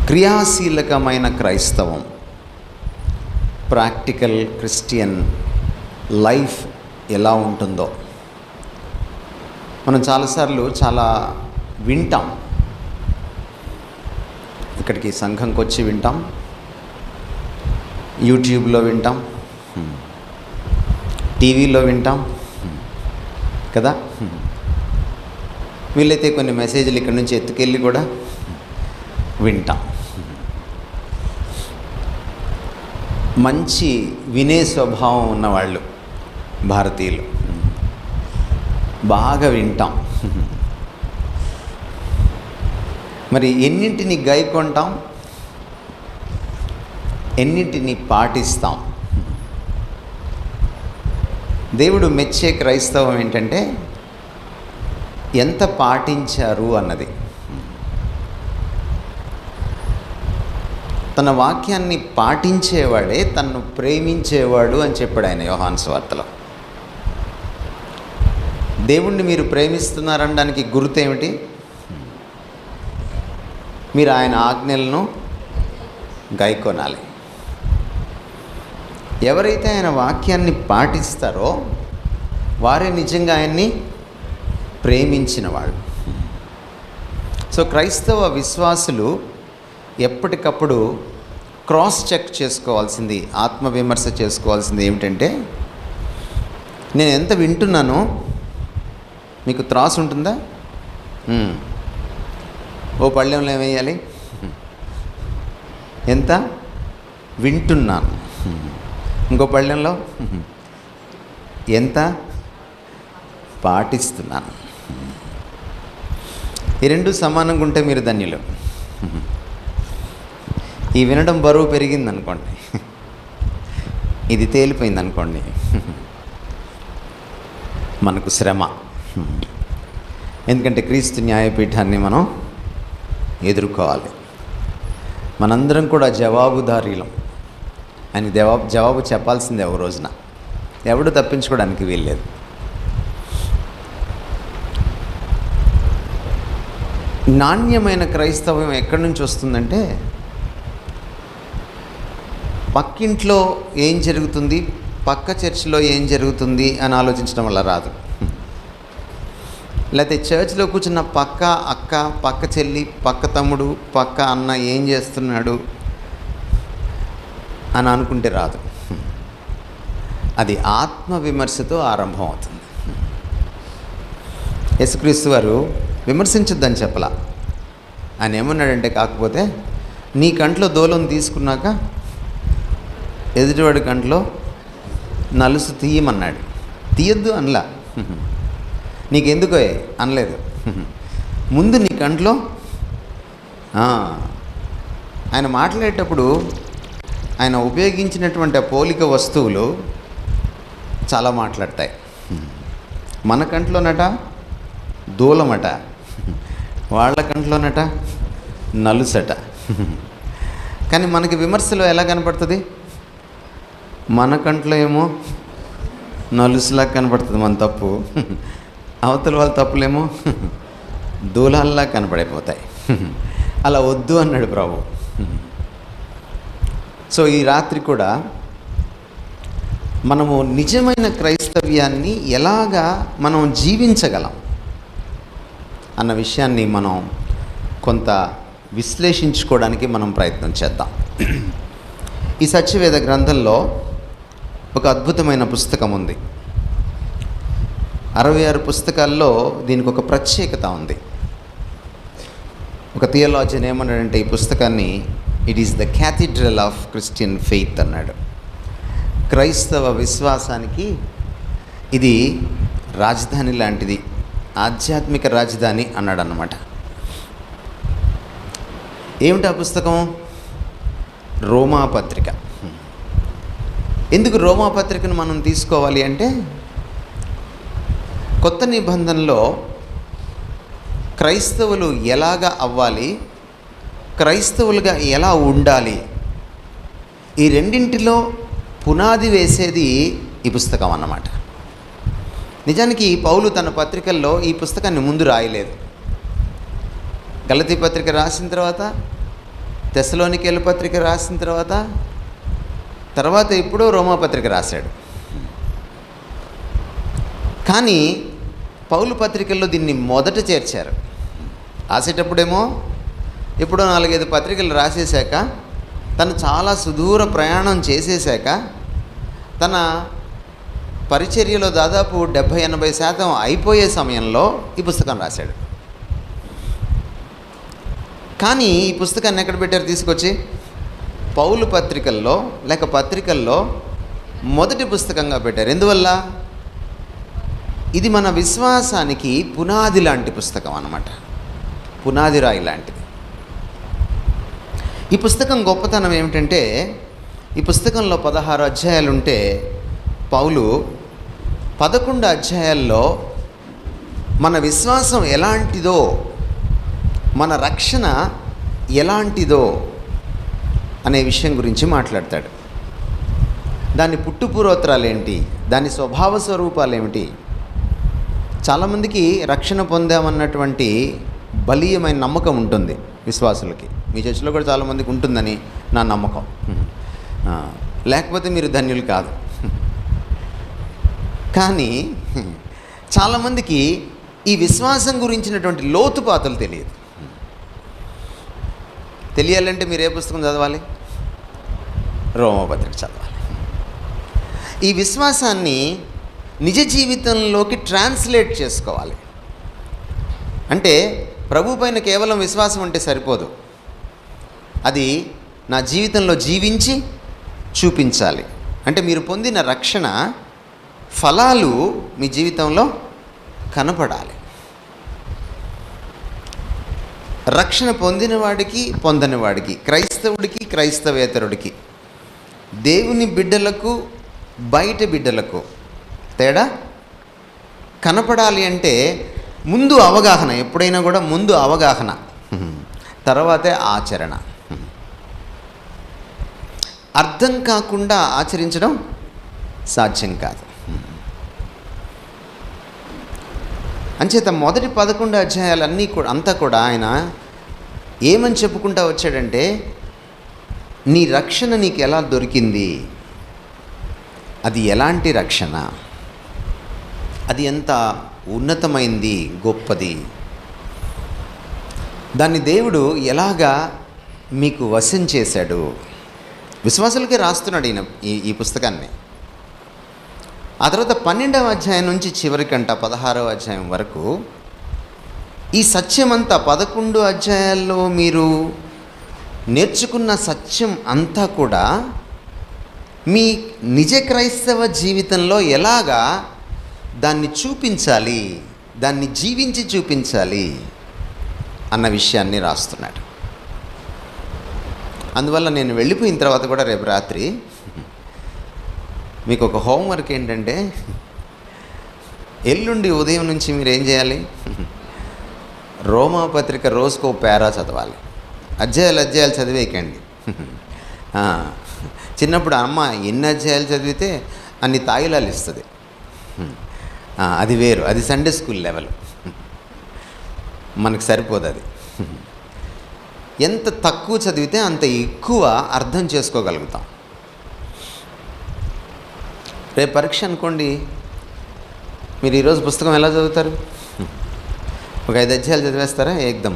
క్రియాశీలకమైన క్రైస్తవం, practical Christian life ఎలా ఉంటుందో మనం చాలాసార్లు చాలా వింటాం. ఇక్కడికి సంఘంకి వచ్చి వింటాం, యూట్యూబ్లో వింటాం, టీవీలో వింటాం కదా. వీళ్ళైతే కొన్ని మెసేజ్లు ఇక్కడి నుంచి ఎత్తుకెళ్ళి కూడా వింటాం. మంచి వినే స్వభావం ఉన్నవాళ్ళు భారతీయులు బాగా వింటాం. మరి ఎన్నింటిని గైకొంటాం, ఎన్నింటిని పాటిస్తాం? దేవుడు మెచ్చే క్రైస్తవం ఏంటంటే ఎంత పాటించారు అన్నది. తన వాక్యాన్ని పాటించేవాడే తన్ను ప్రేమించేవాడు అని చెప్పాడు ఆయన యోహాను సువార్తలో. దేవుణ్ణి మీరు ప్రేమిస్తున్నారనడానికి గుర్తు ఏమిటి? మీరు ఆయన ఆజ్ఞలను గైకొనాలి. ఎవరైతే ఆయన వాక్యాన్ని పాటిస్తారో వారే నిజంగా ఆయన్ని ప్రేమించిన వాళ్ళు. సో క్రైస్తవ విశ్వాసులు ఎప్పటికప్పుడు క్రాస్ చెక్ చేసుకోవాల్సింది, ఆత్మవిమర్శ చేసుకోవాల్సింది ఏమిటంటే, నేను ఎంత వింటున్నానో, మీకు త్రాసు ఉంటుందా? ఓ పళ్ళెంలో ఏమేయాలి? ఎంత వింటున్నాను. ఇంకో పళ్ళెంలో ఎంత పాటిస్తున్నాను. ఈ రెండు సమానంగా ఉంటే మీరు ధన్యులు. ఈ వినడం బరువు పెరిగింది అనుకోండి, ఇది తేలిపోయింది అనుకోండి, మనకు శ్రమ. ఎందుకంటే క్రీస్తు న్యాయపీఠాన్ని మనం ఎదుర్కోవాలి. మనందరం కూడా జవాబుదారీలం. ఆయన జవాబు చెప్పాల్సిందే ఒక రోజున. ఎవడు తప్పించుకోవడానికి వీల్లేదు. నాణ్యమైన క్రైస్తవం ఎక్కడి నుంచి వస్తుందంటే, పక్కింట్లో ఏం జరుగుతుంది, పక్క చర్చిలో ఏం జరుగుతుంది అని ఆలోచించడం వల్ల రాదు. లేకపోతే చర్చ్లో కూర్చున్న పక్క అక్క, పక్క చెల్లి, పక్క తమ్ముడు, పక్క అన్న ఏం చేస్తున్నాడు అని అనుకుంటే రాదు. అది ఆత్మవిమర్శతో ఆరంభం అవుతుంది. యేసుక్రీస్తు వారు విమర్శించొద్దని చెప్పలా. ఆయన ఏమన్నాడంటే, కాకపోతే నీ కంట్లో దూలం తీసుకున్నాక ఎదుటివాడి కంట్లో నలుసు తీయమన్నాడు. తీయొద్దు అనలా, నీకెందుకో అనలేదు. ముందు నీ కంట్లో ఆయన మాట్లాడేటప్పుడు ఆయన ఉపయోగించినటువంటి పోలిక వస్తువులు చాలా మాట్లాడతాయి. మన కంట్లోనట దూలమట, వాళ్ళ కంట్లోనట నలుసట. కానీ మనకి విమర్శలో ఎలా కనపడుతుంది? మన కంట్లో ఏమో నలుసులా కనపడుతుంది మన తప్పు, అవతల వాళ్ళ తప్పులేమో దూలాల్లా కనపడిపోతాయి. అలా వద్దు అన్నాడు ప్రభు. సో ఈ రాత్రి కూడా మనము నిజమైన క్రైస్తవ్యాన్ని ఎలాగా మనం జీవించగలం అన్న విషయాన్ని మనం కొంత విశ్లేషించుకోవడానికి మనం ప్రయత్నం చేద్దాం. ఈ సత్యవేద గ్రంథంలో ఒక అద్భుతమైన పుస్తకం ఉంది. 66 పుస్తకాల్లో దీనికి ఒక ప్రత్యేకత ఉంది. ఒక థియోలాజియన్ ఏమన్నాడంటే, ఈ పుస్తకాన్ని it is the క్యాథీడ్రల్ of Christian faith అన్నాడు. క్రైస్తవ విశ్వాసానికి ఇది రాజధాని లాంటిది, ఆధ్యాత్మిక రాజధాని అన్నాడు అన్నమాట. ఏమిటి ఆ పుస్తకం? రోమాపత్రిక. ఎందుకు రోమాపత్రికను మనం తీసుకోవాలి అంటే, కొత్త నిబంధనలో క్రైస్తవులు ఎలాగా అవ్వాలి, క్రైస్తవులుగా ఎలా ఉండాలి, ఈ రెండింటిలో పునాది వేసేది ఈ పుస్తకం అన్నమాట. నిజానికి పౌలు తన పత్రికల్లో ఈ పుస్తకాన్ని ముందు రాయలేదు. గలతీ పత్రిక రాసిన తర్వాత తెస్సలోనికేయుల పత్రిక రాసిన తర్వాత ఎప్పుడో రోమాపత్రిక రాశాడు. కానీ పౌలు పత్రికల్లో దీన్ని మొదట చేర్చారు. రాసేటప్పుడేమో ఎప్పుడో 4-5 పత్రికలు రాసేశాక, తను చాలా సుదూర ప్రయాణం చేసేశాక, తన పరిచర్యలో దాదాపు 70-80% అయిపోయే సమయంలో ఈ పుస్తకం రాశాడు. కానీ ఈ పుస్తకాన్ని ఎక్కడ పెట్టారు తీసుకొచ్చి? పౌలు పత్రికల్లో లేక పత్రికల్లో మొదటి పుస్తకంగా పెట్టారు. ఎందువల్ల? ఇది మన విశ్వాసానికి పునాది లాంటి పుస్తకం అన్నమాట. పునాది రాయి లాంటిది. ఈ పుస్తకం గొప్పతనం ఏమిటంటే, ఈ పుస్తకంలో 16 అధ్యాయాలు ఉంటే పౌలు 11 అధ్యాయాల్లో మన విశ్వాసం ఎలాంటిదో, మన రక్షణ ఎలాంటిదో అనే విషయం గురించి మాట్లాడతాడు. దాని పుట్టుపూర్వోత్తరాలు ఏంటి, దాని స్వభావ స్వరూపాలు ఏమిటి. చాలామందికి రక్షణ పొందామన్నటువంటి బలీయమైన నమ్మకం ఉంటుంది విశ్వాసులకి. మీ చర్చిలో కూడా చాలామందికి ఉంటుందని నా నమ్మకం. లేకపోతే మీరు ధన్యులు కాదు. కానీ చాలామందికి ఈ విశ్వాసం గురించినటువంటి లోతుపాతులు తెలియదు. తెలియాలంటే మీరు ఏ పుస్తకం చదవాలి? రోమాపత్రిక చదవాలి. ఈ విశ్వాసాన్ని నిజ జీవితంలోకి ట్రాన్స్లేట్ చేసుకోవాలి. అంటే ప్రభు పైన కేవలం విశ్వాసం ఉంటే సరిపోదు, అది నా జీవితంలో జీవించి చూపించాలి. అంటే మీరు పొందిన రక్షణ ఫలాలు మీ జీవితంలో కనపడాలి. రక్షణ పొందినవాడికి పొందనివాడికి, క్రైస్తవుడికి క్రైస్తవేతరుడికి, దేవుని బిడ్డలకు బయట బిడ్డలకు తేడా కనపడాలి. అంటే ముందు అవగాహన, ఎప్పుడైనా కూడా ముందు అవగాహన, తర్వాతే ఆచరణ. అర్థం కాకుండా ఆచరించడం సాధ్యం కాదు. అంచేత మొదటి 11 అధ్యాయాలన్నీ కూడా అంతా కూడా ఆయన ఏమని చెప్పుకుంటా వచ్చాడంటే, నీ రక్షణ నీకు ఎలా దొరికింది, అది ఎలాంటి రక్షణ, అది ఎంత ఉన్నతమైంది, గొప్పది, దాన్ని దేవుడు ఎలాగా మీకు వశం చేశాడు. విశ్వాసులకే రాస్తున్నాడు ఈయన ఈ పుస్తకాన్ని. ఆ తర్వాత 12వ అధ్యాయం నుంచి చివరికంట 16వ అధ్యాయం వరకు ఈ సత్యమంతా 11 అధ్యాయాల్లో మీరు నేర్చుకున్న సత్యం అంతా కూడా మీ నిజ క్రైస్తవ జీవితంలో ఎలాగా దాన్ని చూపించాలి, దాన్ని జీవించి చూపించాలి అన్న విషయాన్ని రాస్తున్నాడు. అందువల్ల నేను వెళ్ళిపోయిన తర్వాత కూడా రేపు రాత్రి మీకు ఒక హోంవర్క్ ఏంటంటే, ఎల్లుండి ఉదయం నుంచి మీరు ఏం చేయాలి? రోమాపత్రిక రోజుకో పేరా చదవాలి. అధ్యాయాలు చదివేయకండి. చిన్నప్పుడు అమ్మ ఎన్ని అధ్యాయాలు చదివితే అన్ని తాయిలాలు ఇస్తుంది. అది వేరు, అది సండే స్కూల్ లెవెల్. మనకు సరిపోదు అది. ఎంత తక్కువ చదివితే అంత ఎక్కువ అర్థం చేసుకోగలుగుతాం. రేపు పరీక్ష అనుకోండి, మీరు ఈరోజు పుస్తకం ఎలా చదువుతారు? ఒక 5 అధ్యాయాలు చదివేస్తారా ఏకదం,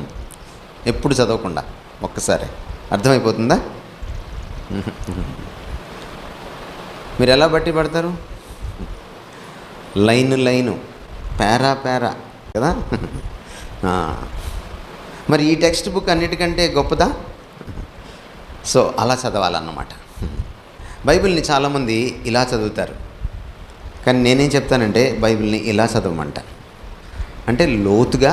ఎప్పుడు చదవకుండా ఒక్కసారి? అర్థమైపోతుందా? మీరు ఎలా బట్టి పడతారు? లైను పేరా కదా. మరి ఈ టెక్స్ట్ బుక్ అన్నిటికంటే గొప్పదా? సో అలా చదవాలన్నమాట. బైబిల్ని చాలామంది ఇలా చదువుతారు, కానీ నేనేం చెప్తానంటే బైబిల్ని ఇలా చదవమంట, అంటే లోతుగా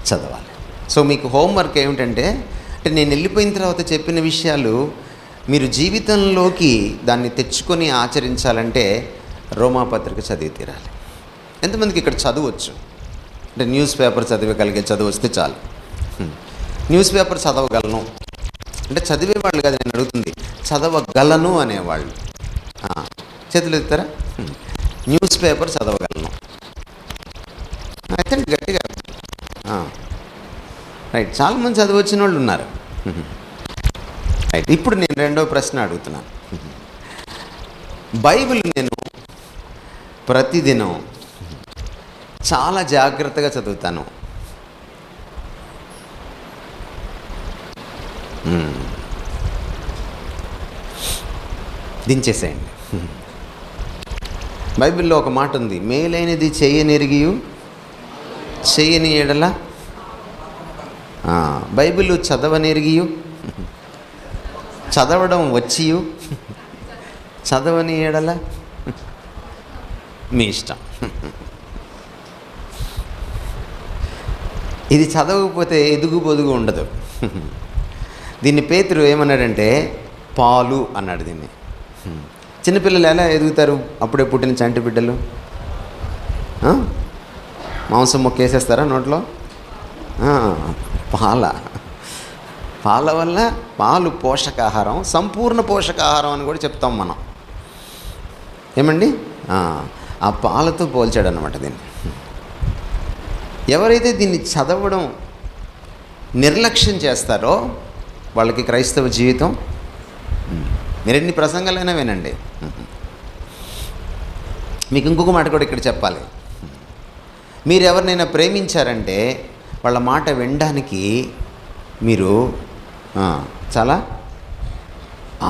చదవాలి. సో మీకు హోంవర్క్ ఏమిటంటే, అంటే నేను వెళ్ళిపోయిన తర్వాత చెప్పిన విషయాలు మీరు జీవితంలోకి దాన్ని తెచ్చుకొని ఆచరించాలంటే రోమాపత్రిక చదివి తీరాలి. ఎంతమందికి ఇక్కడ చదవచ్చు? అంటే న్యూస్ పేపర్ చదివగలిగే చదువు వస్తే చాలు. న్యూస్ పేపర్ చదవగలను అంటే చదివేవాళ్ళు కాదు నేను అడుగుతుంది, చదవగలను అనేవాళ్ళు చేతులు ఎత్తారా? న్యూస్ పేపర్ చదవగలను అయితే గట్టిగా రైట్. చాలామంది చదివచ్చిన వాళ్ళు ఉన్నారు. ఇప్పుడు నేను రెండో ప్రశ్న అడుగుతున్నాను. బైబిల్ నేను ప్రతిదినం చాలా జాగ్రత్తగా చదువుతాను. దించేసేయండి. బైబిల్లో ఒక మాట ఉంది, మేలైనది చేయనెరిగియు చేయని ఎడల. బైబిల్ చదవనెరిగియు చదవడం వచ్చియు చదవని ఎడల మీ ఇష్టం. ఇది చదవకపోతే ఎదుగు పొదుగు ఉండదు. దీన్ని పేతురు ఏమన్నాడంటే పాలు అన్నాడు దీన్ని. చిన్నపిల్లలు ఎలా ఎదుగుతారు? అప్పుడే పుట్టిన చంటి బిడ్డలు మాంసం మొక్కేసేస్తారా నోట్లో? పాల వల్ల, పాలు పోషకాహారం, సంపూర్ణ పోషకాహారం అని కూడా చెప్తాం మనం. ఏమండి? ఆ పాలతో పోల్చాడు అన్నమాట దీన్ని. ఎవరైతే దీన్ని చదవడం నిర్లక్ష్యం చేస్తారో వాళ్ళకి క్రైస్తవ జీవితం, మీరు ఎన్ని ప్రసంగాలైనా వినండి, మీకు ఇంకొక మాట కూడా ఇక్కడ చెప్పాలి. మీరు ఎవరినైనా ప్రేమించారంటే వాళ్ళ మాట వినడానికి మీరు చాలా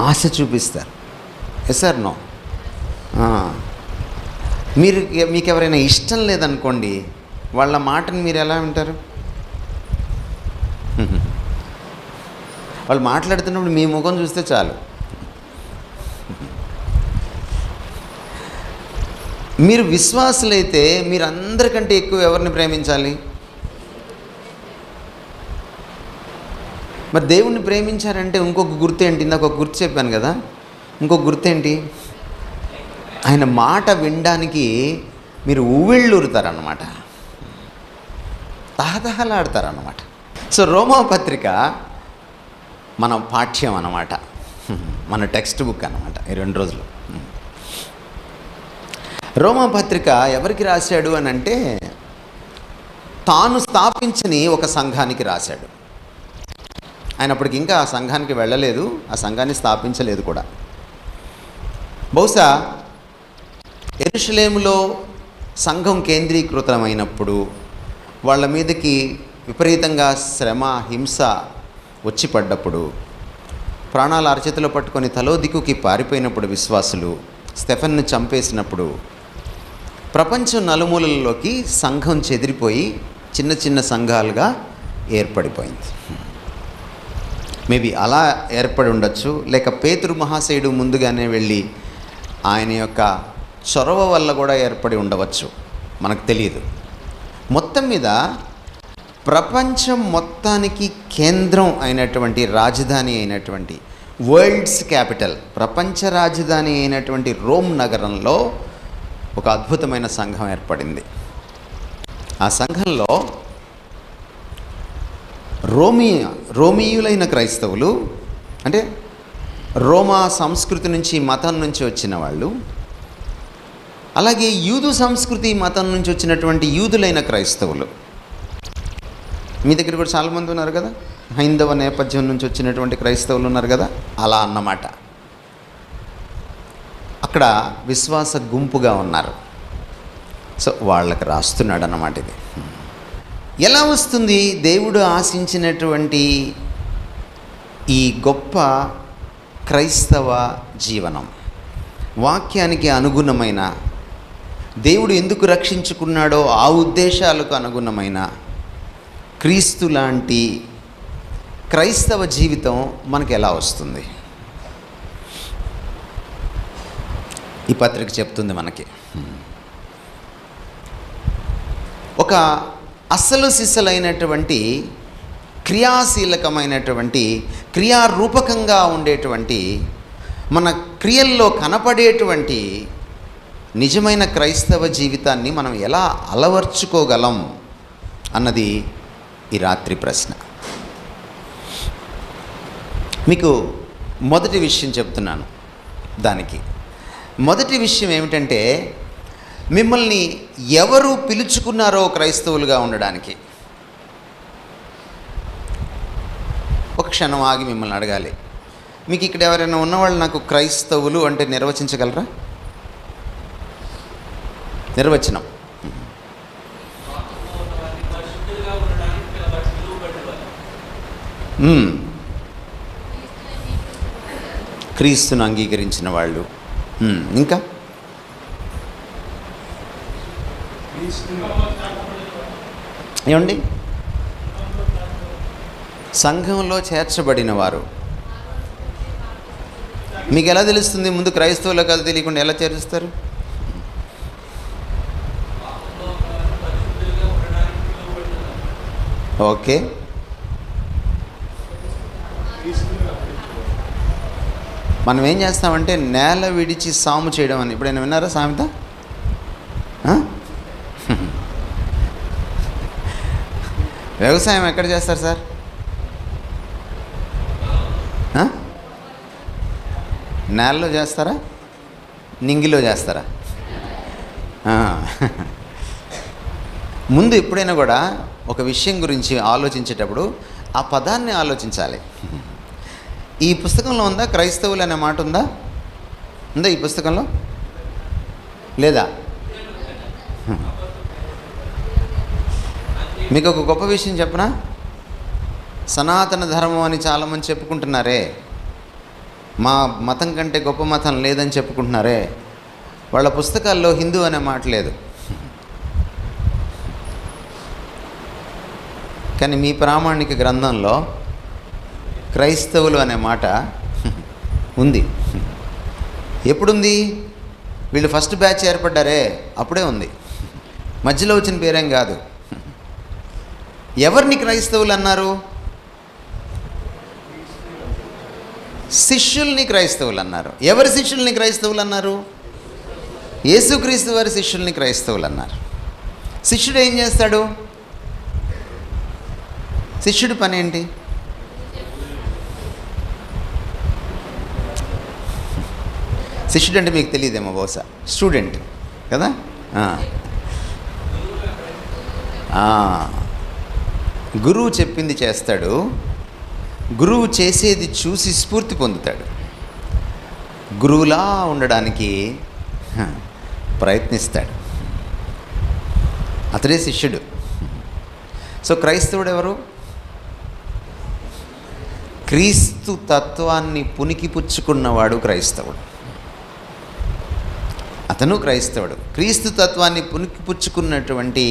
ఆశ చూపిస్తారు. Yes or no? మీకు ఎవరైనా ఇష్టం లేదనుకోండి, వాళ్ళ మాటను మీరు ఎలా వింటారు? వాళ్ళు మాట్లాడుతున్నప్పుడు మీ ముఖం చూస్తే చాలు. మీరు విశ్వాసులైతే మీరు అందరికంటే ఎక్కువ ఎవరిని ప్రేమించాలి? మరి దేవుణ్ణి ప్రేమించారంటే ఇంకొక గుర్తు ఏంటి? ఇందాక ఒక గుర్తు చెప్పాను కదా, ఇంకొక గుర్తు ఏంటి? ఆయన మాట వినడానికి మీరు ఉవ్విళ్ళూరుతారన్నమాట, తహతహలాడతారన్నమాట. సో రోమాపత్రిక మన పాఠ్యం అన్నమాట, మన టెక్స్ట్ బుక్ అన్నమాట ఈ 2 రోజులు. రోమాపత్రిక ఎవరికి రాశాడు అని అంటే, తాను స్థాపించని ఒక సంఘానికి రాశాడు. ఆయన అప్పటికి ఇంకా ఆ సంఘానికి వెళ్ళలేదు, ఆ సంఘాన్ని స్థాపించలేదు కూడా. బహుశా యెరూషలేములో సంఘం కేంద్రీకృతమైనప్పుడు వాళ్ళ మీదకి విపరీతంగా శ్రమ, హింస వచ్చి పడ్డప్పుడు, ప్రాణాలు అరచేతిలో పట్టుకొని తలో దిక్కుకి పారిపోయినప్పుడు, విశ్వాసులు స్టెఫెన్ను చంపేసినప్పుడు, ప్రపంచం నలుమూలల్లోకి సంఘం చెదిరిపోయి చిన్న చిన్న సంఘాలుగా ఏర్పడిపోయింది. మేబీ అలా ఏర్పడి ఉండొచ్చు, లేక పేతురు మహాశయుడు ముందుగానే వెళ్ళి ఆయన యొక్క చొరవ వల్ల కూడా ఏర్పడి ఉండవచ్చు, మనకు తెలియదు. మొత్తం మీద ప్రపంచం మొత్తానికి కేంద్రం అయినటువంటి, రాజధాని అయినటువంటి, వరల్డ్స్ క్యాపిటల్, ప్రపంచ రాజధాని అయినటువంటి రోమ్ నగరంలో ఒక అద్భుతమైన సంఘం ఏర్పడింది. ఆ సంఘంలో రోమీయులైన క్రైస్తవులు, అంటే రోమా సంస్కృతి నుంచి, మతం నుంచి వచ్చిన వాళ్ళు, అలాగే యూదు సంస్కృతి మతం నుంచి వచ్చినటువంటి యూదులైన క్రైస్తవులు. మీ దగ్గర కూడా చాలామంది ఉన్నారు కదా, హైందవ నేపథ్యం నుంచి వచ్చినటువంటి క్రైస్తవులు ఉన్నారు కదా, అలా అన్నమాట. అక్కడ విశ్వాస గుంపుగా ఉన్నారు. సో వాళ్ళకి రాస్తున్నాడు అన్నమాట ఇది. ఎలా వస్తుంది దేవుడు ఆశించినటువంటి ఈ గొప్ప క్రైస్తవ జీవనం? వాక్యానికి అనుగుణమైన, దేవుడు ఎందుకు రక్షించుకున్నాడో ఆ ఉద్దేశాలకు అనుగుణమైన క్రీస్తు లాంటి క్రైస్తవ జీవితం మనకు ఎలా వస్తుంది? ఈ పత్రిక చెప్తుంది మనకి. ఒక అసలు సిసలైనటువంటి, క్రియాశీలకమైనటువంటి, క్రియారూపకంగా ఉండేటువంటి, మన క్రియల్లో కనపడేటువంటి నిజమైన క్రైస్తవ జీవితాన్ని మనం ఎలా అలవర్చుకోగలం అన్నది ఈ రాత్రి ప్రశ్న. మీకు మొదటి విషయం చెప్తున్నాను. దానికి మొదటి విషయం ఏమిటంటే, మిమ్మల్ని ఎవరు పిలుచుకున్నారో క్రైస్తవులుగా ఉండడానికి. ఒక క్షణం ఆగి మిమ్మల్ని అడగాలి, మీకు ఇక్కడ ఎవరైనా ఉన్నవాళ్ళు నాకు క్రైస్తవులు అంటే నిర్వచించగలరా? నిర్వచనం. క్రీస్తును అంగీకరించిన వాళ్ళు. ఇంకా ఏమండి? సంఘంలో చేర్చబడిన వారు. మీకు ఎలా తెలుస్తుంది ముందు క్రైస్తవులు కాదు తెలియకుండా ఎలా చేరుస్తారు? ఓకే, మనం ఏం చేస్తామంటే నేల విడిచి సాము చేయడం అని. ఎప్పుడైనా విన్నారా సామెత? వ్యవసాయం ఎక్కడ చేస్తారు సార్? నేలలో చేస్తారా, నింగిలో చేస్తారా? ముందు ఎప్పుడైనా కూడా ఒక విషయం గురించి ఆలోచించేటప్పుడు ఆ పదాన్ని ఆలోచించాలి. ఈ పుస్తకంలో ఉందా క్రైస్తవులు అనే మాట? ఉందా ఈ పుస్తకంలో? లేదా? మీకు ఒక గొప్ప విషయం చెప్పనా? సనాతన ధర్మం అని చాలామంది చెప్పుకుంటున్నారే, మా మతం కంటే గొప్ప మతం లేదని చెప్పుకుంటున్నారే, వాళ్ళ పుస్తకాల్లో హిందూ అనే మాట లేదు. కానీ మీ ప్రామాణిక గ్రంథంలో క్రైస్తవులు అనే మాట ఉంది. ఎప్పుడుంది? వీళ్ళు ఫస్ట్ బ్యాచ్ ఏర్పడ్డారే అప్పుడే ఉంది, మధ్యలో వచ్చిన పేరేం కాదు. ఎవరిని క్రైస్తవులు అన్నారు? శిష్యుల్ని క్రైస్తవులు అన్నారు. ఎవరి శిష్యుల్ని క్రైస్తవులు అన్నారు? యేసుక్రీస్తు వారి శిష్యుల్ని క్రైస్తవులు అన్నారు. శిష్యుడు ఏం చేస్తాడు? శిష్యుడి పని ఏంటి? శిష్యుడు అంటే మీకు తెలియదేమో బహుశా, స్టూడెంట్ కదా. గురువు చెప్పింది చేస్తాడు, గురువు చేసేది చూసి స్ఫూర్తి పొందుతాడు, గురువులా ఉండడానికి ప్రయత్నిస్తాడు. అతడే శిష్యుడు. సో క్రైస్తవుడు ఎవరు? క్రీస్తు తత్వాన్ని పుణికిపుచ్చుకున్నవాడు క్రైస్తవుడు. అతను క్రైస్తవుడు. క్రీస్తు తత్వాన్ని పుణికిపుచ్చుకున్నటువంటి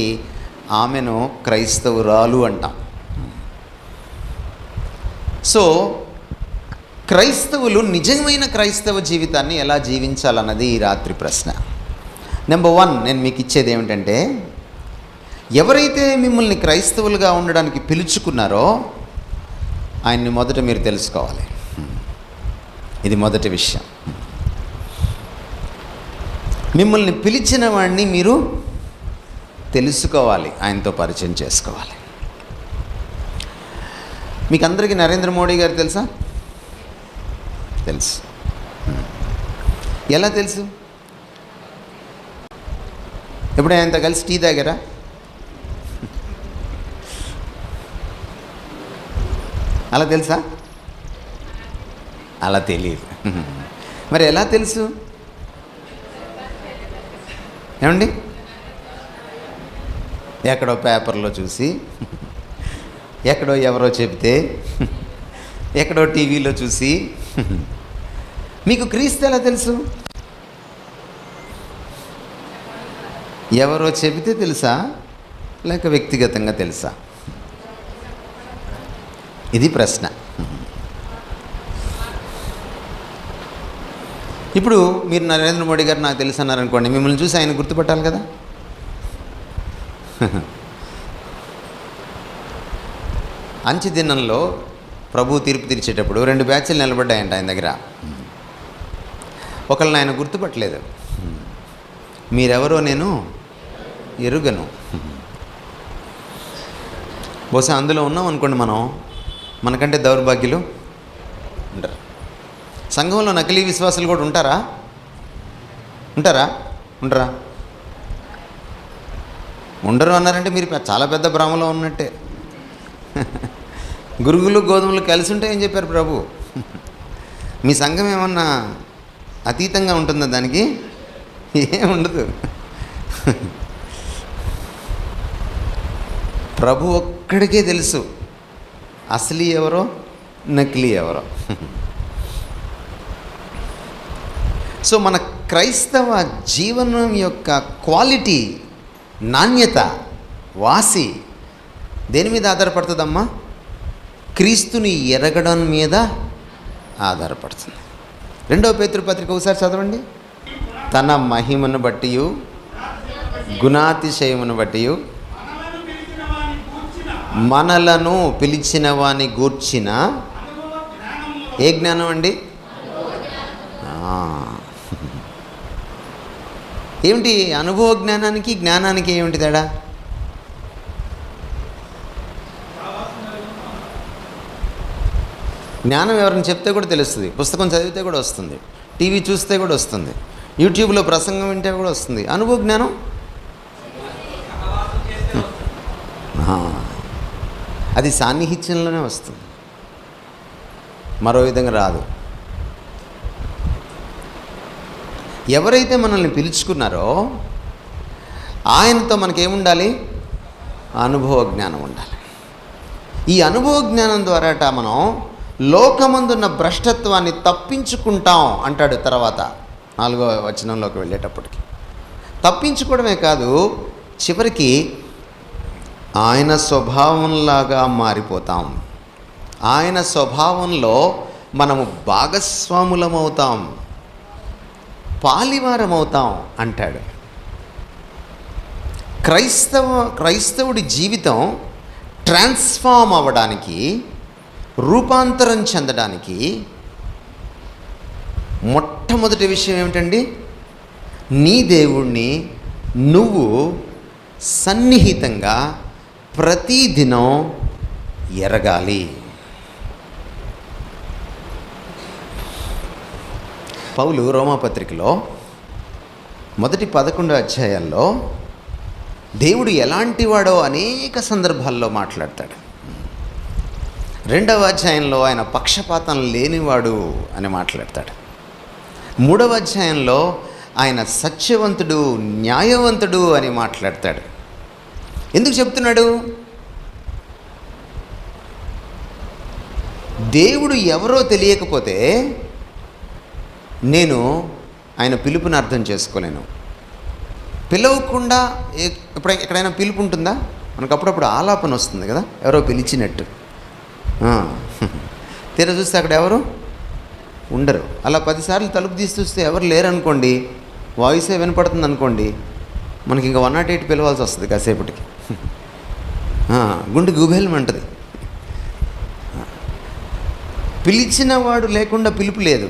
ఆమెను క్రైస్తవురాలు అంటాం. సో క్రైస్తవులు నిజమైన క్రైస్తవ జీవితాన్ని ఎలా జీవించాలన్నది ఈ రాత్రి ప్రశ్న. నెంబర్ 1 నేను మీకు ఇచ్చేది ఏమిటంటే, ఎవరైతే మిమ్మల్ని క్రైస్తవులుగా ఉండడానికి పిలుచుకున్నారో ఆయన్ని మొదట మీరు తెలుసుకోవాలి. ఇది మొదటి విషయం. మిమ్మల్ని పిలిచిన వాడిని మీరు తెలుసుకోవాలి, ఆయనతో పరిచయం చేసుకోవాలి. మీకు అందరికీ నరేంద్ర మోడీ గారు తెలుసా? తెలుసు. ఎలా తెలుసు? ఎప్పుడు ఆయనతో కలిసి టీ తాగారా? అలా తెలుసా? అలా తెలియదు. మరి ఎలా తెలుసు? ఏమండి? ఎక్కడో పేపర్లో చూసి, ఎక్కడో ఎవరో చెబితే, ఎక్కడో టీవీలో చూసి. మీకు క్రీస్తు ఎలా తెలుసు? ఎవరో చెబితే తెలుసా, లేక వ్యక్తిగతంగా తెలుసా? ఇది ప్రశ్న. ఇప్పుడు మీరు నరేంద్ర మోడీ గారు నాకు తెలుసు అన్నారనుకోండి, మిమ్మల్ని చూసి ఆయన గుర్తుపట్టాలి కదా. అంచె దినంలో ప్రభు తీర్పు తీర్చేటప్పుడు 2 బ్యాచ్లు నిలబడ్డాయంట ఆయన దగ్గర. ఒకళ్ళని ఆయన గుర్తుపట్టలేదు. మీరెవరో నేను ఎరుగను. బహుశా అందులో ఉన్నాం అనుకోండి, మనకంటే దౌర్భాగ్యులు ఉంటారు. సంఘంలో నకిలీ విశ్వాసులు కూడా ఉంటారా? ఉండరా? ఉండరు అన్నారంటే మీరు చాలా పెద్ద భ్రమలో ఉన్నట్టే. గురుగులు గోధుమలు కలిసి ఉంటాయని చెప్పారు ప్రభు. మీ సంఘం ఏమన్నా అతీతంగా ఉంటుందా దానికి? ఏం ఉండదు. ప్రభు ఒక్కడికే తెలుసు అసలీ ఎవరో నకిలీ ఎవరో. సో మన క్రైస్తవ జీవనం యొక్క క్వాలిటీ, నాణ్యత, వాసి దేని మీద ఆధారపడుతుందమ్మా? క్రీస్తుని ఎరగడం మీద ఆధారపడుతుంది. 2వ పేతురు పత్రిక ఒకసారి చదవండి. తన మహిమను బట్టి, గుణాతిశయమును బట్టి మనలను పిలిచిన వాని గూర్చిన ఏ జ్ఞానం అండి? ఏమిటి అనుభవ జ్ఞానానికి జ్ఞానానికి ఏమిటి తేడా? జ్ఞానం ఎవరిని చెప్తే కూడా తెలుస్తుంది, పుస్తకం చదివితే కూడా వస్తుంది, టీవీ చూస్తే కూడా వస్తుంది, యూట్యూబ్లో ప్రసంగం వింటే కూడా వస్తుంది. అనుభవ జ్ఞానం అది సాన్నిహిత్యంలోనే వస్తుంది, మరో విధంగా రాదు. ఎవరైతే మనల్ని పిలుచుకున్నారో ఆయనతో మనకేముండాలి? అనుభవ జ్ఞానం ఉండాలి. ఈ అనుభవ జ్ఞానం ద్వారాట మనం లోకమందున్న భ్రష్టత్వాన్ని తప్పించుకుంటాం అంటాడు. తర్వాత 4వ వచనంలోకి వెళ్ళేటప్పటికి తప్పించుకోవడమే కాదు, చివరికి ఆయన స్వభావంలాగా మారిపోతాం. ఆయన స్వభావంలో మనము భాగస్వాములమవుతాం, పాలివారమవుతాం అంటాడు. క్రైస్తవుడి జీవితం ట్రాన్స్ఫార్మ్ అవ్వడానికి, రూపాంతరం చెందడానికి మొట్టమొదటి విషయం ఏమిటండి? నీ దేవుణ్ణి నువ్వు సన్నిహితంగా ప్రతిదినం ఎరగాలి. పౌలు రోమాపత్రికలో మొదటి 11వ అధ్యాయంలో దేవుడు ఎలాంటి వాడో అనేక సందర్భాల్లో మాట్లాడతాడు. 2వ అధ్యాయంలో ఆయన పక్షపాతం లేనివాడు అని మాట్లాడతాడు. 3వ అధ్యాయంలో ఆయన సత్యవంతుడు, న్యాయవంతుడు అని మాట్లాడతాడు. ఎందుకు చెప్తున్నాడు? దేవుడు ఎవరో తెలియకపోతే నేను ఆయన పిలుపుని అర్థం చేసుకోలేను. పిలవకుండా ఎక్కడైనా పిలుపు ఉంటుందా? మనకు అప్పుడప్పుడు ఆలాపన వస్తుంది కదా, ఎవరో పిలిచినట్టు. తీరా చూస్తే అక్కడ ఎవరు ఉండరు. అలా 10 సార్లు తలుపు తీసి చూస్తే ఎవరు లేరనుకోండి, వాయిసే వినపడుతుంది అనుకోండి, మనకి ఇంకా 108 పిలవాల్సి వస్తుంది కాసేపటికి. గుండె గుబేలమంటది. పిలిచిన వాడు లేకుండా పిలుపు లేదు.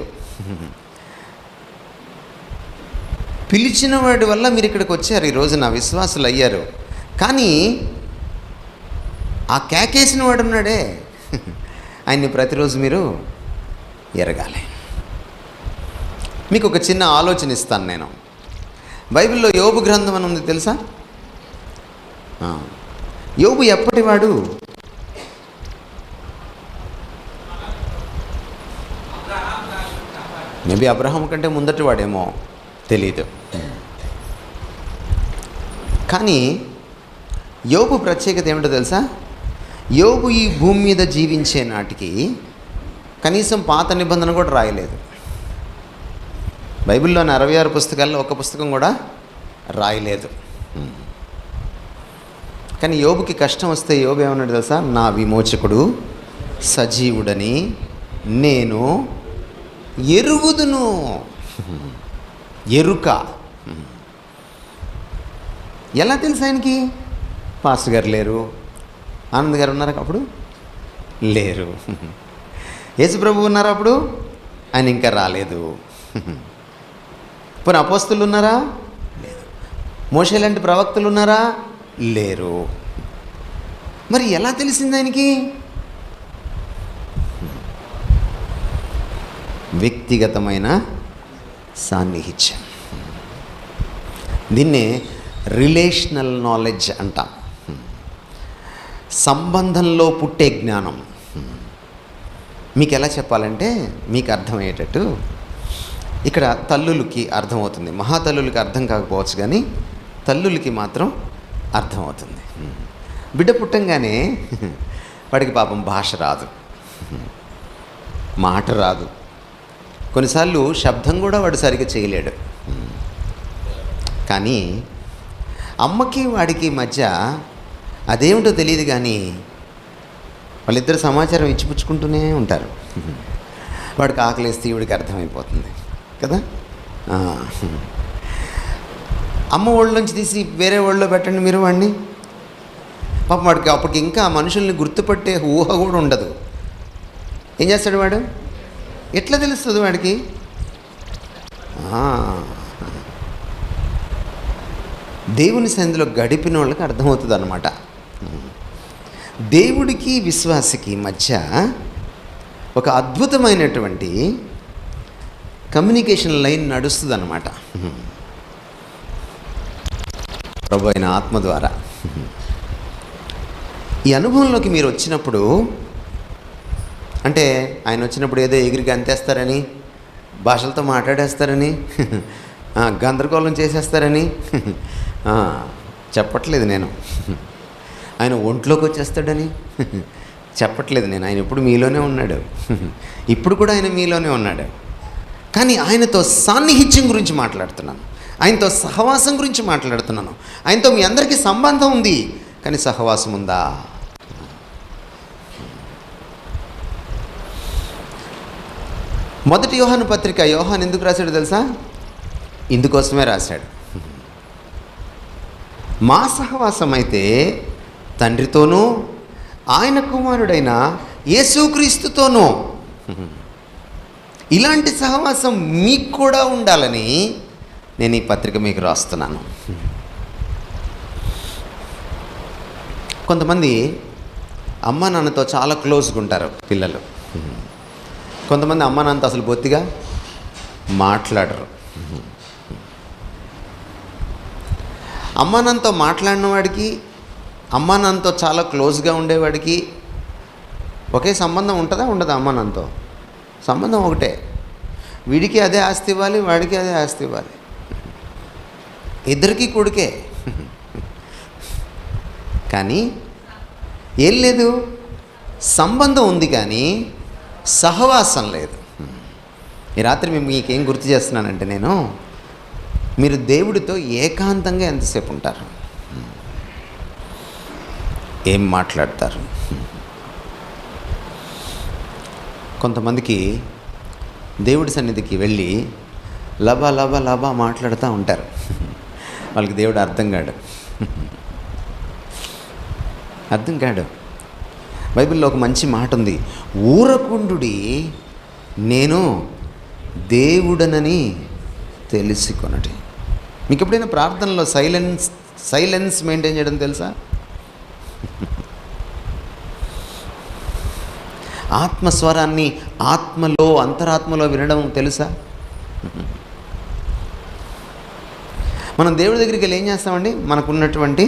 పిలిచిన వాడి వల్ల మీరు ఇక్కడికి వచ్చారు, ఈరోజు నా విశ్వాసులు అయ్యారు. కానీ ఆ కేకేసిన వాడు ఉన్నాడే, ఆయన్ని ప్రతిరోజు మీరు ఎరగాలి. మీకు ఒక చిన్న ఆలోచన ఇస్తాను నేను. బైబిల్లో యోబు గ్రంథం అని ఉంది తెలుసా? యోబు ఎప్పటివాడు? మేబీ అబ్రహాం కంటే ముందటి వాడేమో, తెలీదు. కానీ యోబు ప్రత్యేకత ఏమిటో తెలుసా? యోబు ఈ భూమి మీద జీవించే నాటికి కనీసం పాత నిబంధన కూడా రాయలేదు. బైబిల్లోని 66 పుస్తకాల్లో ఒక పుస్తకం కూడా రాయలేదు. కానీ యోబుకి కష్టం వస్తే యోబు ఏమన్నాడు తెలుసా? నా విమోచకుడు సజీవుడని నేను ఎరుగుదును. ఎరుక. ఎలా తెలుసు ఆయనకి? పాస్టర్ గారు లేరు, ఆనంద్ గారు ఉన్నారు అప్పుడు లేరు, యేసుప్రభు ఉన్నారు అప్పుడు ఆయన ఇంకా రాలేదు, పోనీ అపోస్తలు ఉన్నారా? లేదు. మోషే లాంటి ప్రవక్తలు ఉన్నారా? లేరు. మరి ఎలా తెలిసింది ఆయనకి? వ్యక్తిగతమైన సాన్నిహిత్యం. దీన్నే రిలేషనల్ నాలెడ్జ్ అంటాం. సంబంధంలో పుట్టే జ్ఞానం. మీకు ఎలా చెప్పాలంటే మీకు అర్థమయ్యేటట్టు, ఇక్కడ తల్లులకి అర్థమవుతుంది, మహాతల్లులకి అర్థం కాకపోవచ్చు కానీ తల్లులకి మాత్రం అర్థమవుతుంది. బిడ్డ పుట్టంగానే వాడికి పాపం భాష రాదు, మాట రాదు, కొన్నిసార్లు శబ్దం కూడా వాడు సరిగ్గా చేయలేడు. కానీ అమ్మకి వాడికి మధ్య అదేమిటో తెలియదు కానీ వాళ్ళిద్దరు సమాచారం ఇచ్చిపుచ్చుకుంటూనే ఉంటారు. వాడికి ఆకలేస్తే వీడికి అర్థమైపోతుంది కదా. అమ్మ ఒళ్ళలోంచి తీసి వేరే ఒళ్ళో పెట్టండి మీరు వాడిని, పాపం వాడికి అప్పటికి ఇంకా మనుషుల్ని గుర్తుపట్టే ఊహ కూడా ఉండదు. ఏం చేస్తాడు వాడు? ఎట్లా తెలుస్తుంది వాడికి? దేవుని సన్నిధిలో గడిపిన వాళ్ళకి అర్థమవుతుంది అన్నమాట. దేవుడికి విశ్వాసికి మధ్య ఒక అద్భుతమైనటువంటి కమ్యూనికేషన్ లైన్ నడుస్తుంది అన్నమాట, ప్రభు అయిన ఆత్మ ద్వారా. ఈ అనుభవంలోకి మీరు వచ్చినప్పుడు, అంటే ఆయన వచ్చినప్పుడు ఏదో ఎగిరికి అంతేస్తారని, భాషలతో మాట్లాడేస్తారని, గందరగోళం చేసేస్తారని చెప్పట్లేదు నేను. ఆయన ఒంట్లోకి వచ్చేస్తాడని చెప్పట్లేదు నేను. ఆయన ఎప్పుడు మీలోనే ఉన్నాడు, ఇప్పుడు కూడా ఆయన మీలోనే ఉన్నాడు. కానీ ఆయనతో సాన్నిహిత్యం గురించి మాట్లాడుతున్నాను, ఆయనతో సహవాసం గురించి మాట్లాడుతున్నాను. ఆయనతో మీ అందరికీ సంబంధం ఉంది, కానీ సహవాసం ఉందా? మొదటి యోహాను పత్రిక యోహాను ఎందుకు రాశాడు తెలుసా? ఇందుకోసమే రాశాడు. మా సహవాసం అయితే తండ్రితోనూ ఆయన కుమారుడైన యేసుక్రీస్తుతోనూ, ఇలాంటి సహవాసం మీకు కూడా ఉండాలని నేను ఈ పత్రిక మీకు రాస్తున్నాను. కొంతమంది అమ్మ నాన్నతో చాలా క్లోజ్గా ఉంటారు పిల్లలు, కొంతమంది అమ్మ నాన్నతో అసలు బొత్తిగా మాట్లాడరు. అమ్మ నాన్నతో మాట్లాడిన వాడికి అమ్మ నాన్నతో చాలా క్లోజ్గా ఉండేవాడికి ఒకే సంబంధం ఉంటుందా ఉండదా? అమ్మ నాన్నతో సంబంధం ఒకటే. వీడికి అదే ఆస్తి ఇవ్వాలి, వాడికి అదే ఆస్తి ఇవ్వాలి, ఇద్దరికీ కొడుకే. కానీ ఏం లేదు, సంబంధం ఉంది కానీ సహవాసం లేదు. ఈ రాత్రి మీకేం గుర్తు చేస్తున్నానంటే, నేను మీరు దేవుడితో ఏకాంతంగా ఎంతసేపు ఉంటారు, ఏం మాట్లాడతారు? కొంతమందికి దేవుడి సన్నిధికి వెళ్ళి లబా లబా లబా మాట్లాడుతూ ఉంటారు, వాళ్ళకి దేవుడు అర్థం కాడు. బైబిల్లో ఒక మంచి మాట ఉంది, ఊరకుండుడి నేను దేవుడనని తెలుసుకొనటి. మీకు ఎప్పుడైనా ప్రార్థనలో సైలెన్స్ మెయింటైన్ చేయడం తెలుసా? ఆత్మస్వరాన్ని ఆత్మలో అంతరాత్మలో వినడం తెలుసా? మనం దేవుడి దగ్గరికి వెళ్ళి ఏం చేస్తామండి? మనకున్నటువంటి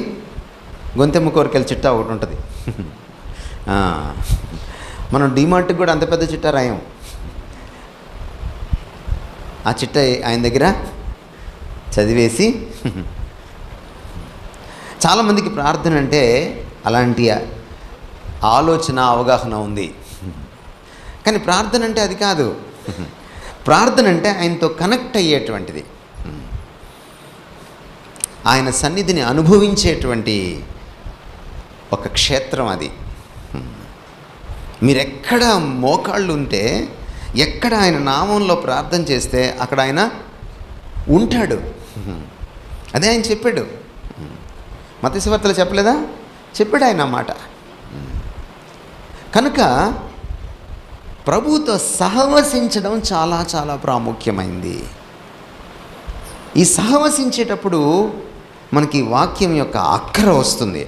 గొంతెమ్మ కోరికల చిట్టా ఒకటి ఉంటుంది. మనం డిమార్ట్కి కూడా అంత పెద్ద చిట్టా రాయం. ఆ చిట్టా ఆయన దగ్గర చదివేసి, చాలామందికి ప్రార్థన అంటే అలాంటి ఆలోచన అవగాహన ఉంది. కానీ ప్రార్థన అంటే అది కాదు. ప్రార్థన అంటే ఆయనతో కనెక్ట్ అయ్యేటువంటిది, ఆయన సన్నిధిని అనుభవించేటువంటి ఒక క్షేత్రం అది. మీరెక్కడ మోకాళ్ళు ఉంటే, ఎక్కడ ఆయన నామంలో ప్రార్థన చేస్తే అక్కడ ఆయన ఉంటాడు. అదే ఆయన చెప్పాడు. మత్తయి సువార్తలో చెప్పలేదా? చెప్పాడు ఆయన మాట. కనుక ప్రభువుతో సహవసించడం చాలా చాలా ప్రాముఖ్యమైంది. ఈ సహవసించేటప్పుడు మనకి వాక్యం యొక్క అక్కర వస్తుంది.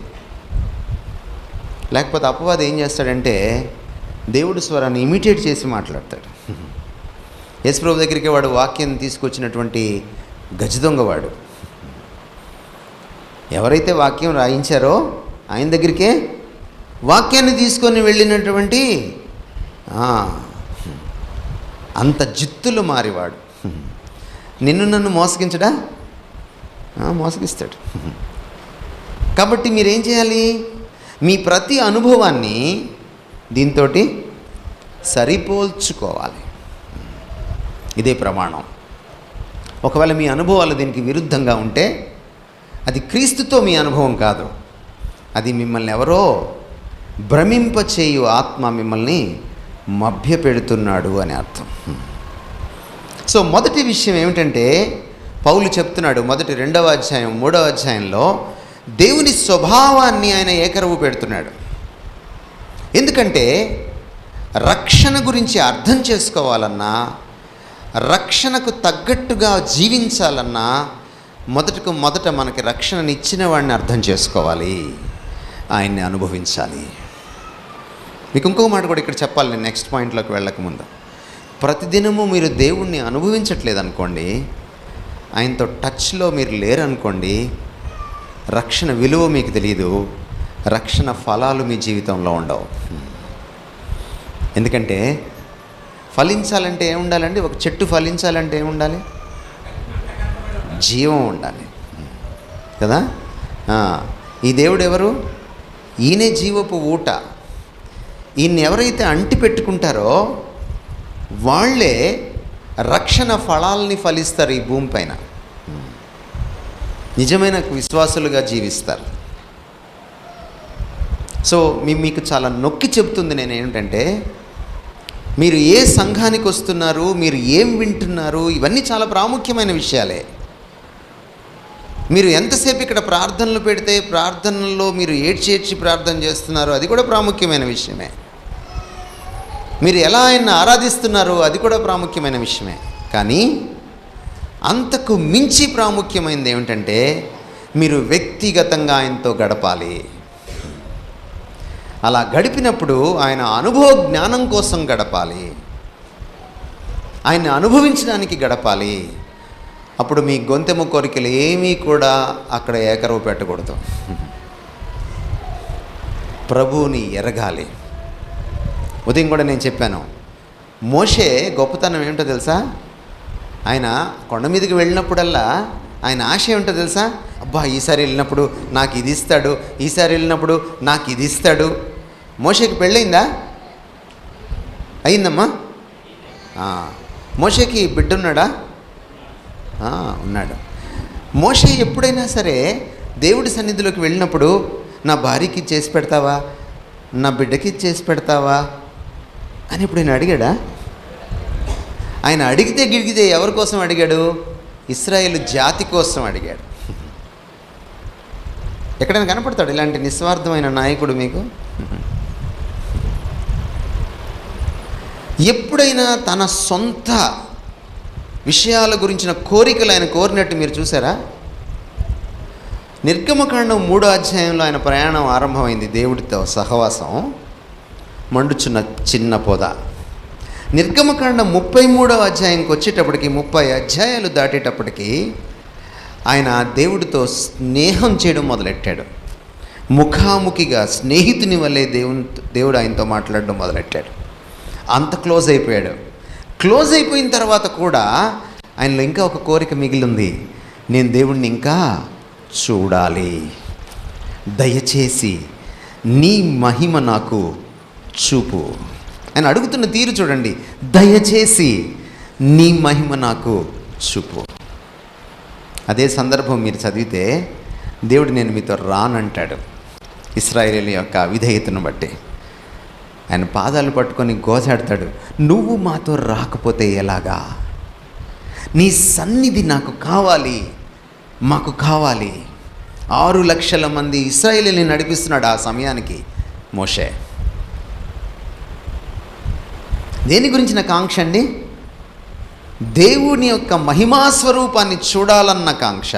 లేకపోతే అపవాది ఏం చేస్తాడంటే దేవుడి స్వరాన్ని ఇమిటేట్ చేసి మాట్లాడతాడు. యేసుప్రభు దగ్గరికి వాడు వాక్యం తీసుకొచ్చినటువంటి గజదొంగవాడు. ఎవరైతే వాక్యం రాయించారో ఆయన దగ్గరికే వాక్యాన్ని తీసుకొని వెళ్ళినటువంటి అంత జిత్తులు మారివాడు. నిన్ను నన్ను మోసగించడా? మోసగిస్తాడు. కాబట్టి మీరేం చేయాలి? మీ ప్రతి అనుభవాన్ని దీంతో సరిపోల్చుకోవాలి. ఇదే ప్రమాణం. ఒకవేళ మీ అనుభవాలు దీనికి విరుద్ధంగా ఉంటే అది క్రీస్తుతో మీ అనుభవం కాదు, అది మిమ్మల్ని ఎవరో భ్రమింపచేయు ఆత్మ మిమ్మల్ని మభ్యపెడుతున్నాడు అని అర్థం. సో మొదటి విషయం ఏమిటంటే, పౌలు చెప్తున్నాడు మొదటి 2వ అధ్యాయం 3వ అధ్యాయంలో దేవుని స్వభావాన్ని ఆయన ఏకరువు పెడుతున్నాడు. ఎందుకంటే రక్షణ గురించి అర్థం చేసుకోవాలన్నా, రక్షణకు తగ్గట్టుగా జీవించాలన్నా మొదట మనకి రక్షణనిచ్చిన వాడిని అర్థం చేసుకోవాలి, ఆయన్ని అనుభవించాలి. మీకు ఇంకొక మాట కూడా ఇక్కడ చెప్పాలి నేను నెక్స్ట్ పాయింట్లోకి వెళ్ళకముందు. ప్రతిదినము మీరు దేవుణ్ణి అనుభవించట్లేదనుకోండి, ఆయనతో టచ్లో మీరు లేరనుకోండి, రక్షణ విలువ మీకు తెలియదు, రక్షణ ఫలాలు మీ జీవితంలో ఉండవు. ఎందుకంటే ఫలించాలంటే ఏముండాలండి? ఒక చెట్టు ఫలించాలంటే ఏముండాలి? జీవం ఉండాలి కదా. ఈ దేవుడు ఎవరు? ఈయనే జీవపు ఊట. ఈయన్ని ఎవరైతే అంటి పెట్టుకుంటారో వాళ్ళే రక్షణ ఫలాల్ని ఫలిస్తారు ఈ భూమిపైన, నిజమైన విశ్వాసులుగా జీవిస్తారు. సో మీకు చాలా నొక్కి చెప్తుంది నేను ఏంటంటే, మీరు ఏ సంఘానికి వస్తున్నారు, మీరు ఏం వింటున్నారు, ఇవన్నీ చాలా ప్రాముఖ్యమైన విషయాలే. మీరు ఎంతసేపు ఇక్కడ ప్రార్థనలు పెడితే ప్రార్థనల్లో మీరు ఏడ్చి ప్రార్థన చేస్తున్నారో అది కూడా ప్రాముఖ్యమైన విషయమే. మీరు ఎలా ఆయన్ని ఆరాధిస్తున్నారో అది కూడా ప్రాముఖ్యమైన విషయమే. కానీ అంతకు మించి ప్రాముఖ్యమైనది ఏమిటంటే, మీరు వ్యక్తిగతంగా ఆయనతో గడపాలి. అలా గడిపినప్పుడు ఆయన అనుభవ జ్ఞానం కోసం గడపాలి, ఆయన్ని అనుభవించడానికి గడపాలి. అప్పుడు మీ గొంతెమ్మ కోరికలు ఏమీ కూడా అక్కడ ఏకరువు పెట్టకూడదు. ప్రభువుని ఎరగాలి. ఉదయం కూడా నేను చెప్పాను, మోషే గొప్పతనం ఏమిటో తెలుసా? ఆయన కొండ మీదకి వెళ్ళినప్పుడల్లా ఆయన ఆశ ఏమిటో తెలుసా? అబ్బా, ఈసారి వెళ్ళినప్పుడు నాకు ఇది ఇస్తాడు, ఈసారి వెళ్ళినప్పుడు నాకు ఇది ఇస్తాడు. మోషేకి పెళ్ళయిందా? అయిందమ్మా. మోషేకి బిడ్డ ఉన్నాడా? ఉన్నాడు. మోషే ఎప్పుడైనా సరే దేవుడి సన్నిధిలోకి వెళ్ళినప్పుడు నా భార్యకి చేసి పెడతావా, నా బిడ్డకి చేసి పెడతావా అని ఎప్పుడైనా అడిగాడా? ఆయన అడిగితే ఎవరి కోసం అడిగాడు? ఇశ్రాయేలు జాతి కోసం అడిగాడు. ఎక్కడైనా కనపడతాడు ఇలాంటి నిస్వార్థమైన నాయకుడు మీకు? ఎప్పుడైనా తన సొంత విషయాల గురించిన కోరికలు ఆయన కోరినట్టు మీరు చూసారా? నిర్గమకాండం 3వ అధ్యాయంలో ఆయన ప్రయాణం ఆరంభమైంది దేవుడితో సహవాసం, మండుచున్న చిన్న పొద. నిర్గమకాండం 33వ అధ్యాయంకి వచ్చేటప్పటికి 30 అధ్యాయాలు దాటేటప్పటికి ఆయన దేవుడితో స్నేహం చేయడం మొదలెట్టాడు. ముఖాముఖిగా స్నేహితుని వల్లే దేవుడు ఆయనతో మాట్లాడడం మొదలెట్టాడు. అంత క్లోజ్ అయిపోయాడు. క్లోజ్ అయిపోయిన తర్వాత కూడా ఆయనలో ఇంకా ఒక కోరిక మిగిలింది, నేను దేవుణ్ణి ఇంకా చూడాలి, దయచేసి నీ మహిమ నాకు చూపు. ఆయన అడుగుతున్న తీరు చూడండి, దయచేసి నీ మహిమ నాకు చూపు. అదే సందర్భం మీరు చదివితే దేవుడు నేను మీతో రానంటాడు. ఇశ్రాయేలు యొక్క అవిధేయతను బట్టి ఆయన పాదాలు పట్టుకొని గోజాడతాడు, నువ్వు మాతో రాకపోతే ఎలాగా? నీ సన్నిధి నాకు కావాలి, మాకు కావాలి. 6 లక్షల మంది ఇశ్రాయేలుని నడిపిస్తున్నాడు ఆ సమయానికి మోషే. దేని గురించిన కాంక్ష అండి? దేవుని యొక్క మహిమాస్వరూపాన్ని చూడాలన్న కాంక్ష,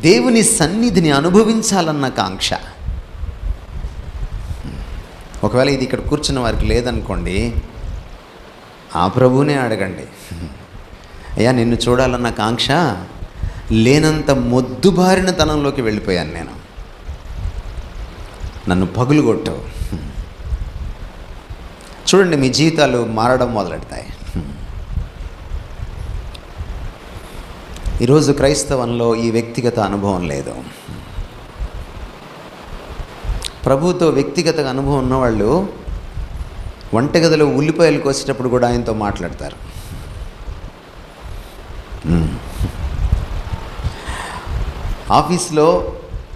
దేవుని సన్నిధిని అనుభవించాలన్న కాంక్ష. ఒకవేళ ఇది ఇక్కడ కూర్చున్న వారికి లేదనుకోండి, ఆ ప్రభువునే అడగండి, అయ్యా నిన్ను చూడాలన్న కాంక్ష లేనంత మొద్దుబారిన తనంలోకి వెళ్ళిపోయాను నేను, నన్ను పగులుగొట్టావు. చూడండి, మీ జీవితాలు మారడం మొదలెడతాయి. ఈరోజు క్రైస్తవంలో ఈ వ్యక్తిగత అనుభవం లేదు. ప్రభువుతో వ్యక్తిగత అనుభవం ఉన్నవాళ్ళు వంటగదిలో ఉల్లిపాయలు కోసేటప్పుడు కూడా ఆయనతో మాట్లాడతారు. ఆఫీస్లో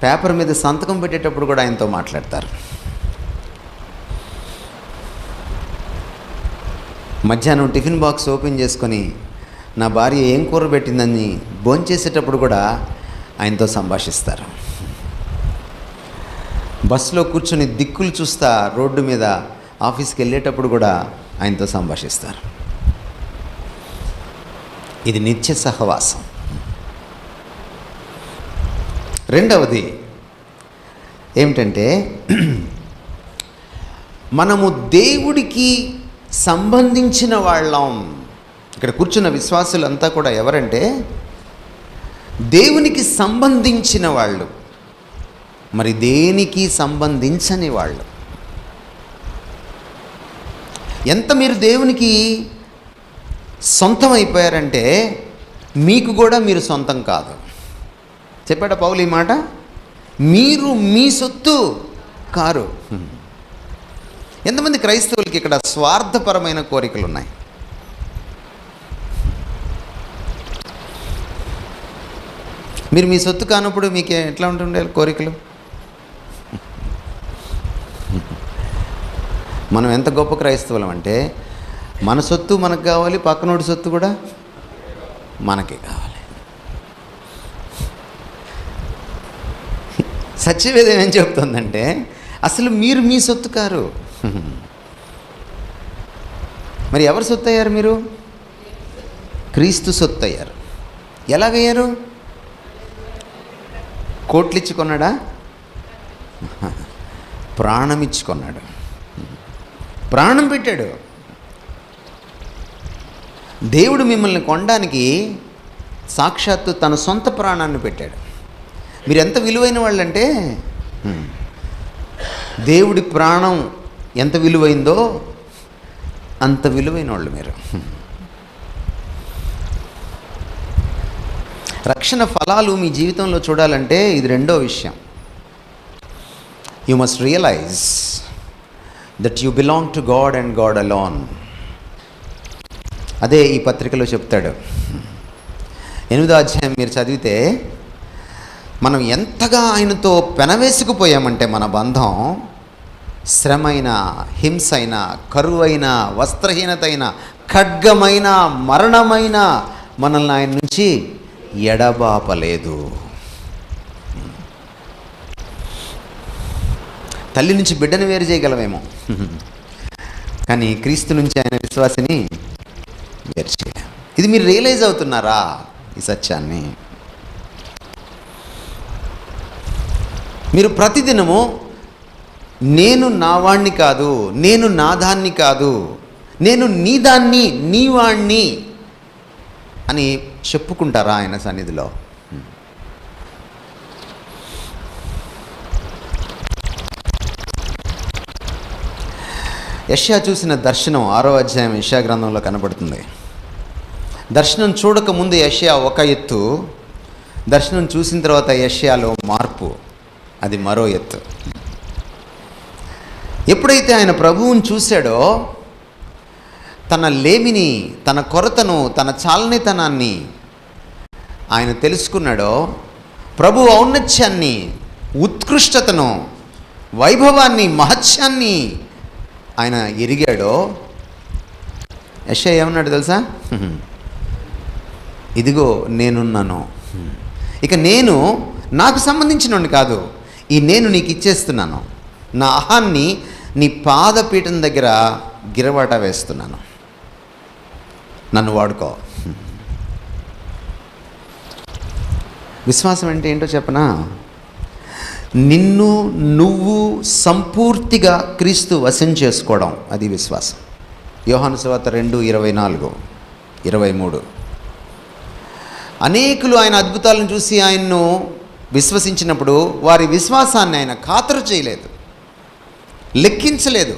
పేపర్ మీద సంతకం పెట్టేటప్పుడు కూడా ఆయనతో మాట్లాడతారు. మధ్యాహ్నం టిఫిన్ బాక్స్ ఓపెన్ చేసుకొని నా భార్య ఏం కూర పెట్టిందని భోంచేసేటప్పుడు కూడా ఆయనతో సంభాషిస్తారు. బస్సులో కూర్చొని దిక్కులు చూస్తా రోడ్డు మీద ఆఫీస్కి వెళ్ళేటప్పుడు కూడా ఆయనతో సంభాషిస్తారు. ఇది నిత్య సహవాసం. రెండవది ఏమిటంటే, మనము దేవుడికి సంబంధించిన వాళ్ళం. ఇక్కడ కూర్చున్న విశ్వాసులంతా కూడా ఎవరంటే దేవునికి సంబంధించిన వాళ్ళు, మరి దేనికి సంబంధించని వాళ్ళు. ఎంత మీరు దేవునికి సొంతం అయిపోయారంటే మీకు కూడా మీరు సొంతం కాదు. చెప్పాడా పౌలు ఈ మాట? మీరు మీ సొత్తు కారు. ఎంతమంది క్రైస్తవులకి ఇక్కడ స్వార్థపరమైన కోరికలు ఉన్నాయి? మీరు మీ సొత్తు కానప్పుడు మీకు ఎట్లా ఉంటుండే కోరికలు? మనం ఎంత గొప్ప క్రైస్తవులం అంటే మన సొత్తు మనకు కావాలి, పక్కనోడి సొత్తు కూడా మనకే కావాలి. సత్యవేదం ఏం చెప్తుందంటే అసలు మీరు మీ సొత్తు కారు. మరి ఎవరు సొత్తు అయ్యారు? మీరు క్రీస్తు సొత్తు అయ్యారు. ఎలాగయ్యారు? కోట్లు ఇచ్చి కొన్నాడా? ప్రాణం ఇచ్చి కొన్నాడు. ప్రాణం పెట్టాడు. దేవుడు మిమ్మల్ని కొనడానికి సాక్షాత్తు తన సొంత ప్రాణాన్ని పెట్టాడు. మీరు ఎంత విలువైన వాళ్ళంటే దేవుడి ప్రాణం ఎంత విలువైందో అంత విలువైన వాళ్ళు మీరు. రక్షణ ఫలాలు మీ జీవితంలో చూడాలంటే ఇది రెండో విషయం. You must realise that you belong to God and God alone. అదే ఈ పత్రికలో చెప్తాడు. 8వ అధ్యాయం మీరు చదివితే మనం ఎంతగా ఆయనతో పెనవేసుకుపోయామంటే మన బంధం శ్రమైన, హింసైన, కరువైన, వస్త్రహీనతైన, ఖడ్గమైన, మరణమైన మనల్ని ఆయన నుంచి ఎడబాపలేదు. తల్లి నుంచి బిడ్డను వేరు చేయగలమేమో, కానీ క్రీస్తు నుంచి ఆయన విశ్వాసిని వేరు చేయలేం. ఇది మీరు రియలైజ్ అవుతున్నారా ఈ సత్యాన్ని? మీరు ప్రతిదినము నేను నా వాణ్ణి కాదు, నేను నా దాన్ని కాదు, నేను నీ దాన్ని, నీ వాణ్ణి అని చెప్పుకుంటారా ఆయన సన్నిధిలో? యెషయా చూసిన దర్శనం 6వ అధ్యాయం యెషయా గ్రంథంలో కనబడుతుంది. దర్శనం చూడకముందు యెషయా ఒక ఎత్తు, దర్శనం చూసిన తర్వాత యెషయాలో మార్పు, అది మరో ఎత్తు. ఎప్పుడైతే ఆయన ప్రభువుని చూశాడో తన లేమిని, తన కొరతను, తన చాలనితనాన్ని ఆయన తెలుసుకున్నాడో, ప్రభు ఔన్నత్యాన్ని, ఉత్కృష్టతను, వైభవాన్ని, మహత్యాన్ని ఆయన ఎరిగాడో, యెషయా ఏమన్నాడు తెలుసా? ఇదిగో నేనున్నాను, ఇక నేను నాకు సంబంధించినోడిని కాదు, ఈ నేను నీకు ఇచ్చేస్తున్నాను, నా అహాన్ని నీ పాదపీఠం దగ్గర గిరవాట వేస్తున్నాను, నన్ను వాడుకో. విశ్వాసం అంటే ఏంటో చెప్పనా? నిన్ను నువ్వు సంపూర్తిగా క్రీస్తు వశం చేసుకోవడం, అది విశ్వాసం. యోహాను సువార్త 2:24, 23. అనేకులు ఆయన అద్భుతాలను చూసి ఆయన్ను విశ్వసించినప్పుడు వారి విశ్వాసాన్ని ఆయన ఖాతరు చేయలేదు, లెక్కించలేదు.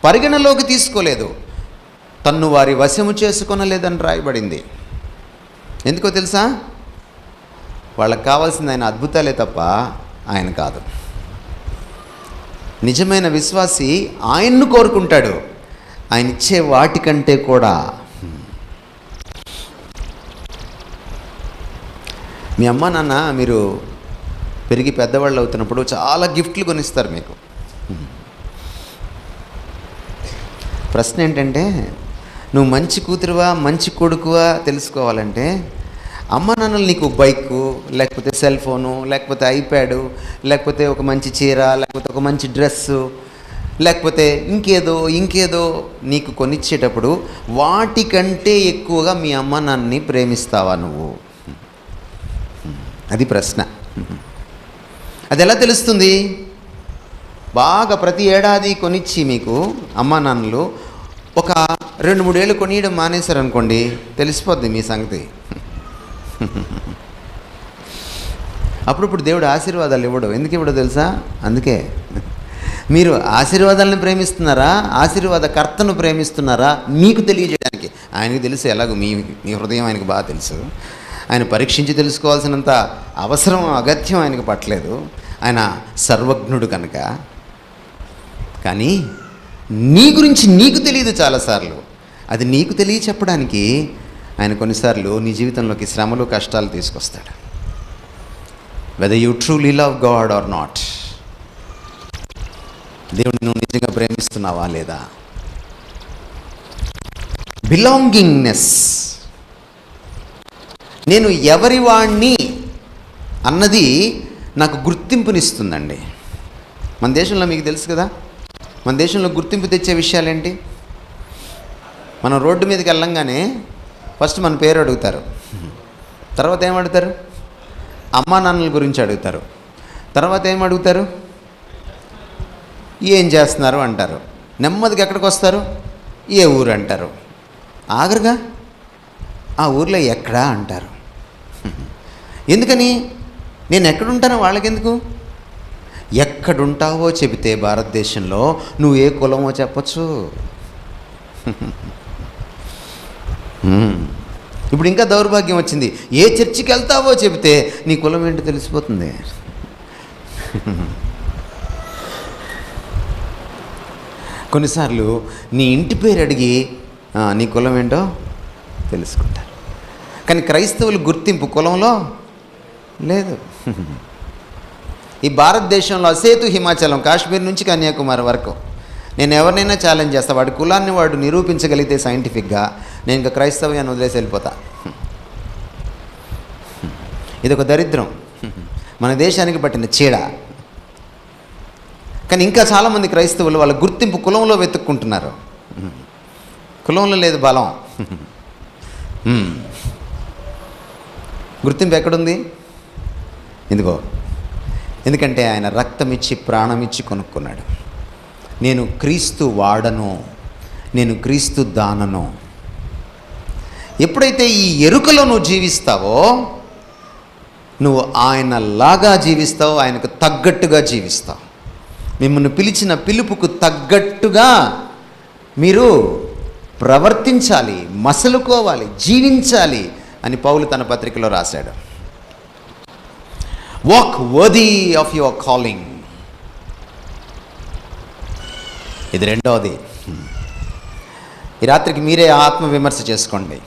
పరిగణలోకి తీసుకోలేదు. తన్ను వారి వశము చేసుకొనలేదని రాయబడింది. ఎందుకో తెలుసా? వాళ్ళకి కావాల్సింది ఆయన అద్భుతాలే తప్ప ఆయన కాదు. నిజమైన విశ్వాసి ఆయన్ను కోరుకుంటాడు, ఆయన ఇచ్చే వాటికంటే కూడా. మీ అమ్మ నాన్న మీరు పెరిగి పెద్దవాళ్ళు అవుతున్నప్పుడు చాలా గిఫ్ట్లు కొనిస్తారు మీకు. ప్రశ్న ఏంటంటే, నువ్వు మంచి కూతురువా మంచి కొడుకువా తెలుసుకోవాలంటే అమ్మ నాన్నలు నీకు బైకు, లేకపోతే సెల్ ఫోను, లేకపోతే ఐప్యాడు, లేకపోతే ఒక మంచి చీర, లేకపోతే ఒక మంచి డ్రెస్సు, లేకపోతే ఇంకేదో నీకు కొనిచ్చేటప్పుడు వాటికంటే ఎక్కువగా మీ అమ్మ నాన్నని ప్రేమిస్తావా నువ్వు? అది ప్రశ్న. అది ఎలా తెలుస్తుంది? బాగా ప్రతి ఏడాది కొనిచ్చి మీకు అమ్మా నాన్నలు ఒక 2-3 ఏళ్ళు కొనియడం మానేశారనుకోండి, తెలిసిపోద్ది మీ సంగతి. అప్పుడప్పుడు దేవుడు ఆశీర్వాదాలు ఇవ్వడు. ఎందుకు ఇవ్వడో తెలుసా? అందుకే మీరు ఆశీర్వాదాలను ప్రేమిస్తున్నారా, ఆశీర్వాద కర్తను ప్రేమిస్తున్నారా మీకు తెలియజేయడానికి. ఆయనకు తెలుసు, ఎలాగో మీ హృదయం ఆయనకు బాగా తెలుసు. ఆయన పరీక్షించి తెలుసుకోవాల్సినంత అవసరం అగత్యం ఆయనకు పట్టలేదు. ఆయన సర్వజ్ఞుడు కనుక. కానీ నీ గురించి నీకు తెలియదు చాలాసార్లు. అది నీకు తెలియ చెప్పడానికి ఆయన కొన్నిసార్లు నీ జీవితంలోకి శ్రమలు కష్టాలు తీసుకొస్తాడు. Whether you truly love God or not, దేవుడిని నువ్వు నిజంగా ప్రేమిస్తున్నావా లేదా? బిలాంగింగ్నెస్, నేను ఎవరి వాణ్ణి అన్నది నాకు గుర్తింపునిస్తుందండి. మన దేశంలో మీకు తెలుసు కదా, మన దేశంలో గుర్తింపు తెచ్చే విషయాలేంటి? మనం రోడ్డు మీదకి వెళ్ళంగానే ఫస్ట్ మన పేరు అడుగుతారు, తర్వాత ఏం అడుగుతారు? అమ్మా నాన్నల గురించి అడుగుతారు, తర్వాత ఏం అడుగుతారు? ఏం చేస్తున్నారు అంటారు. నెమ్మదిగా ఎక్కడికి వస్తారు? ఏ ఊరు అంటారు. ఆఖరుగా ఆ ఊర్లో ఎక్కడా అంటారు. ఎందుకని? నేను ఎక్కడుంటానో వాళ్ళకెందుకు? ఎక్కడుంటావో చెబితే భారతదేశంలో నువ్వు ఏ కులమో చెప్పచ్చు. ఇప్పుడు ఇంకా దౌర్భాగ్యం వచ్చింది, ఏ చర్చికి వెళ్తావో చెబితే నీ కులం ఏంటో తెలిసిపోతుంది. కొన్నిసార్లు నీ ఇంటి పేరు అడిగి నీ కులం ఏంటో తెలుసుకుంటారు. కానీ క్రైస్తవుల గుర్తింపు కులంలో లేదు. ఈ భారతదేశంలో అసేతు హిమాచలం, కాశ్మీర్ నుంచి కన్యాకుమారి వరకు నేను ఎవరినైనా ఛాలెంజ్ చేస్తా. వాడి కులాన్ని వాడు నిరూపించగలిగితే సైంటిఫిక్గా, నేను ఇంకా క్రైస్తవ్యాన్ని వదిలేసి వెళ్ళిపోతా. ఇది ఒక దరిద్రం, మన దేశానికి పట్టిన చీడ. కానీ ఇంకా చాలామంది క్రైస్తవులు వాళ్ళ గుర్తింపు కులంలో వెతుక్కుంటున్నారు. కులంలో లేదు బలం. గుర్తింపు ఎక్కడుంది? ఎందుకో, ఎందుకంటే ఆయన రక్తం ఇచ్చి ప్రాణం ఇచ్చి కొనుక్కున్నాడు. నేను క్రీస్తు వాడను, నేను క్రీస్తు దానను. ఎప్పుడైతే ఈ ఎరుకలో నువ్వు జీవిస్తావో, నువ్వు ఆయనలాగా జీవిస్తావు, ఆయనకు తగ్గట్టుగా జీవిస్తావు. మిమ్మల్ని పిలిచిన పిలుపుకు తగ్గట్టుగా మీరు ప్రవర్తించాలి, మసలుకోవాలి, జీవించాలి అని పౌలు తన పత్రికలో రాశాడు. Walk worthy of your calling. ఇది రెండవది. ఈ రాత్రికి మీరే ఆత్మవిమర్శ చేసుకోండి.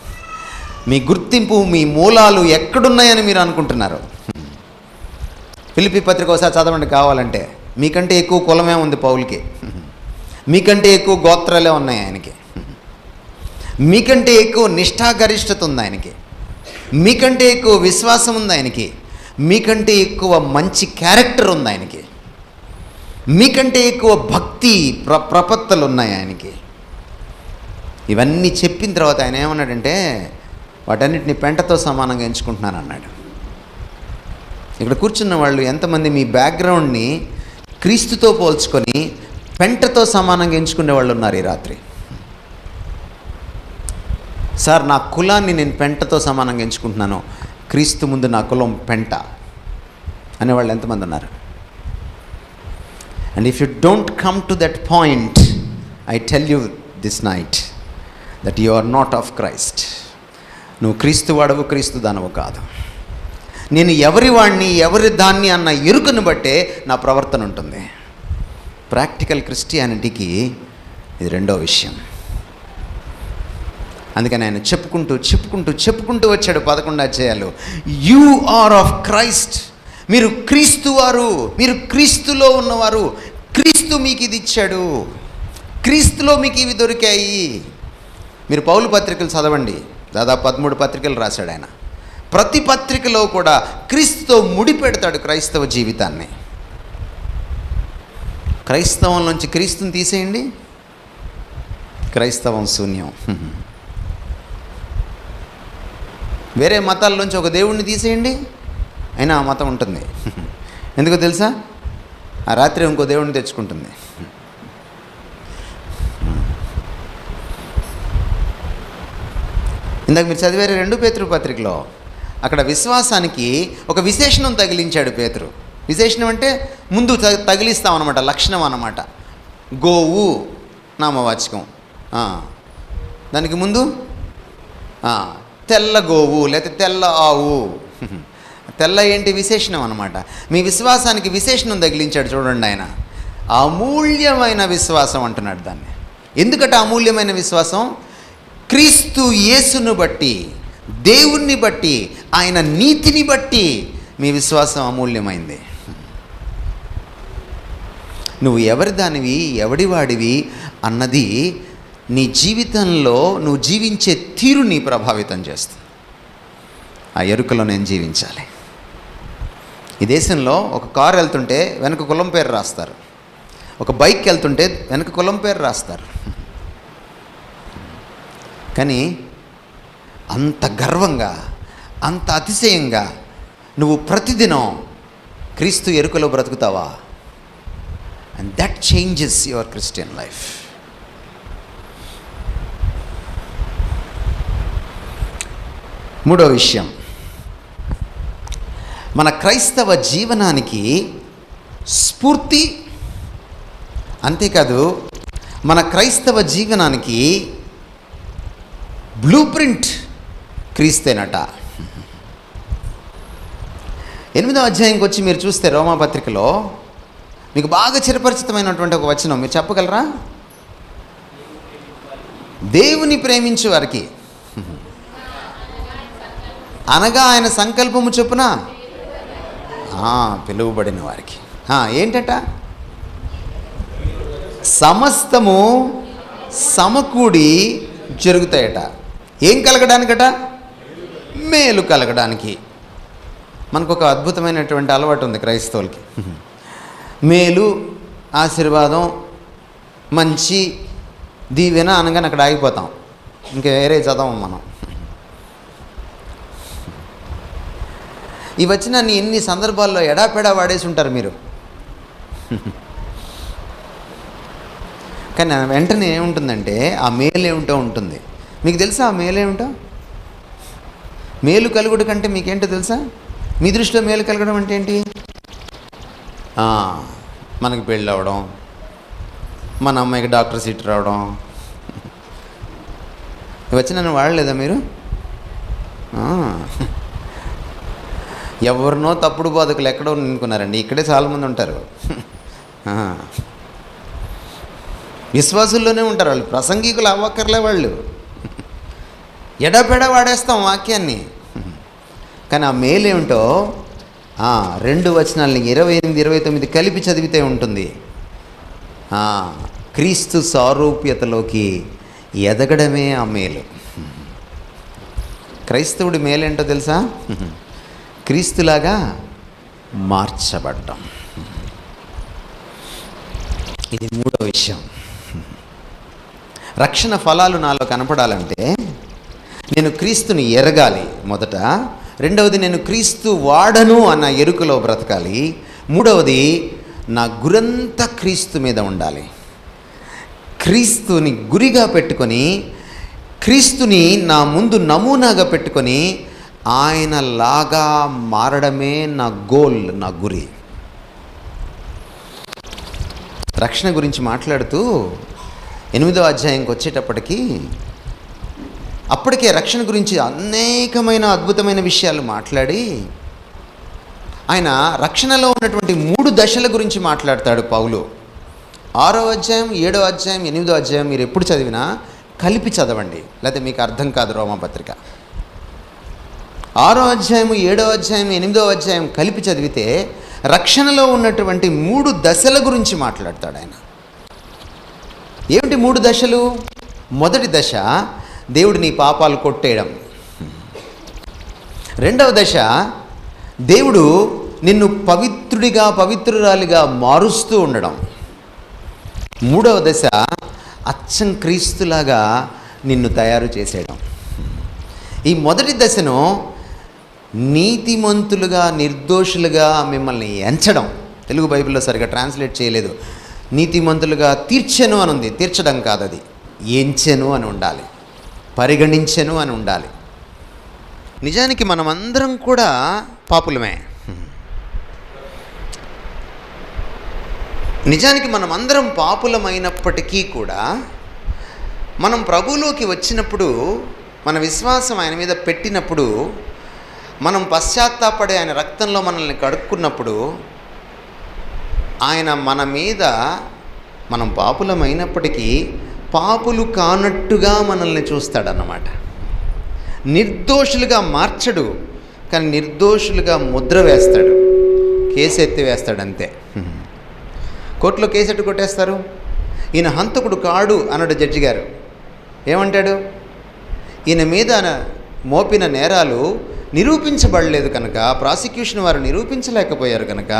మీ గుర్తింపు, మీ మూలాలు ఎక్కడున్నాయని మీరు అనుకుంటున్నారు? ఫిలిప్పీ పత్రిక ఒకసారి చదవండి కావాలంటే. మీకంటే ఎక్కువ కులమే ఉంది పౌలుకి, మీకంటే ఎక్కువ గోత్రాలే ఉన్నాయి ఆయనకి, మీకంటే ఎక్కువ నిష్ఠాగరిష్టత ఉంది ఆయనకి, మీకంటే ఎక్కువ విశ్వాసం ఉంది ఆయనకి, మీకంటే ఎక్కువ మంచి క్యారెక్టర్ ఉంది ఆయనకి, మీకంటే ఎక్కువ భక్తి ప్రపత్తులు ఉన్నాయి ఆయనకి. ఇవన్నీ చెప్పిన తర్వాత ఆయన ఏమన్నాడంటే, వాటన్నిటిని పెంటతో సమానంగా ఎంచుకుంటున్నాను అన్నాడు. ఇక్కడ కూర్చున్న వాళ్ళు ఎంతమంది మీ బ్యాక్గ్రౌండ్ని క్రీస్తుతో పోల్చుకొని పెంటతో సమానంగా ఎంచుకునే వాళ్ళు ఉన్నారు ఈ రాత్రి? సార్, నా కులాన్ని నేను పెంటతో సమానంగా ఎంచుకుంటున్నాను, క్రీస్తు ముందు నా కులం పెంట అనేవాళ్ళు ఎంతమంది ఉన్నారు? And if you don't come to that point, I tell you this night that you are not of Christ. నువ్వు క్రీస్తు వాడవు, క్రీస్తు దానవు కాదు. నేను ఎవరి వాడిని, ఎవరి దాన్ని అన్న ఎరుకను బట్టే నా ప్రవర్తన ఉంటుంది. ప్రాక్టికల్ క్రిస్టియానిటీకి ఇది రెండో విషయం. అందుకని ఆయన చెప్పుకుంటూ వచ్చాడు 11 అధ్యాయాలు. You are of Christ. మీరు క్రీస్తు వారు, మీరు క్రీస్తులో ఉన్నవారు. క్రీస్తు మీకు ఇది ఇచ్చాడు, క్రీస్తులో మీకు ఇవి దొరికాయి. మీరు పౌలు పత్రికలు చదవండి, దాదాపు 13 పత్రికలు రాశాడు ఆయన. ప్రతి పత్రికలో కూడా క్రీస్తుతో ముడిపెడతాడు క్రైస్తవ జీవితాన్ని. క్రైస్తవం నుంచి క్రీస్తుని తీసేయండి, క్రైస్తవం శూన్యం. వేరే మతాల నుంచి ఒక దేవుణ్ణి తీసేయండి, అయినా ఆ మతం ఉంటుంది. ఎందుకో తెలుసా? ఆ రాత్రి ఇంకో దేవుణ్ణి తెచ్చుకుంటుంది. ఇందాక మీరు చదివారు 2 పేతురు పత్రికలో, అక్కడ విశ్వాసానికి ఒక విశేషణం తగిలించాడు పేతురు. విశేషణం అంటే ముందు తగిలిస్తాం అన్నమాట, లక్షణం అన్నమాట. గోవు నామవాచకం, దానికి ముందు తెల్ల గోవు లేకపోతే తెల్ల ఆవు. తెల్ల ఏంటి? విశేషణం అన్నమాట. మీ విశ్వాసానికి విశేషణం తగిలించాడు చూడండి ఆయన. అమూల్యమైన విశ్వాసం అంటున్నాడు దాన్ని. ఎందుకంటే అమూల్యమైన విశ్వాసం, క్రీస్తు యేసును బట్టి, దేవుణ్ణి బట్టి, ఆయన నీతిని బట్టి మీ విశ్వాసం అమూల్యమైంది. నువ్వు ఎవరి దానివి, ఎవడివాడివి అన్నది నీ జీవితంలో నువ్వు జీవించే తీరుని ప్రభావితం చేస్తుంది. ఆ ఎరుకలో నేను జీవించాలి. ఈ దేశంలో ఒక కారు వెళ్తుంటే వెనక కులం పేరు రాస్తారు, ఒక బైక్ వెళ్తుంటే వెనక కులం పేరు రాస్తారు. కానీ అంత గర్వంగా, అంత అతిశయంగా నువ్వు ప్రతిదినం క్రీస్తు ఎరుకలో బ్రతుకుతావా? And that changes your Christian life. మూడో విషయం, మన క్రైస్తవ జీవనానికి స్ఫూర్తి, అంతేకాదు మన క్రైస్తవ జీవనానికి బ్లూ ప్రింట్ క్రీస్తేనట. 8వ అధ్యాయంకి వచ్చి మీరు చూస్తే రోమాపత్రికలో మీకు బాగా చిరపరిచితమైనటువంటి ఒక వచనం మీరు చెప్పగలరా? దేవుని ప్రేమించే వారికి అనగా ఆయన సంకల్పము చొప్పున పిలువబడిన వారికి ఏంటట? సమస్తము సమకూడి జరుగుతాయట. ఏం కలగడానికట? మేలు కలగడానికి. మనకు ఒక అద్భుతమైనటువంటి అలవాటు ఉంది క్రైస్తవులకి. మేలు, ఆశీర్వాదం, మంచి, దీవెన అనగానే అక్కడ ఆగిపోతాం, ఇంకా వేరే చదవం మనం. ఈ వచనాన్ని ఎన్ని సందర్భాల్లో ఎడాపెడా వాడేసి ఉంటారు మీరు. కానీ వెంటనే ఏముంటుందంటే ఆ మేలు ఏమిటో ఉంటుంది. మీకు తెలుసా ఆ మేలు ఏమిటో? మేలు కలుగుడు కంటే మీకేంటో తెలుసా? మీ దృష్టిలో మేలు కలగడం అంటే ఏంటి? మనకి పెళ్ళి అవ్వడం, మన అమ్మాయికి డాక్టర్ సీట్ రావడం. వచ్చి నన్ను వాడలేదా మీరు? ఎవరినో తప్పుడు బోధకులు ఎక్కడో నిన్నుకున్నారండి, ఇక్కడే చాలామంది ఉంటారు. విశ్వాసుల్లోనే ఉంటారు వాళ్ళు, ప్రసంగికులు అవ్వక్కర్లే వాళ్ళు. ఎడపెడ వాడేస్తాం వాక్యాన్ని. కానీ ఆ మేలేమిటో 2 వచనాలని 28, 29 కలిపి చదివితే ఉంటుంది. క్రీస్తు సారూప్యతలోకి ఎదగడమే ఆ మేలు. క్రైస్తవుడి మేలేంటో తెలుసా? క్రీస్తులాగా మార్చబడ్డం. ఇది మూడో విషయం. రక్షణ ఫలాలు నాలో కనపడాలంటే నేను క్రీస్తుని ఎరగాలి మొదట. రెండవది, నేను క్రీస్తు వాడను అన్న ఎరుకలో బ్రతకాలి. మూడవది, నా గురంతా క్రీస్తు మీద ఉండాలి. క్రీస్తుని గురిగా పెట్టుకొని, క్రీస్తుని నా ముందు నమూనాగా పెట్టుకొని ఆయనలాగా మారడమే నా గోల్, నా గురి. రక్షణ గురించి మాట్లాడుతూ 8వ అధ్యాయంకి వచ్చేటప్పటికి అప్పటికే రక్షణ గురించి అనేకమైన అద్భుతమైన విషయాలు మాట్లాడి ఆయన రక్షణలో ఉన్నటువంటి 3 దశల గురించి మాట్లాడతాడు పౌలు. 6వ అధ్యాయం, 7వ అధ్యాయం, 8వ అధ్యాయం మీరు ఎప్పుడు చదివినా కలిపి చదవండి, లేకపోతే మీకు అర్థం కాదు రోమాపత్రిక. 6వ అధ్యాయం, 7వ అధ్యాయం, 8వ అధ్యాయం కలిపి చదివితే రక్షణలో ఉన్నటువంటి 3 దశల గురించి మాట్లాడతాడు ఆయన. ఏమిటి 3 దశలు? మొదటి దశ దేవుడు నీ పాపాలు కొట్టేయడం. 2వ దశ దేవుడు నిన్ను పవిత్రుడిగా పవిత్రురాలిగా మారుస్తూ ఉండడం. 3వ దశ అచ్చం క్రీస్తులాగా నిన్ను తయారు చేసేయడం. ఈ మొదటి దశను నీతిమంతులుగా నిర్దోషులుగా మిమ్మల్ని ఎంచడం. తెలుగు బైబిల్లో సరిగా ట్రాన్స్లేట్ చేయలేదు. నీతిమంతులుగా తీర్చెను అని ఉంది. తీర్చడం కాదు, అది ఎంచెను అని ఉండాలి, పరిగణించెను అని ఉండాలి. నిజానికి మనమందరం కూడా పాపులమే. నిజానికి మనమందరం పాపులమైనప్పటికీ కూడా మనం ప్రభువులోకి వచ్చినప్పుడు, మన విశ్వాసం ఆయన మీద పెట్టినప్పుడు, మనం పశ్చాత్తాపడి ఆయన రక్తంలో మనల్ని కడుక్కున్నప్పుడు ఆయన మన మీద, మనం పాపులమైనప్పటికీ పాపులు కానట్టుగా మనల్ని చూస్తాడన్నమాట. నిర్దోషులుగా మార్చడు, కానీ నిర్దోషులుగా ముద్ర వేస్తాడు, కేసు ఎత్తి వేస్తాడు అంతే. కోర్టులో కేసు ఎట్టు కొట్టేస్తారు? ఈయన హంతకుడు కాడు అన్నాడు జడ్జి గారు. ఏమంటాడు? ఈయన మీద మోపిన నేరాలు నిరూపించబడలేదు కనుక, ప్రాసిక్యూషన్ వారు నిరూపించలేకపోయారు కనుక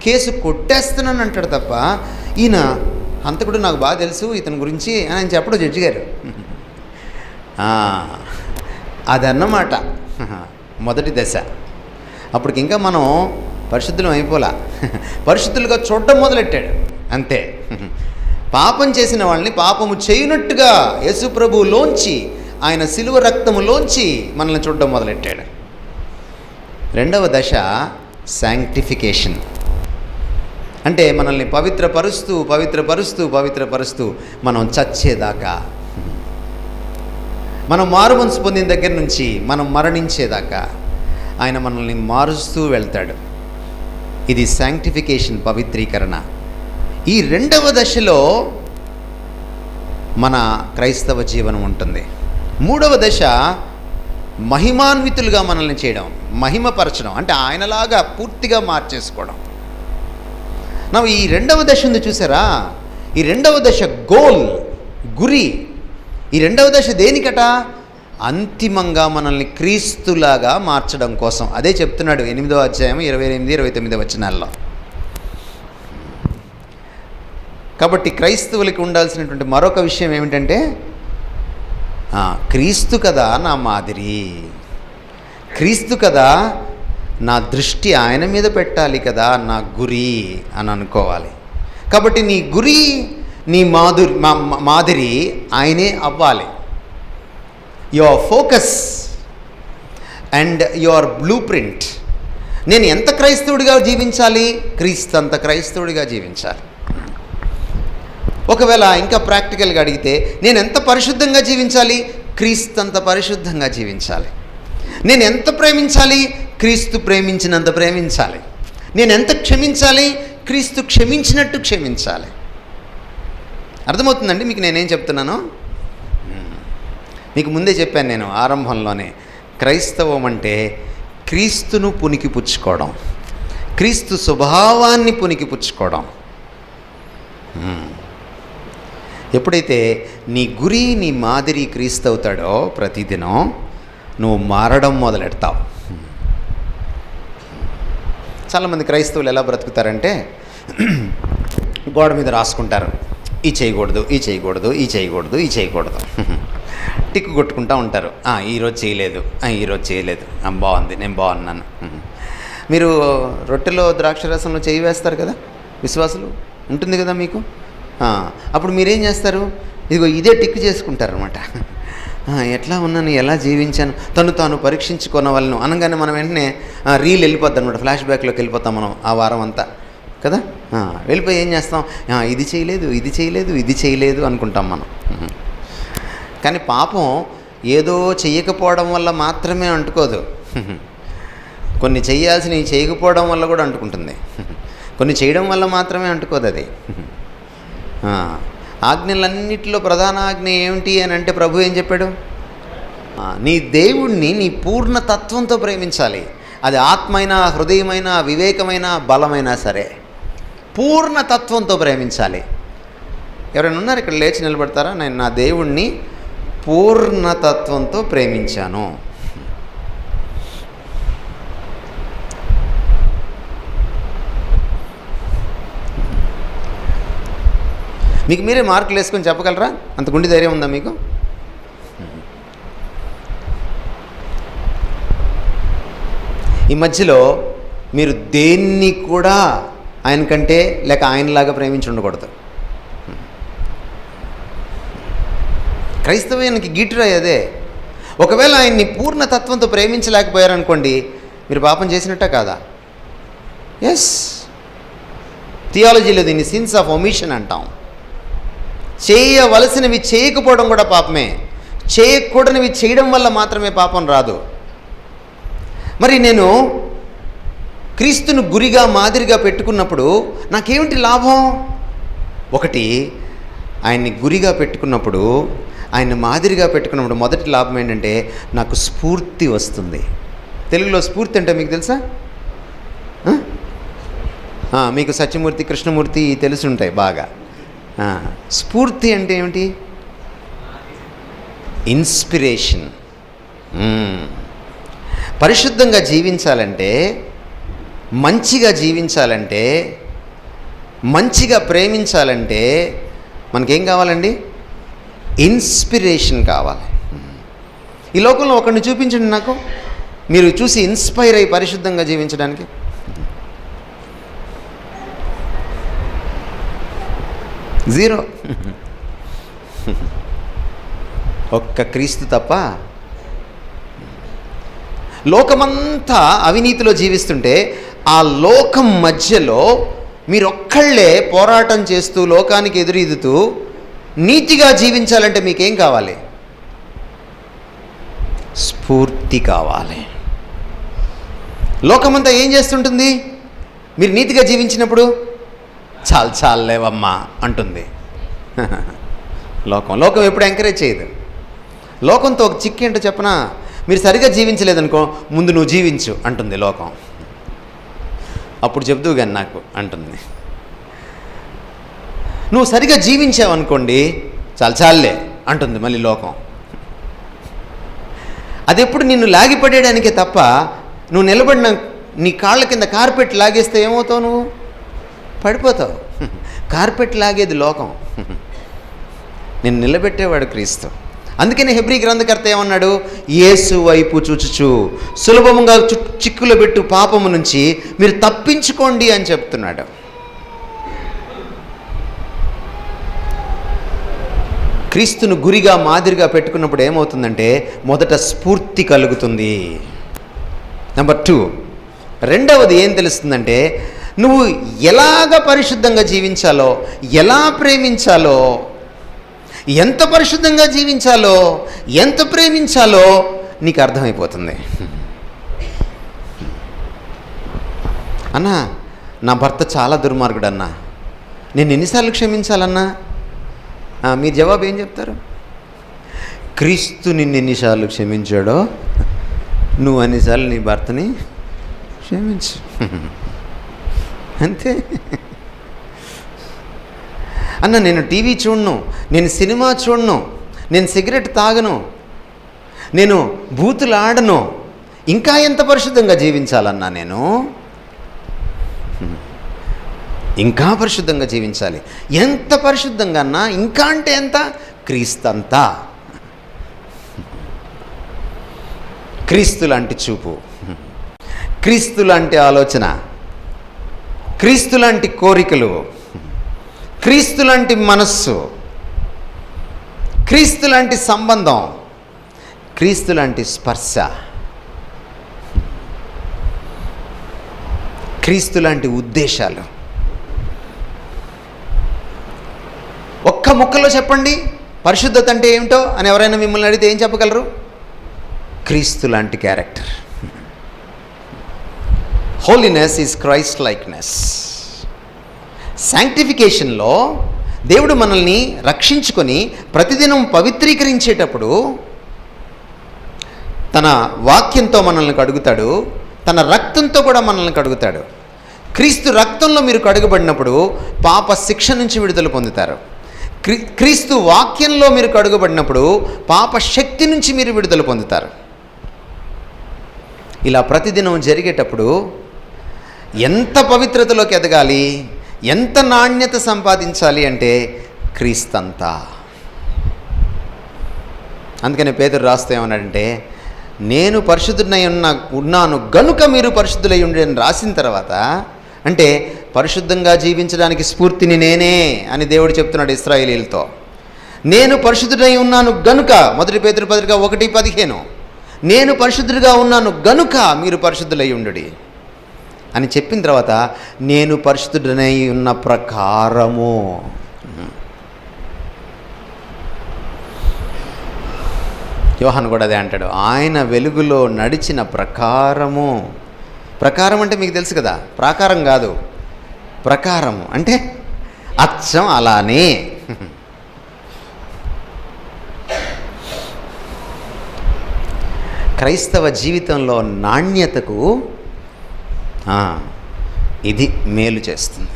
కేసు కొట్టేస్తున్నాను అంటాడు తప్ప, ఈయన హంతకుడు నాకు బాగా తెలుసు ఇతని గురించి అని ఆయన చెప్పడు జడ్జి గారు. అదన్నమాట మొదటి దశ. అప్పటికి ఇంకా మనం పరిశుద్ధులం అయిపోలా, పరిశుద్ధులుగా చూడడం మొదలెట్టాడు అంతే. పాపం చేసిన వాళ్ళని పాపము చేయునట్టుగా యేసు ప్రభువులోంచి, ఆయన శిలువ రక్తములోంచి మనల్ని చూడడం మొదలెట్టాడు. 2వ దశ శాంక్టిఫికేషన్. అంటే మనల్ని పవిత్రపరుస్తూ పవిత్రపరుస్తూ పవిత్రపరుస్తూ మనం చచ్చేదాకా, మనం మారుమనసు పొందిన దగ్గర నుంచి మనం మరణించేదాకా ఆయన మనల్ని మారుస్తూ వెళ్తాడు. ఇది శాంక్టిఫికేషన్, పవిత్రీకరణ. ఈ 2వ దశలో మన క్రైస్తవ జీవనం ఉంటుంది. 3వ దశ మహిమాన్వితులుగా మనల్ని చేయడం, మహిమపరచడం, అంటే ఆయనలాగా పూర్తిగా మార్చేసుకోవడం. ఈ 2వ దశ ఉంది చూసారా? ఈ 2వ దశ గోల్, గురి. ఈ 2వ దశ దేనికట? అంతిమంగా మనల్ని క్రీస్తులాగా మార్చడం కోసం. అదే చెప్తున్నాడు 8వ అధ్యాయం 28, 29 వచనాల్లో. కాబట్టి క్రైస్తవులకి ఉండాల్సినటువంటి మరొక విషయం ఏమిటంటే, క్రీస్తు కదా నా మాదిరి, క్రీస్తు కదా నా దృష్టి ఆయన మీద పెట్టాలి కదా, నా గురి అని అనుకోవాలి. కాబట్టి నీ గురి, నీ మాదిరి ఆయనే అవ్వాలి. Your focus and your blue print. నేను ఎంత క్రైస్తవుడిగా జీవించాలి? క్రీస్తు అంత క్రైస్తవుడిగా జీవించాలి. ఒకవేళ ఇంకా ప్రాక్టికల్గా అడిగితే, నేను ఎంత పరిశుద్ధంగా జీవించాలి? క్రీస్తు అంత పరిశుద్ధంగా జీవించాలి. నేను ఎంత ప్రేమించాలి? క్రీస్తు ప్రేమించినంత ప్రేమించాలి. నేను ఎంత క్షమించాలి? క్రీస్తు క్షమించినట్టు క్షమించాలి. అర్థమవుతుందండి మీకు నేనేం చెప్తున్నానో? మీకు ముందే చెప్పాను నేను ఆరంభంలోనే, క్రైస్తవం అంటే క్రీస్తును పుణికిపుచ్చుకోవడం, క్రీస్తు స్వభావాన్ని పుణికిపుచ్చుకోవడం. ఎప్పుడైతే నీ గురి, నీ మాదిరి క్రీస్తు అవుతాడో, ప్రతిదినం నువ్వు మారడం మొదలెడతావు. చాలామంది క్రైస్తవులు ఎలా బ్రతుకుతారంటే, గోడ మీద రాసుకుంటారు, ఈ చేయకూడదు, ఈ చేయకూడదు, ఈ చేయకూడదు, ఈ చేయకూడదు, టిక్కు కొట్టుకుంటూ ఉంటారు. ఈరోజు చేయలేదు, ఈరోజు చేయలేదు, బాగుంది, నేను బాగున్నాను. మీరు రొట్టెలో ద్రాక్షరసంలో చేయి వేస్తారు కదా, విశ్వాసులు ఉంటుంది కదా మీకు. అప్పుడు మీరేం చేస్తారు? ఇదిగో ఇదే టిక్ చేసుకుంటారనమాట. ఎట్లా ఉన్నాను, ఎలా జీవించాను, తను తాను పరీక్షించుకున్న వాళ్ళను అనగానే మనం వెంటనే రీల్ వెళ్ళిపోద్ది అనమాట, ఫ్లాష్ బ్యాక్లోకి వెళ్ళిపోతాం మనం ఆ వారం అంతా. కదా. వెళ్ళిపోయి ఏం చేస్తాం, ఇది చేయలేదు, ఇది చేయలేదు, ఇది చేయలేదు అనుకుంటాం మనం. కానీ పాపం ఏదో చెయ్యకపోవడం వల్ల మాత్రమే అంటుకోదు. కొన్ని చేయాల్సినవి చేయకపోవడం వల్ల కూడా అంటుకుంటుంది. కొన్ని చేయడం వల్ల మాత్రమే అంటుకోదు అది. ఆజ్ఞలన్నిటిలో ప్రధాన ఆజ్ఞ ఏమిటి అని అంటే ప్రభు ఏం చెప్పాడు? నీ దేవుణ్ణి నీ పూర్ణ తత్వంతో ప్రేమించాలి. అది ఆత్మైనా, హృదయమైనా, వివేకమైన, బలమైనా సరే పూర్ణ తత్వంతో ప్రేమించాలి. ఎవరైనా ఉన్నారు ఇక్కడ? లేచి నిలబడతారా? నేను నా దేవుణ్ణి పూర్ణతత్వంతో ప్రేమించాను. మీకు మీరే మార్కులు వేసుకొని చెప్పగలరా? అంత గుండె ధైర్యం ఉందా మీకు? ఈ మధ్యలో మీరు దేన్ని కూడా ఆయన కంటే లేక ఆయనలాగా ప్రేమించి ఉండకూడదు. క్రైస్తవానికి గీటురాయి అదే. ఒకవేళ ఆయన్ని పూర్ణతత్వంతో ప్రేమించలేకపోయారనుకోండి, మీరు పాపం చేసినట్టే కాదా? ఎస్, థియాలజీలో దీన్ని సిన్స్ ఆఫ్ ఒమిషన్ అంటాం. చేయవలసినవి చేయకపోవడం కూడా పాపమే. చేయకూడనివి చేయడం వల్ల మాత్రమే పాపం రాదు. మరి నేను క్రీస్తును గురిగా, మాదిరిగా పెట్టుకున్నప్పుడు నాకేమిటి లాభం? ఒకటి, ఆయన్ని గురిగా పెట్టుకున్నప్పుడు, ఆయన్ని మాదిరిగా పెట్టుకున్నప్పుడు మొదటి లాభం ఏంటంటే నాకు స్ఫూర్తి వస్తుంది. తెలుగులో స్ఫూర్తి అంటే మీకు తెలుసా? మీకు సత్యమూర్తి, కృష్ణమూర్తి తెలుసుంటాయి బాగా. స్ఫూర్తి అంటే ఏమిటి? ఇన్స్పిరేషన్. పరిశుద్ధంగా జీవించాలంటే, మంచిగా జీవించాలంటే, మంచిగా ప్రేమించాలంటే మనకేం కావాలండి? ఇన్స్పిరేషన్ కావాలి. ఈ లోకంలో ఒకరిని చూపించండి నాకు, మీరు చూసి ఇన్స్పైర్ అయ్యి పరిశుద్ధంగా జీవించడానికి. జీరో. ఒక్క క్రీస్తు తప్ప. లోకమంతా అవినీతిలో జీవిస్తుంటే ఆ లోకం మధ్యలో మీరొక్కళ్ళే పోరాటం చేస్తూ లోకానికి ఎదురీదుతూ నీతిగా జీవించాలంటే మీకేం కావాలి? స్ఫూర్తి కావాలి. లోకమంతా ఏం చేస్తుంటుంది? మీరు నీతిగా జీవించినప్పుడు చాలేవమ్మా అంటుంది. లోకం ఎప్పుడు ఎంకరేజ్ చేయదు. లోకంతో ఒక చిక్కు ఏంటో చెప్పనా? మీరు సరిగా జీవించలేదనుకో, ముందు నువ్వు జీవించు అంటుంది లోకం. అప్పుడు చెప్దువు కానీ నాకు అంటుంది. నువ్వు సరిగా జీవించావనుకోండి, చాలే అంటుంది మళ్ళీ లోకం. అది ఎప్పుడు నిన్ను లాగిపడేయడానికే తప్ప, నువ్వు నిలబడిన నీ కాళ్ళ కింద కార్పెట్ లాగేస్తే ఏమవుతావు? నువ్వు పడిపోతావు. కార్పెట్ లాగేది లోకం, నేను నిలబెట్టేవాడు క్రీస్తు. అందుకని హెబ్రీ గ్రంథకర్త ఏమన్నాడు? యేసు వైపు చూచుచు సులభంగా చిక్కులు పెట్టు పాపము నుంచి మీరు తప్పించుకోండి అని చెప్తున్నాడు. క్రీస్తును గురిగా, మాదిరిగా పెట్టుకున్నప్పుడు ఏమవుతుందంటే మొదట స్ఫూర్తి కలుగుతుంది. నెంబర్ 2, రెండవది ఏం తెలుస్తుందంటే నువ్వు ఎలాగ పరిశుద్ధంగా జీవించాలో, ఎలా ప్రేమించాలో, ఎంత పరిశుద్ధంగా జీవించాలో, ఎంత ప్రేమించాలో నీకు అర్థమైపోతుంది. అన్నా, నా భర్త చాలా దుర్మార్గుడు అన్నా, నేను ఎన్నిసార్లు క్షమించాలన్నా? మీరు జవాబు ఏం చెప్తారు? క్రీస్తు నిన్ను ఎన్నిసార్లు క్షమించాడో నువ్వు అన్నిసార్లు నీ భర్తని క్షమించు. అంతే. అన్న, నేను టీవీ చూడను, నేను సినిమా చూడను, నేను సిగరెట్ తాగను, నేను బూతులు ఆడను, ఇంకా ఎంత పరిశుద్ధంగా జీవించాలన్నా? నేను ఇంకా పరిశుద్ధంగా జీవించాలి. ఎంత పరిశుద్ధంగా అన్నా? ఇంకా అంటే ఎంత? క్రీస్తంతా. క్రీస్తు లాంటి చూపు, క్రీస్తు లాంటి ఆలోచన, క్రీస్తు లాంటి కోరికలు, క్రీస్తు లాంటి మనస్సు, క్రీస్తు లాంటి సంబంధం, క్రీస్తు లాంటి స్పర్శ, క్రీస్తు లాంటి ఉద్దేశాలు, ఒక్క ముక్కలో చెప్పండి పరిశుద్ధత అంటే ఏమిటో అని ఎవరైనా మిమ్మల్ని అడిగితే ఏం చెప్పగలరు? క్రీస్తు లాంటి character. Holiness is Christ likeness. శాంక్టిఫికేషన్లో దేవుడు మనల్ని రక్షించుకొని ప్రతిదినం పవిత్రీకరించేటప్పుడు తన వాక్యంతో మనల్ని కడుగుతాడు, తన రక్తంతో కూడా మనల్ని కడుగుతాడు. క్రీస్తు రక్తంలో మీరు కడుగబడినప్పుడు పాప శిక్ష నుంచి విడుదల పొందుతారు. క్రీస్తు వాక్యంలో మీరు కడుగబడినప్పుడు పాప శక్తి నుంచి మీరు విడుదల పొందుతారు. ఇలా ప్రతిదినం జరిగేటప్పుడు ఎంత పవిత్రతలోకి ఎదగాలి, ఎంత నాణ్యత సంపాదించాలి అంటే క్రీస్తంతా. అందుకని పేతురు రాస్తూ ఏమన్నాడంటే, నేను పరిశుద్ధుడై ఉన్నాను గనుక మీరు పరిశుద్ధులై ఉండి అని రాసిన తర్వాత, అంటే పరిశుద్ధంగా జీవించడానికి స్ఫూర్తిని నేనే అని దేవుడు చెప్తున్నాడు ఇశ్రాయేలీయులతో. నేను పరిశుద్ధుడై ఉన్నాను గనుక, 1 పేతురు పత్రిక 1:15, నేను పరిశుద్ధుడిగా ఉన్నాను గనుక మీరు పరిశుద్ధులై ఉండుడి అని చెప్పిన తర్వాత, నేను పరిశుద్ధుడనై ఉన్న ప్రకారము. యోహాను కూడా అదే అంటాడు, ఆయన వెలుగులో నడిచిన ప్రకారము. ప్రకారం అంటే మీకు తెలుసు కదా, ప్రాకారం కాదు, ప్రకారం అంటే అచ్చం అలానే. క్రైస్తవ జీవితంలో నాణ్యతకు ఇది మేలు చేస్తుంది.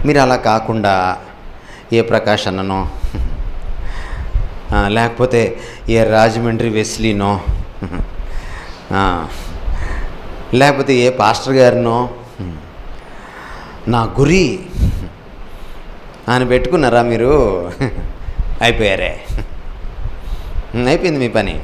మీరు అలా కాకుండా ఏ ప్రకాష్ అన్ననో లేకపోతే ఏ రాజమండ్రి వెస్లీనో లేకపోతే ఏ పాస్టర్ గారినో నా గురి అని పెట్టుకున్నారా మీరు, అయిపోయారే, అయిపోయింది మీ పని.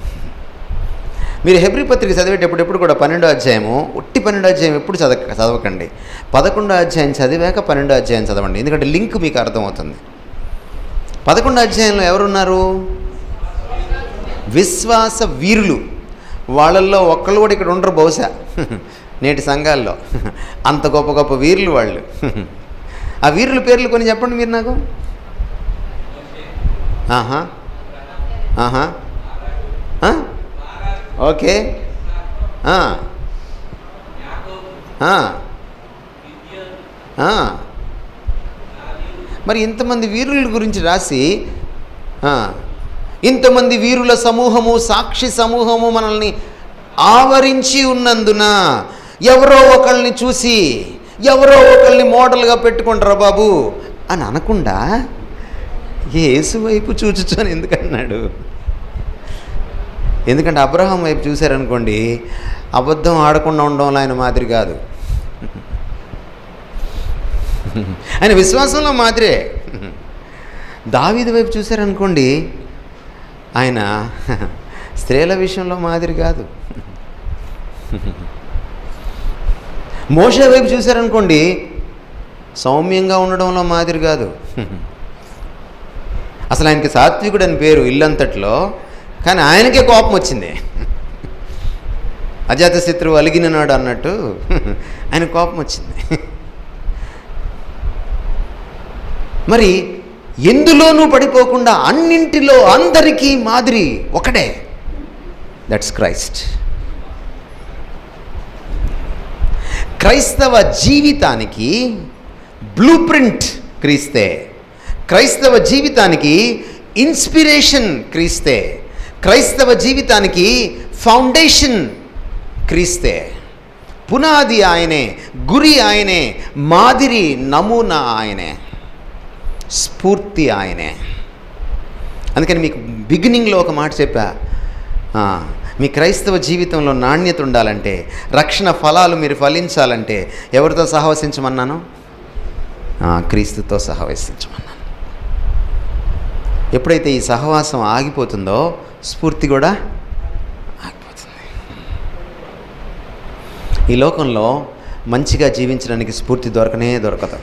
మీరు హెబ్రీ పత్రిక చదివేటప్పుడు ఎప్పుడు కూడా 12వ అధ్యాయము, ఒట్టి 12వ అధ్యాయం ఎప్పుడు చదవకండి. 11వ అధ్యాయం చదివాక 12వ అధ్యాయం చదవండి, ఎందుకంటే లింక్ మీకు అర్థమవుతుంది. 11వ అధ్యాయంలో ఎవరున్నారు? విశ్వాస వీరులు. వాళ్ళల్లో ఒక్కళ్ళు కూడా ఇక్కడ ఉండరు బహుశా నేటి సంఘాల్లో. అంత గొప్ప గొప్ప వీరులు వాళ్ళు. ఆ వీరుల పేర్లు కొన్ని చెప్పండి మీరు నాకు. ఓకే. మరి ఇంతమంది వీరుల గురించి రాసి, ఇంతమంది వీరుల సమూహము, సాక్షి సమూహము మనల్ని ఆవరించి ఉన్నందున ఎవరో ఒకళ్ళని చూసి ఎవరో ఒకళ్ళని మోడల్గా పెట్టుకుంటారా బాబు అని అనకుండా యేసు వైపు చూచుచని ఎందుకన్నాడు? ఎందుకంటే అబ్రహాం వైపు చూశారనుకోండి, అబద్ధం ఆడకుండా ఉండడం ఆయన మాదిరి కాదు, ఆయన విశ్వాసంలో మాదిరే. దావీదు వైపు చూశారనుకోండి, ఆయన స్త్రీల విషయంలో మాదిరి కాదు. మోషే వైపు చూశారనుకోండి, సౌమ్యంగా ఉండడంలో మాదిరి కాదు. అసలు ఆయనకి సాత్వికుడు అని పేరు ఇల్లంతట్లో, కానీ ఆయనకే కోపం వచ్చింది. అజాత శత్రువు అలిగిననాడు అన్నట్టు ఆయన కోపం వచ్చింది. మరి ఎందులోనూ పడిపోకుండా అన్నింటిలో అందరికీ మాదిరి ఒకడే, దట్స్ క్రైస్ట్. క్రైస్తవ జీవితానికి బ్లూ ప్రింట్ క్రీస్తే, క్రైస్తవ జీవితానికి ఇన్స్పిరేషన్ క్రీస్తే, క్రైస్తవ జీవితానికి ఫౌండేషన్ క్రీస్తే. పునాది ఆయనే, గురి ఆయనే, మాదిరి నమూనా ఆయనే, స్ఫూర్తి ఆయనే. అందుకని మీకు బిగినింగ్లో ఒక మాట చెప్పా, మీ క్రైస్తవ జీవితంలో నాణ్యత ఉండాలంటే, రక్షణ ఫలాలు మీరు ఫలించాలంటే ఎవరితో సహవసించమన్నాను? క్రీస్తుతో సహవసించమన్నాను. ఎప్పుడైతే ఈ సహవాసం ఆగిపోతుందో స్ఫూర్తి కూడా ఆగిపోతుంది. ఈ లోకంలో మంచిగా జీవించడానికి స్ఫూర్తి దొరకదు.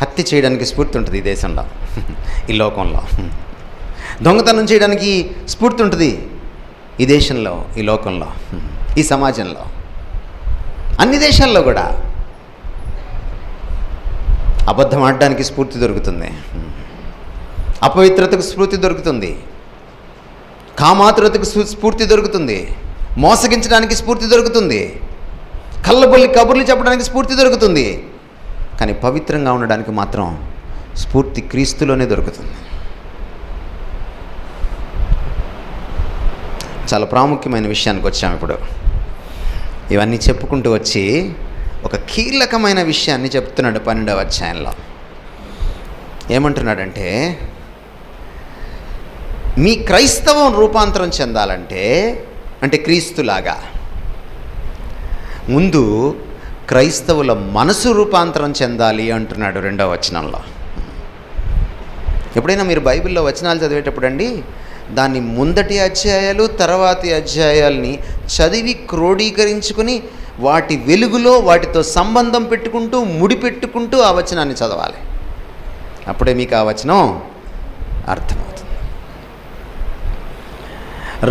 హత్య చేయడానికి స్ఫూర్తి ఉంటుంది ఈ దేశంలో, ఈ లోకంలో. దొంగతనం చేయడానికి స్ఫూర్తి ఉంటుంది ఈ దేశంలో, ఈ లోకంలో, ఈ సమాజంలో, అన్ని దేశాల్లో కూడా. అబద్ధం ఆడడానికి స్ఫూర్తి దొరుకుతుంది, అపవిత్రతకు స్ఫూర్తి దొరుకుతుంది, కామాతురతకు స్ఫూర్తి దొరుకుతుంది, మోసగించడానికి స్ఫూర్తి దొరుకుతుంది, కళ్ళబొల్లి కబుర్లు చెప్పడానికి స్ఫూర్తి దొరుకుతుంది. కానీ పవిత్రంగా ఉండడానికి మాత్రం స్ఫూర్తి క్రీస్తులోనే దొరుకుతుంది. చాలా ప్రాముఖ్యమైన విషయానికి వచ్చాము ఇప్పుడు. ఇవన్నీ చెప్పుకుంటూ వచ్చి ఒక కీలకమైన విషయాన్ని చెప్తున్నాడు 12వ అధ్యాయంలో. ఏమంటున్నాడంటే, మీ క్రైస్తవం రూపాంతరం చెందాలంటే, అంటే క్రీస్తులాగా, ముందు క్రైస్తవుల మనసు రూపాంతరం చెందాలి అంటున్నాడు 2వ వచనంలో. ఎప్పుడైనా మీరు బైబిల్లో వచనాలు చదివేటప్పుడు అండి, దాన్ని ముందటి అధ్యాయాలు తర్వాతి అధ్యాయాల్ని చదివి క్రోడీకరించుకుని వాటి వెలుగులో వాటితో సంబంధం పెట్టుకుంటూ ముడిపెట్టుకుంటూ ఆ వచనాన్ని చదవాలి. అప్పుడే మీకు ఆ వచనం అర్థమవుతుంది.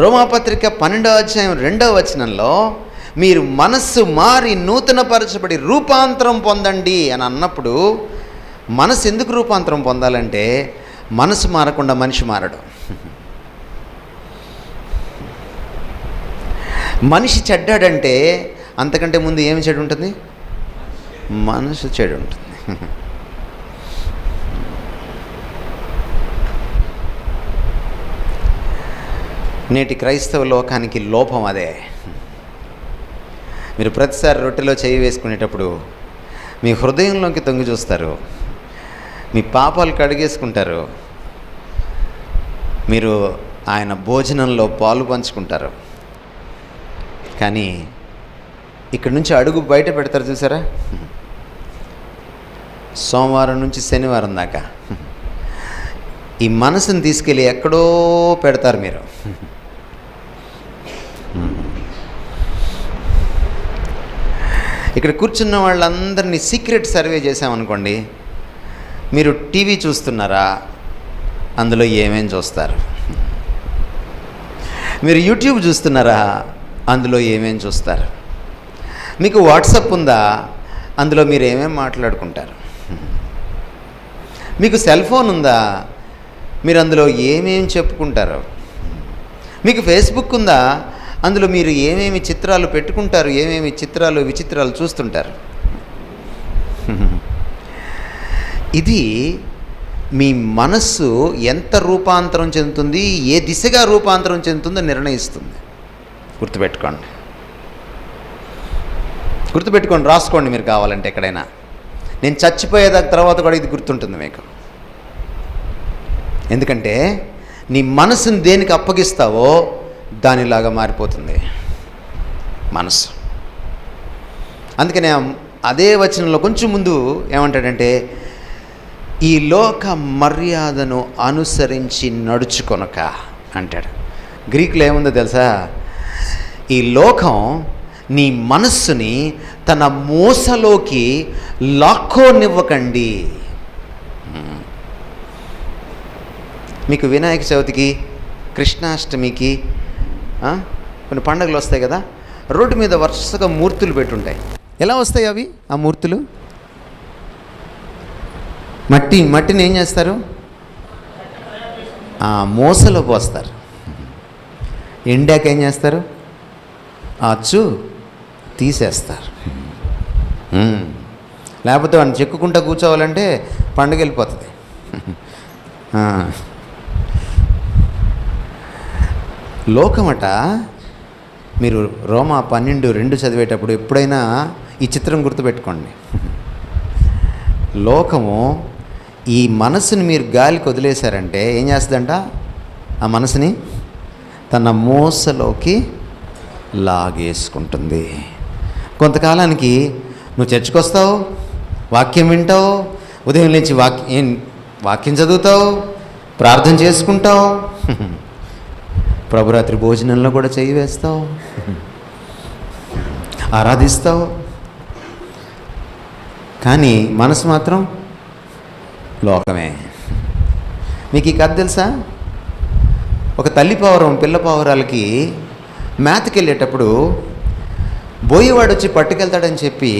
రోమాపత్రిక 12వ అధ్యాయం 2వ వచనంలో మీరు మనస్సు మారి నూతనపరచబడి రూపాంతరం పొందండి అని అన్నప్పుడు, మనసు ఎందుకు రూపాంతరం పొందాలంటే, మనసు మారకుండా మనిషి మారడు. మనిషి చెడ్డాడంటే అంతకంటే ముందు ఏమి చెడు ఉంటుంది? మనసు చెడు ఉంటుంది. నేటి క్రైస్తవ లోకానికి లోపం అదే. మీరు ప్రతిసారి రొట్టెలో చేయి వేసుకునేటప్పుడు మీ హృదయంలోకి తొంగి చూస్తారు, మీ పాపాలు కడిగేసుకుంటారు, మీరు ఆయన భోజనంలో పాలు పంచుకుంటారు. కానీ ఇక్కడ నుంచి అడుగు బయట పెడతారు చూసారా, సోమవారం నుంచి శనివారం దాకా ఈ మనసుని తీసుకెళ్ళి ఎక్కడో పెడతారు మీరు. ఇక్కడ కూర్చున్న వాళ్ళందరినీ సీక్రెట్ సర్వే చేసామనుకోండి, మీరు టీవీ చూస్తున్నారా, అందులో ఏమేమి చూస్తారు? మీరు యూట్యూబ్ చూస్తున్నారా, అందులో ఏమేమి చూస్తారు? మీకు వాట్సాప్ ఉందా, అందులో మీరు ఏమేమి మాట్లాడుకుంటారు? మీకు సెల్ ఫోన్ ఉందా, మీరు అందులో ఏమేమి చెప్పుకుంటారు? మీకు ఫేస్బుక్ ఉందా, అందులో మీరు ఏమేమి చిత్రాలు పెట్టుకుంటారు, ఏమేమి చిత్రాలు విచిత్రాలు చూస్తుంటారు? ఇది మీ మనస్సు ఎంత రూపాంతరం చెందుతుంది, ఏ దిశగా రూపాంతరం చెందుతుందో నిర్ణయిస్తుంది. గుర్తుపెట్టుకోండి, రాసుకోండి మీరు కావాలంటే ఎక్కడైనా. నేను చచ్చిపోయేదా తర్వాత కూడా ఇది గుర్తుంటుంది మీకు. ఎందుకంటే నీ మనసుని దేనికి అప్పగిస్తావో దానిలాగా మారిపోతుంది మనసు. అందుకనే అదే వచనంలో కొంచెం ముందు ఏమంటాడంటే, ఈ లోక మర్యాదను అనుసరించి నడుచుకొనక అంటాడు. గ్రీకులో ఏముందో తెలుసా? ఈ లోకం నీ మనస్సుని తన మోసలోకి లాక్కోనివ్వకండి. మీకు వినాయక చవితికి, కృష్ణాష్టమికి కొన్ని పండుగలు వస్తాయి కదా, రోడ్డు మీద వరుసగా మూర్తులు పెట్టుంటాయి. ఎలా వస్తాయి అవి? ఆ మూర్తులు మట్టిని ఏం చేస్తారు? మోసలో పోస్తారు. ఎండాక ఏం చేస్తారు? అచ్చు తీసేస్తారు. లేకపోతే వాడిని చెక్కుకుంటూ కూర్చోవాలంటే పండుగ వెళ్ళిపోతుంది. లోకమట, మీరు రోమా 12:2 చదివేటప్పుడు ఎప్పుడైనా ఈ చిత్రం గుర్తుపెట్టుకోండి. లోకము ఈ మనసుని మీరు గాలికి వదిలేశారంటే ఏం చేస్తుందంట? ఆ మనసుని తన మోసలోకి లాగేసుకుంటుంది. కొంతకాలానికి నువ్వు చర్చికి వస్తావు, వాక్యం వింటావు, ఉదయం నుంచి వాక్యం చదువుతావు, ప్రార్థన చేసుకుంటావు, ప్రభురాత్రి భోజనంలో కూడా చేయి వేస్తావు, ఆరాధిస్తావు. కానీ మనసు మాత్రం లోకమే. మీకు ఈ కథ తెలుసా? ఒక తల్లి పావురం పిల్ల పావురాలకి మేతకెళ్ళేటప్పుడు బోయేవాడు వచ్చి పట్టుకెళ్తాడని చెప్పి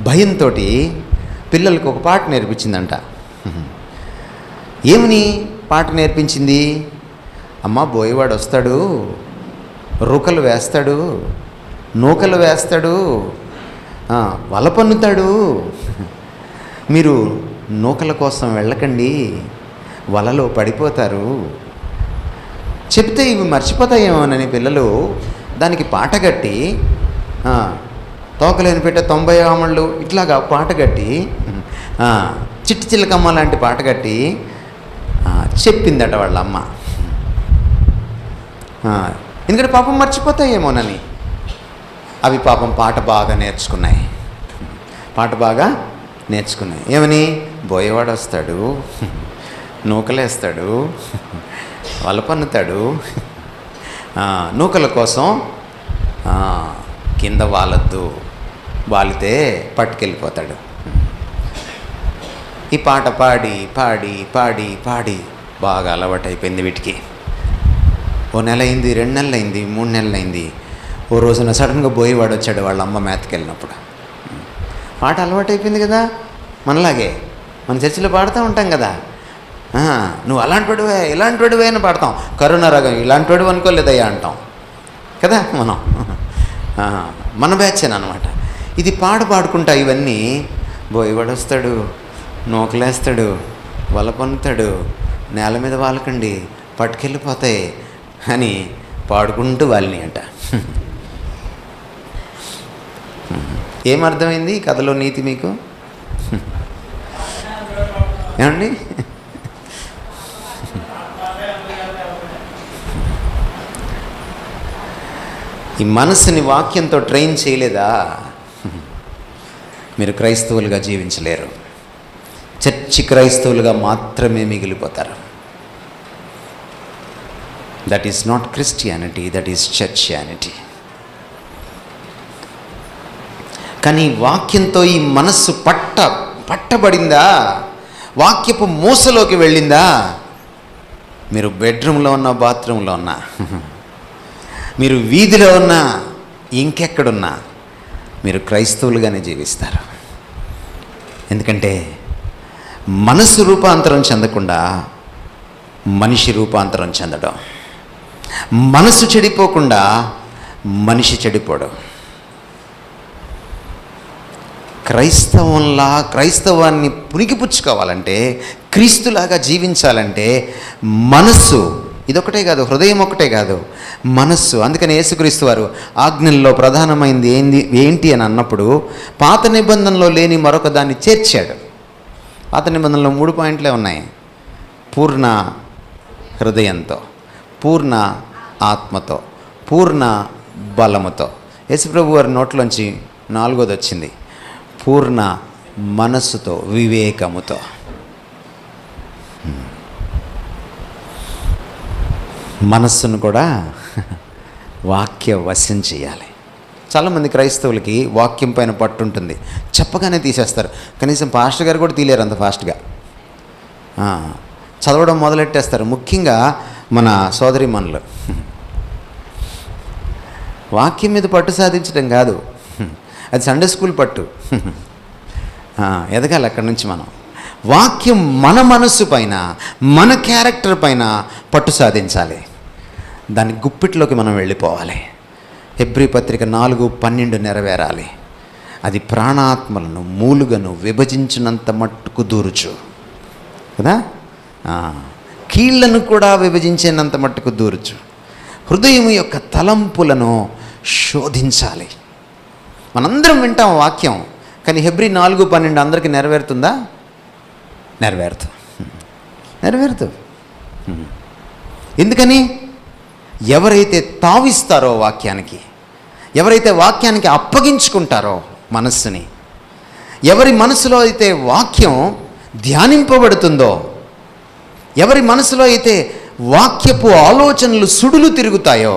భయంతో పిల్లలకు ఒక పాట నేర్పించిందంట. ఏమని పాట నేర్పించింది? అమ్మ, బోయేవాడు వస్తాడు, రుకలు వేస్తాడు, నూకలు వేస్తాడు, వల పన్నుతాడు. మీరు నూకల కోసం వెళ్ళకండి, వలలో పడిపోతారు. చెప్తే ఇవి మర్చిపోతాయేమోనని పిల్లలు దానికి పాట కట్టి, తోకలేని పెట్టే 90 ఆమళ్ళు ఇట్లాగా పాట కట్టి, చిట్టి చిల్లకమ్మ లాంటి పాట కట్టి చెప్పిందట వాళ్ళ అమ్మ. ఎందుకంటే పాపం మర్చిపోతాయేమోనని. అవి పాపం పాట బాగా నేర్చుకున్నాయి. ఏమని? బోయేవాడు వస్తాడు, నూకలేస్తాడు, వల పన్నుతాడు, నూకల కోసం కింద వాలద్దు, వాలితే పట్టుకెళ్ళిపోతాడు. ఈ పాట పాడి పాడి పాడి పాడి బాగా అలవాటైపోయింది వీటికి. ఓ నెల అయింది, 2 నెలలు అయింది, 3 నెలలు అయింది. ఓ రోజున సడన్గా బోయేవాడు వచ్చాడు వాళ్ళ అమ్మ మేతకి వెళ్ళినప్పుడు. పాట అలవాటైపోయింది కదా, మనలాగే మన చర్చిలో పాడుతూ ఉంటాం కదా. నువ్వు అలాంటివాడివే, ఇలాంటివాడివే అని పాడతాం. కరోనా రాగం ఇలాంటివాడివి అనుకోలేదయ్యా అంటాం కదా మనం. మన బ్యాచేనమాట ఇది. పాడుకుంటా ఇవన్నీ బోయేవాడు వస్తాడు, నూకలేస్తాడు, వల పన్నుతాడు, నేల మీద వాలకండి, పట్టుకెళ్ళిపోతాయి అని పాడుకుంటూ వాళ్ళని అంట. ఏమర్థమైంది ఈ కథలో నీతి మీకు? ఏమండి? ఈ మనసుని వాక్యంతో ట్రైన్ చేయలేదా, మీరు క్రైస్తవులుగా జీవించలేరు. చర్చి క్రైస్తవులుగా మాత్రమే మిగిలిపోతారు. That is not Christianity, that is churchianity. కానీ వాక్యంతో ఈ మనస్సు పట్టబడిందా, వాక్యపు మూసలోకి వెళ్ళిందా, మీరు బెడ్రూమ్లో ఉన్నా, బాత్రూంలో ఉన్నా, మీరు వీధిలో ఉన్నా, ఇంకెక్కడున్నా మీరు క్రైస్తవులుగానే జీవిస్తారు. ఎందుకంటే మనసు రూపాంతరం చెందకుండా మనిషి రూపాంతరం చెందడం, మనసు చెడిపోకుండా మనిషి చెడిపోవడం. క్రైస్తవాన్ని పుణికిపుచ్చుకోవాలంటే, క్రీస్తులాగా జీవించాలంటే మనస్సు ఇదొకటే కాదు, హృదయం ఒకటే కాదు, మనస్సు. అందుకని యేసుక్రీస్తు వారు ఆజ్ఞల్లో ప్రధానమైంది ఏంటి అని అన్నప్పుడు పాత నిబంధనలో లేని మరొక దాన్ని చేర్చాడు. పాత నిబంధనలో 3 పాయింట్లే ఉన్నాయి: పూర్ణ హృదయంతో, పూర్ణ ఆత్మతో, పూర్ణ బలముతో. యేసుప్రభు వారి నోట్లోంచి 4వది వచ్చింది: పూర్ణ మనస్సుతో, వివేకముతో. మనస్సును కూడా వాక్య వశం చేయాలి. చాలామంది క్రైస్తవులకి వాక్యం పైన పట్టు ఉంటుంది, చెప్పగానే తీసేస్తారు. కనీసం పాస్టర్ గారు కూడా తీలేరు అంత ఫాస్ట్గా. చదవడం మొదలెట్టేస్తారు. ముఖ్యంగా మన సోదరీమణులు. వాక్యం మీద పట్టు సాధించడం కాదు, అది సండే స్కూల్ పట్టు. ఎదగాలి అక్కడి నుంచి మనం. వాక్యం మన మనస్సు పైన, మన క్యారెక్టర్ పైన పట్టు సాధించాలి. దాని గుప్పిట్లోకి మనం వెళ్ళిపోవాలి. హెబ్రీ పత్రిక 4:12 నెరవేరాలి. అది ప్రాణాత్మలను మూలుగను విభజించినంత మట్టుకు దూరుచు కదా, కీళ్లను కూడా విభజించేంత మట్టుకు దూరుచు. హృదయం యొక్క తలంపులను శోధించాలి. మనందరం వింటాం వాక్యం, కానీ హెబ్రీ 4:12 అందరికీ నెరవేరుతుందా? నెరవేరుతుంది. ఎందుకని? ఎవరైతే తావిస్తారో వాక్యానికి, ఎవరైతే వాక్యానికి అప్పగించుకుంటారో మనస్సుని, ఎవరి మనసులో అయితే వాక్యం ధ్యానింపబడుతుందో, ఎవరి మనసులో అయితే వాక్యపు ఆలోచనలు సుడులు తిరుగుతాయో,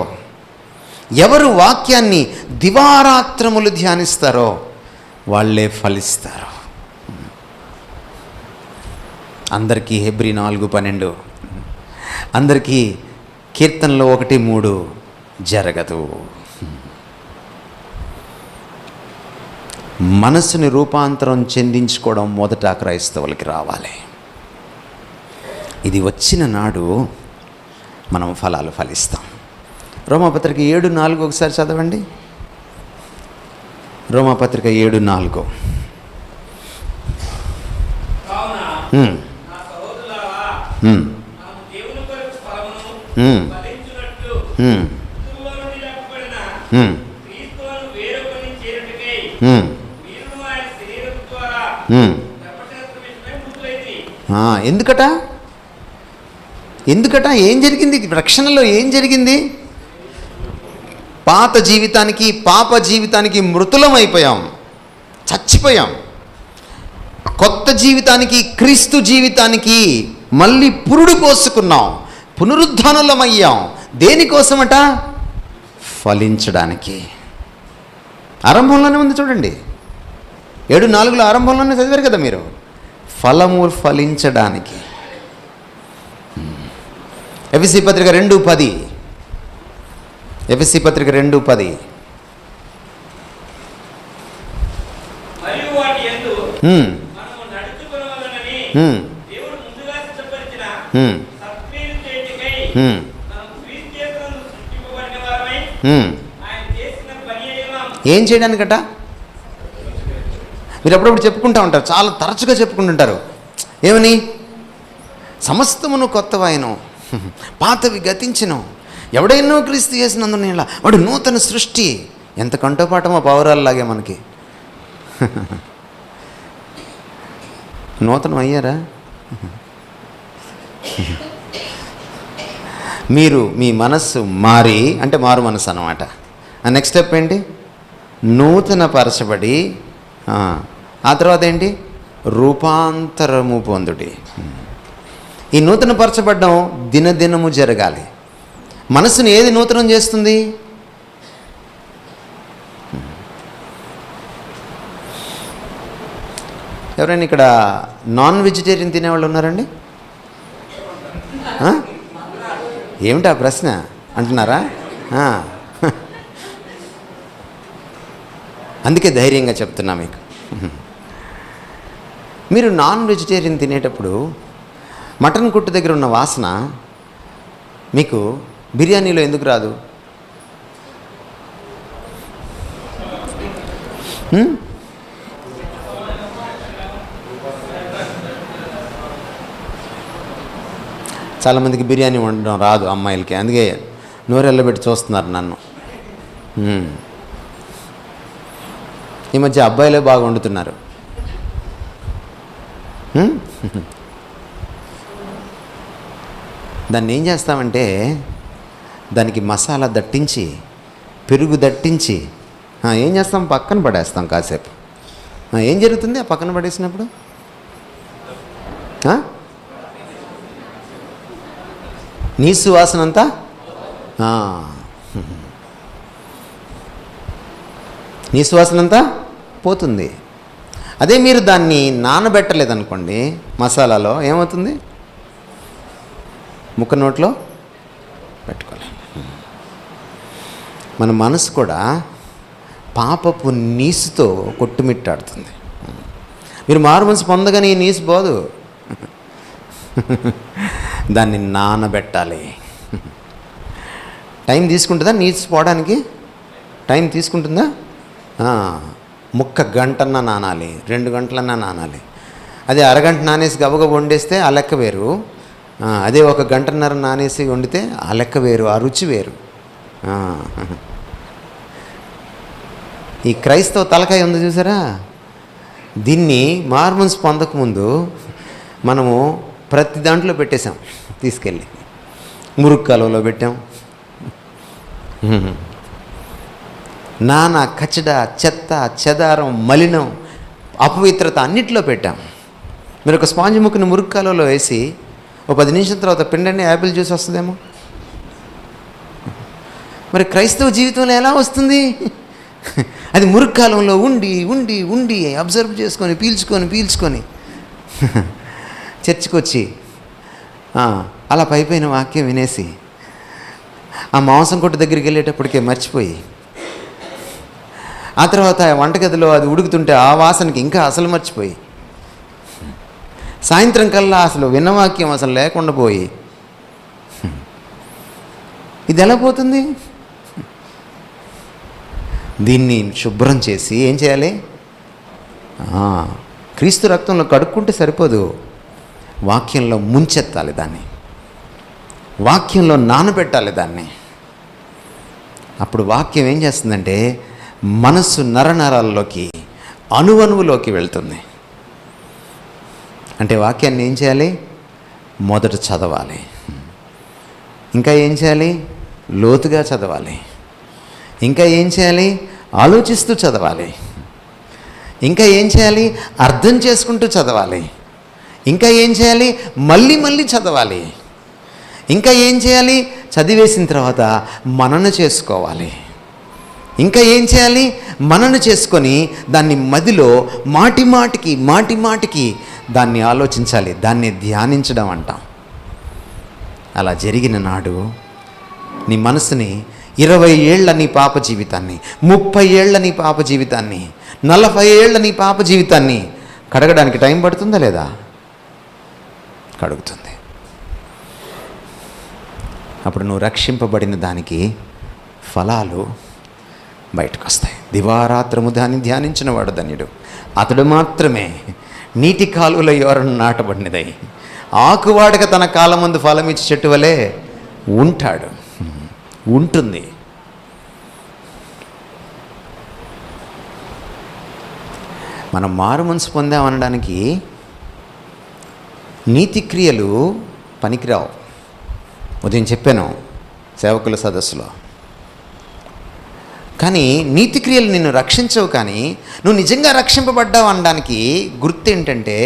ఎవరు వాక్యాన్ని దివారాత్రములు ధ్యానిస్తారో వాళ్ళే ఫలిస్తారు. అందరికీ హెబ్రీ 4:12, అందరికీ కీర్తనలో 1:3 జరగదు. మనసుని రూపాంతరం చెందించుకోవడం మొదట క్రైస్తవులకి రావాలి. ఇది వచ్చిన నాడు మనం ఫలాలు ఫలిస్తాం. రోమాపత్రిక 7:4 ఒకసారి చదవండి. రోమాపత్రిక 7:4. ఎందుకట ఏం జరిగింది? రక్షణలో ఏం జరిగింది? పాత జీవితానికి, పాప జీవితానికి మృతులం అయిపోయాం, చచ్చిపోయాం. కొత్త జీవితానికి, క్రీస్తు జీవితానికి మళ్ళీ పురుడు పోసుకున్నాం, పునరుద్ధానులమయ్యాం. దేనికోసమట? ఫలించడానికి. ఆరంభంలోనే ఉంది చూడండి, 7:4 ఆరంభంలోనే చదివారు కదా మీరు. ఫలము ఫలించడానికి. ఎఫెసీ పత్రిక 2:10. ఎఫెసీ పత్రిక 2:10. ఏం చేయడానికట? మీరు అప్పుడప్పుడు చెప్పుకుంటూ ఉంటారు, చాలా తరచుగా చెప్పుకుంటుంటారు. ఏమని? సమస్తమును కొత్తవాయను, పాతవి గతించను, ఎవడైనా క్రీస్తు చేసినందున ఇలా వాడు నూతన సృష్టి. ఎంత కంటోపాఠమో పౌరాల్లాగే మనకి. నూతనం అయ్యారా? మీరు మీ మనస్సు మారి, అంటే మారు మనస్సు అన్నమాట. నెక్స్ట్ స్టెప్ ఏంటి? నూతన పరచబడి, ఆ తర్వాత ఏంటి? రూపాంతరము పొందుడి. ఈ నూతన పరచబడ్డం దినదినము జరగాలి. మనసుని ఏది నూతనం చేస్తుంది? ఎవరైనా ఇక్కడ నాన్ వెజిటేరియన్ తినేవాళ్ళు ఉన్నారండి? ఏమిటా ప్రశ్న అంటున్నారా? అందుకే ధైర్యంగా చెప్తున్నా మీకు. మీరు నాన్ వెజిటేరియన్ తినేటప్పుడు మటన్ కొట్టు దగ్గర ఉన్న వాసన మీకు బిర్యానీలో ఎందుకు రాదు? చాలామందికి బిర్యానీ వండడం రాదు అమ్మాయిలకి, అందుకే నోరెళ్ళబెట్టి చూస్తున్నారు నన్ను. ఈ మధ్య అబ్బాయిలే బాగా వండుతున్నారు. దాన్ని ఏం చేస్తామంటే, దానికి మసాలా దట్టించి, పెరుగు దట్టించి ఏం చేస్తాం? పక్కన పడేస్తాం కాసేపు. ఏం జరుగుతుంది ఆ పక్కన పడేసినప్పుడు? నీసు వాసన అంతా నీసు వాసన అంతా పోతుంది. అదే మీరు దాన్ని నానబెట్టలేదనుకోండి మసాలాలో, ఏమవుతుంది? ముక్క నోట్లో పెట్టుకోలేము. మన మనసు కూడా పాపపు నీసుతో కొట్టుమిట్టాడుతుంది. మీరు మారు మనసు పొందగానే ఈ నీసు పోదు, దాన్ని నానబెట్టాలి. టైం తీసుకుంటుందా నీసు పోవడానికి? టైం తీసుకుంటుందా? ముక్క గంటన్నా నానాలి, 2 గంటలన్నా నానాలి. అదే అరగంట నానేసి గబగబ వండేస్తే ఆ లెక్క వేరు. అదే 1 గంటన్నర నానేసి వండితే ఆ లెక్క వేరు, ఆ రుచి వేరు. ఈ క్రైస్తవ తలకాయ ఉంది చూసారా, దీన్ని మార్మన్స్ పొందకముందు మనము ప్రతి దాంట్లో పెట్టేశాం. తీసుకెళ్ళి మురుగు కాలువలో పెట్టాం, నానా కచడ, చెత్త, చెదారం, మలినం, అపవిత్రత అన్నిట్లో పెట్టాం. మీరు ఒక స్పాంజ్ ముక్కని మురుగు కాలువలో వేసి 10 నిమిషాల తర్వాత పిండండి, యాపిల్ జ్యూస్ వస్తుందేమో. మరి క్రైస్తవ జీవితంలో ఎలా వస్తుంది? అది మురుగు కాలంలో ఉండి ఉండి ఉండి అబ్జర్వ్ చేసుకొని పీల్చుకొని చర్చికి వచ్చి అలా పైపైన వాక్యం వినేసి ఆ మాంసం కొట్టు దగ్గరికి వెళ్ళేటప్పటికే మర్చిపోయి ఆ తర్వాత వంటగదిలో అది ఉడుకుతుంటే ఆ వాసనకి ఇంకా అసలు మర్చిపోయి, సాయంత్రం కల్లా అసలు విన్నవాక్యం అసలు లేకుండా పోయి, ఇది ఎలా పోతుంది? దీన్ని శుభ్రం చేసి ఏం చేయాలి? క్రీస్తు రక్తంలో కడుక్కుంటే సరిపోదు, వాక్యంలో ముంచెత్తాలి దాన్ని, వాక్యంలో నానబెట్టాలి దాన్ని. అప్పుడు వాక్యం ఏం చేస్తుందంటే మనస్సు నరనరాల్లోకి, అణువణువులోకి వెళ్తుంది. అంటే వాక్యాన్ని ఏం చేయాలి? మొదట చదవాలి. ఇంకా ఏం చేయాలి? లోతుగా చదవాలి. ఇంకా ఏం చేయాలి? ఆలోచిస్తూ చదవాలి. ఇంకా ఏం చేయాలి? అర్థం చేసుకుంటూ చదవాలి. ఇంకా ఏం చేయాలి? మళ్ళీ మళ్ళీ చదవాలి. ఇంకా ఏం చేయాలి? చదివేసిన తర్వాత మనన చేసుకోవాలి. ఇంకా ఏం చేయాలి? మనన చేసుకొని దాన్ని మదిలో మాటి మాటికి దాన్ని ఆలోచించాలి. దాన్ని ధ్యానించడం అంటాం. అలా జరిగిన నాడు నీ మనసుని 20 ఏళ్ల నీ పాప జీవితాన్ని, 30 ఏళ్ల నీ పాప జీవితాన్ని, 40 ఏళ్ల నీ పాప జీవితాన్ని కడగడానికి టైం పడుతుందా లేదా? కడుగుతుంది. అప్పుడు నువ్వు రక్షింపబడిన దానికి ఫలాలు బయటకు వస్తాయి. దివారాత్రము దాన్ని ధ్యానించిన వాడు ధన్యుడు, అతడు మాత్రమే నీటి కాలువలో ఎవరన్నా నాటబడినదై ఆకువాడక తన కాలమందు ఫలమిచ్చి చెట్టు వలె ఉంటాడు, ఉంటుంది. మనం మారు మనసు పొందామనడానికి నీతి క్రియలు పనికిరావు. ఉదయం చెప్పాను సేవకుల సదస్సులో. కానీ నీతి క్రియలు నిన్ను రక్షించవు. కానీ నువ్వు నిజంగా రక్షింపబడ్డావు అనడానికి గుర్తు ఏంటంటే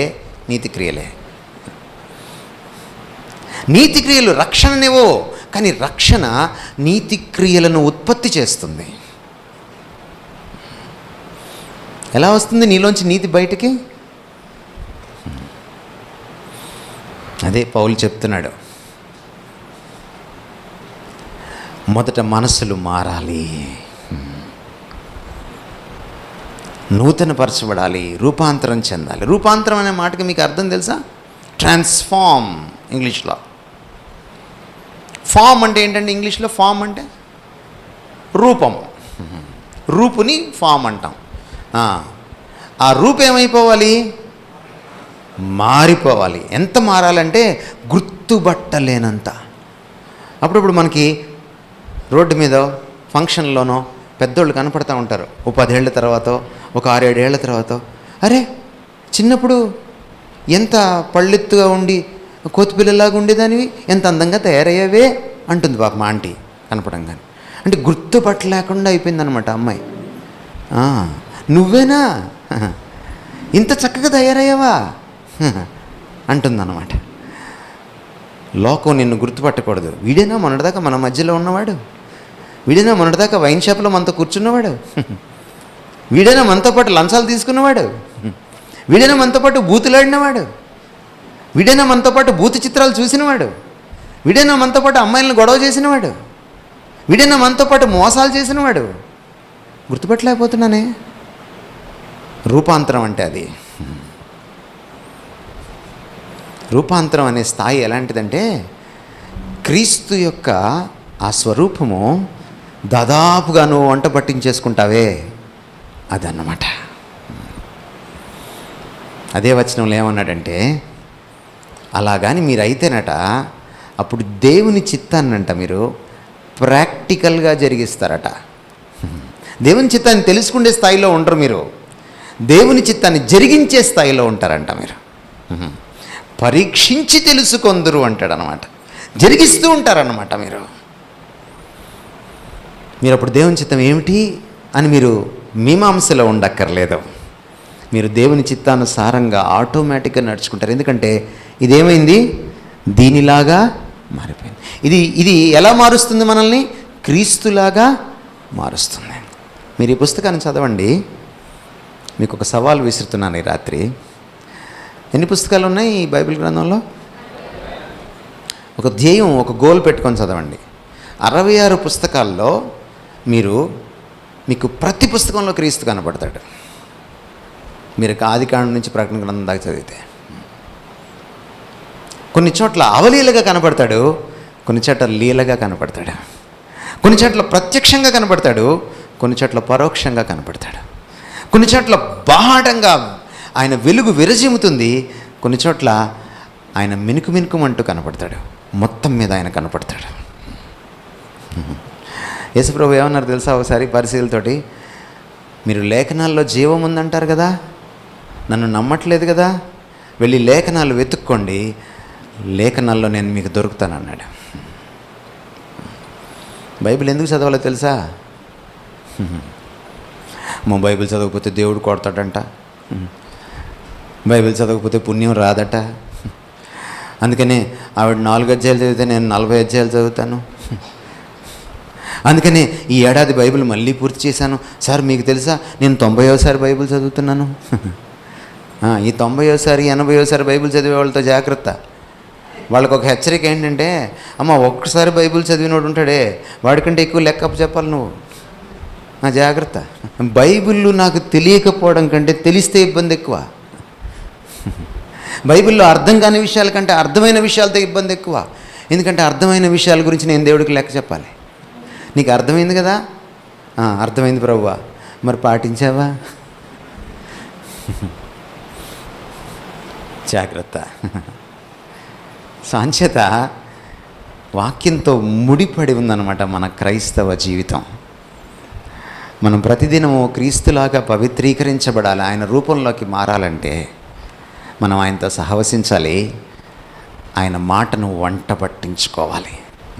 నీతి క్రియలే. నీతి క్రియలు రక్షణనేవో, కానీ రక్షణ నీతి క్రియలను ఉత్పత్తి చేస్తుంది. ఎలా వస్తుంది నీలోంచి నీతి బయటికి? అదే పౌలు చెప్తున్నాడు, మొదట మనసులు మారాలి, నూతనపరచబడాలి, రూపాంతరం చెందాలి. రూపాంతరం అనే మాటకి మీకు అర్థం తెలుసా? ట్రాన్స్ఫార్మ్ ఇంగ్లీష్లో. ఫామ్ అంటే ఏంటంటే ఇంగ్లీష్లో ఫామ్ అంటే రూపం. రూపుని ఫామ్ అంటాం. ఆ రూపు ఏమైపోవాలి? మారిపోవాలి. ఎంత మారాలంటే గుర్తుపట్టలేనంత. అప్పుడప్పుడు మనకి రోడ్డు మీద ఫంక్షన్లోనో పెద్దోళ్ళు కనపడతా ఉంటారు. ఓ 10 ఏళ్ల తర్వాత, ఒక 6-7 ఏళ్ల తర్వాత, అరే చిన్నప్పుడు ఎంత పళ్ళెత్తుగా ఉండి కోతిపిల్లలాగా ఉండేదానివి, ఎంత అందంగా తయారయ్యావే అంటుంది పాప మా ఆంటీ కనపడంగానే. అంటే గుర్తుపట్టలేకుండా అయిపోయిందనమాట అమ్మాయి. నువ్వేనా ఇంత చక్కగా తయారయ్యావా అంటుందన్నమాట. లోకం నిన్ను గుర్తుపట్టకూడదు. వీడేనా మొన్నటిదాకా మన మధ్యలో ఉన్నవాడు? వీడేనా మొన్నటిదాకా వైన్ షాప్లో మనతో కూర్చున్నవాడు? వీడైనా మనతో పాటు లంచాలు తీసుకున్నవాడు? వీడైనా మనతో పాటు బూతులాడినవాడు? వీడైనా మనతో పాటు బూతు చిత్రాలు చూసినవాడు? వీడైనా మనతో పాటు అమ్మాయిలను గొడవ చేసినవాడు? వీడైనా మనతో పాటు మోసాలు చేసినవాడు? గుర్తుపట్టలేకపోతున్నానే. రూపాంతరం అంటే అది. రూపాంతరం అనే స్థాయి ఎలాంటిదంటే క్రీస్తు యొక్క ఆ స్వరూపము దాదాపుగా నువ్వు వంట పట్టించేసుకుంటావే అదన్నమాట. అదే వచనంలో ఏమన్నాడంటే, అలాగాని మీరు అయితేనట అప్పుడు దేవుని చిత్తాన్నంట మీరు ప్రాక్టికల్గా జరిగిస్తారట. దేవుని చిత్తాన్ని తెలుసుకునే స్థాయిలో ఉండరు మీరు, దేవుని చిత్తాన్ని జరిగించే స్థాయిలో ఉంటారంట మీరు. పరీక్షించి తెలుసుకొందురు అంటాడనమాట. జరిగిస్తూ ఉంటారన్నమాట మీరు. అప్పుడు దేవుని చిత్తం ఏమిటి అని మీరు మీమాంసలో ఉండక్కర్లేదు. మీరు దేవుని చిత్తానుసారంగా ఆటోమేటిక్గా నడుచుకుంటారు. ఎందుకంటే ఇదేమైంది? దీనిలాగా మారిపోయింది. ఇది ఎలా మారుస్తుంది? మనల్ని క్రీస్తులాగా మారుస్తుంది. మీరు ఈ పుస్తకాన్ని చదవండి. మీకు ఒక సవాల్ విసురుతున్నాను ఈ రాత్రి. ఎన్ని పుస్తకాలు ఉన్నాయి ఈ బైబిల్ గ్రంథంలో? ఒక ధ్యేయం, ఒక గోల్ పెట్టుకొని చదవండి. 66 పుస్తకాల్లో మీరు మీకు ప్రతి పుస్తకంలో క్రీస్తు కనపడతాడు. మీరు ఆదికాండం నుంచి ప్రకటన గ్రంథం దాకా చదివితే కొన్ని చోట్ల అవలీలగా కనపడతాడు, కొన్ని చోట్ల లీలగా కనపడతాడు, కొన్ని చోట్ల ప్రత్యక్షంగా కనపడతాడు, కొన్ని చోట్ల పరోక్షంగా కనపడతాడు, కొన్ని చోట్ల బాహాటంగా ఆయన వెలుగు విరజిమ్ముతుంది, కొన్ని చోట్ల ఆయన మినుకుమంటూ కనపడతాడు. మొత్తం మీద ఆయన కనపడతాడు. యేసుప్రభు ఏమన్నారు తెలుసా? ఒకసారి పరిశీలతోటి, మీరు లేఖనాల్లో జీవం ఉందంటారు కదా, నన్ను నమ్మట్లేదు కదా, వెళ్ళి లేఖనాలు వెతుక్కోండి, లేఖనాల్లో నేను మీకు దొరుకుతానన్నాడు. బైబిల్ ఎందుకు చదవాలో తెలుసా? మా బైబిల్ చదవకపోతే దేవుడు కొడతాడంట, బైబిల్ చదవకపోతే పుణ్యం రాదట, అందుకని ఆవిడ 4 అధ్యాయాలు చదివితే నేను 40 అధ్యాయాలు చదువుతాను, అందుకని ఈ ఏడాది బైబిల్ మళ్ళీ పూర్తి చేశాను. సార్ మీకు తెలుసా నేను 90వ బైబిల్ చదువుతున్నాను. ఈ 90వ 80వ బైబిల్ చదివే వాళ్ళతో జాగ్రత్త. వాళ్ళకు ఒక హెచ్చరిక ఏంటంటే, అమ్మ ఒక్కసారి బైబిల్ చదివినోడు ఉంటాడే, వాడికంటే ఎక్కువ లెక్క చెప్పాలి నువ్వు, జాగ్రత్త. బైబిల్ నాకు తెలియకపోవడం కంటే తెలిస్తే ఇబ్బంది ఎక్కువ. బైబిల్లో అర్థం కాని విషయాల కంటే అర్థమైన విషయాలతో ఇబ్బంది ఎక్కువ. ఎందుకంటే అర్థమైన విషయాల గురించి నేను దేవుడికి లెక్క చెప్పాలి. నీకు అర్థమైంది కదా? అర్థమైంది ప్రభువా, మరి పాటించావా? జాగ్రత్త. సాంఖ్యత వాక్యంతో ముడిపడి ఉందన్నమాట మన క్రైస్తవ జీవితం. మనం ప్రతిదినము క్రీస్తులాగా పవిత్రీకరించబడాలి. ఆయన రూపంలోకి మారాలంటే మనం ఆయనతో సహవసించాలి, ఆయన మాటను వంట పట్టించుకోవాలి,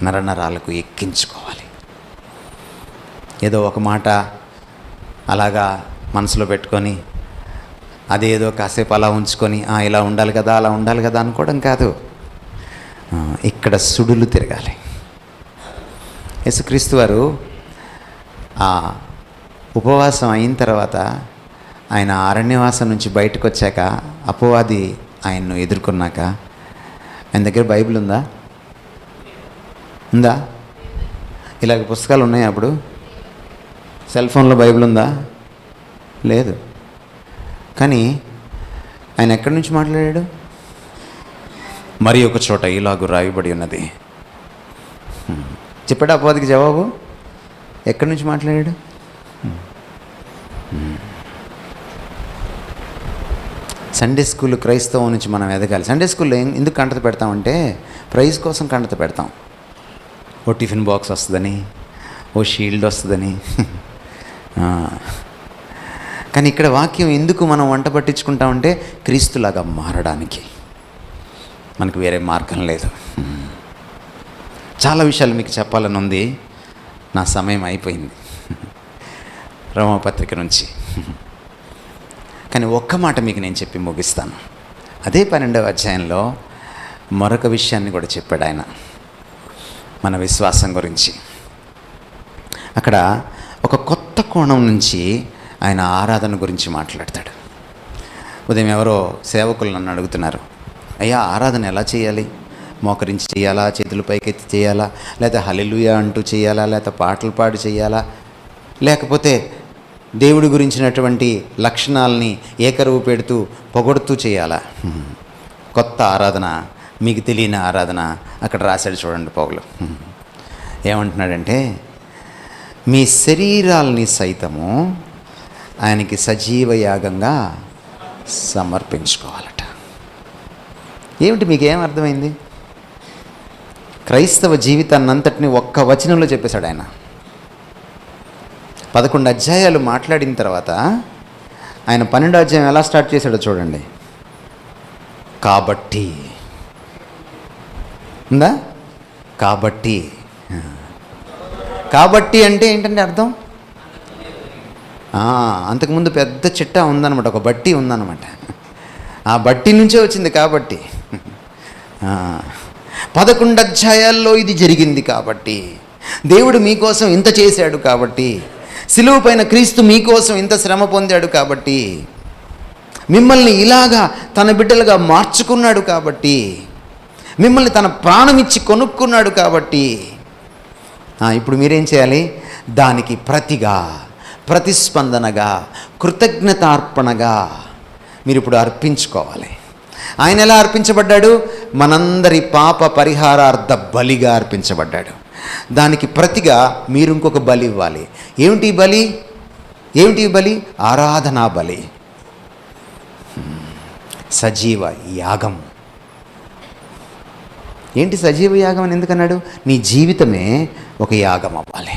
నరనరాలకు ఎక్కించుకోవాలి. ఏదో ఒక మాట అలాగా మనసులో పెట్టుకొని అదేదో కాసేపు అలా ఉంచుకొని ఇలా ఉండాలి కదా, అలా ఉండాలి కదా అనుకోవడం కాదు. ఇక్కడ సుడులు తిరగాలి. యేసుక్రీస్తు వారు ఉపవాసం అయిన తర్వాత ఆయన అరణ్యవాసం నుంచి బయటకు వచ్చాక, అపవాది ఆయన్ను ఎదుర్కొన్నాక, ఆయన దగ్గర బైబిల్ ఉందా? ఇలాగ పుస్తకాలు ఉన్నాయి. అప్పుడు సెల్ ఫోన్లో బైబిల్ ఉందా? లేదు. కానీ ఆయన ఎక్కడి నుంచి మాట్లాడాడు? మరి ఒక చోట ఇలాగూ రాయబడి ఉన్నది. చెప్పాడు అపవాదికి జవాబు. ఎక్కడి నుంచి మాట్లాడాడు? సండే స్కూల్ క్రైస్తవం నుంచి మనం ఎదగాలి. సండే స్కూల్లో ఎందుకు కంటత పెడతామంటే ప్రైజ్ కోసం కంటత పెడతాం. ఓ టిఫిన్ బాక్స్ వస్తుందని, ఓ షీల్డ్ వస్తుందని. కానీ ఇక్కడ వాక్యం ఎందుకు మనం వంట పట్టించుకుంటామంటే క్రీస్తులాగా మారడానికి. మనకు వేరే మార్గం లేదు. చాలా విషయాలు మీకు చెప్పాలని ఉంది, నా సమయం అయిపోయింది రోమాపత్రిక నుంచి. కానీ ఒక్క మాట మీకు నేను చెప్పి ముగిస్తాను. అదే 12వ అధ్యాయంలో మరొక విషయాన్ని కూడా చెప్పాడు ఆయన, మన విశ్వాసం గురించి. అక్కడ ఒక కొత్త కోణం నుంచి ఆయన ఆరాధన గురించి మాట్లాడతాడు. ఉదయం ఎవరో సేవకులు నన్ను అడుగుతున్నారు, అయ్యా ఆరాధన ఎలా చేయాలి? మోకరించి చేయాలా, చేతులు పైకెత్తి చేయాలా, లేకపోతే హల్లెలూయా అంటూ చేయాలా, లేకపోతే పాటలు పాడి చేయాలా, లేకపోతే దేవుడి గురించినటువంటి లక్షణాలని ఏకరువు పెడుతూ పొగడుతూ చేయాలా? కొత్త ఆరాధన, మీకు తెలియని ఆరాధన అక్కడ రాశాడు చూడండి పౌలు. ఏమంటున్నాడంటే, మీ శరీరాల్ని సైతము ఆయనకి సజీవ యాగంగా సమర్పించుకోవాలట. ఏమిటి మీకేం అర్థమైంది? క్రైస్తవ జీవితాన్ని అంతటిని ఒక్క వచనంలో చెప్పేశాడు ఆయన. 11 అధ్యాయాలు మాట్లాడిన తర్వాత ఆయన 12వ అధ్యాయం ఎలా స్టార్ట్ చేశాడో చూడండి. కాబట్టి ఉందా? కాబట్టి అంటే ఏంటంటే అర్థం, అంతకుముందు పెద్ద చిట్టా ఉందన్నమాట, ఒక బట్టి ఉందన్నమాట. ఆ బట్టి నుంచే వచ్చింది కాబట్టి. 11 అధ్యాయాల్లో ఇది జరిగింది కాబట్టి, దేవుడు మీకోసం ఇంత చేశాడు కాబట్టి, సిలువ పైన క్రీస్తు మీకోసం ఇంత శ్రమ పొందాడు కాబట్టి, మిమ్మల్ని ఇలాగా తన బిడ్డలుగా మార్చుకున్నాడు కాబట్టి, మిమ్మల్ని తన ప్రాణం ఇచ్చి కొనుక్కున్నాడు కాబట్టి, ఇప్పుడు మీరేం చేయాలి? దానికి ప్రతిగా ప్రతిస్పందనగా, కృతజ్ఞతార్పణగా మీరు ఇప్పుడు అర్పించుకోవాలి. ఆయన ఎలా అర్పించబడ్డాడు? మనందరి పాప పరిహారార్థ బలిగా అర్పించబడ్డాడు. దానికి ప్రతిగా మీరు ఇంకొక బలి ఇవ్వాలి. ఏమిటి బలి? ఏమిటి బలి? ఆరాధనా బలి, సజీవ యాగం. ఏంటి సజీవ యాగం అని ఎందుకన్నాడు? నీ జీవితమే ఒక యాగం అవ్వాలి.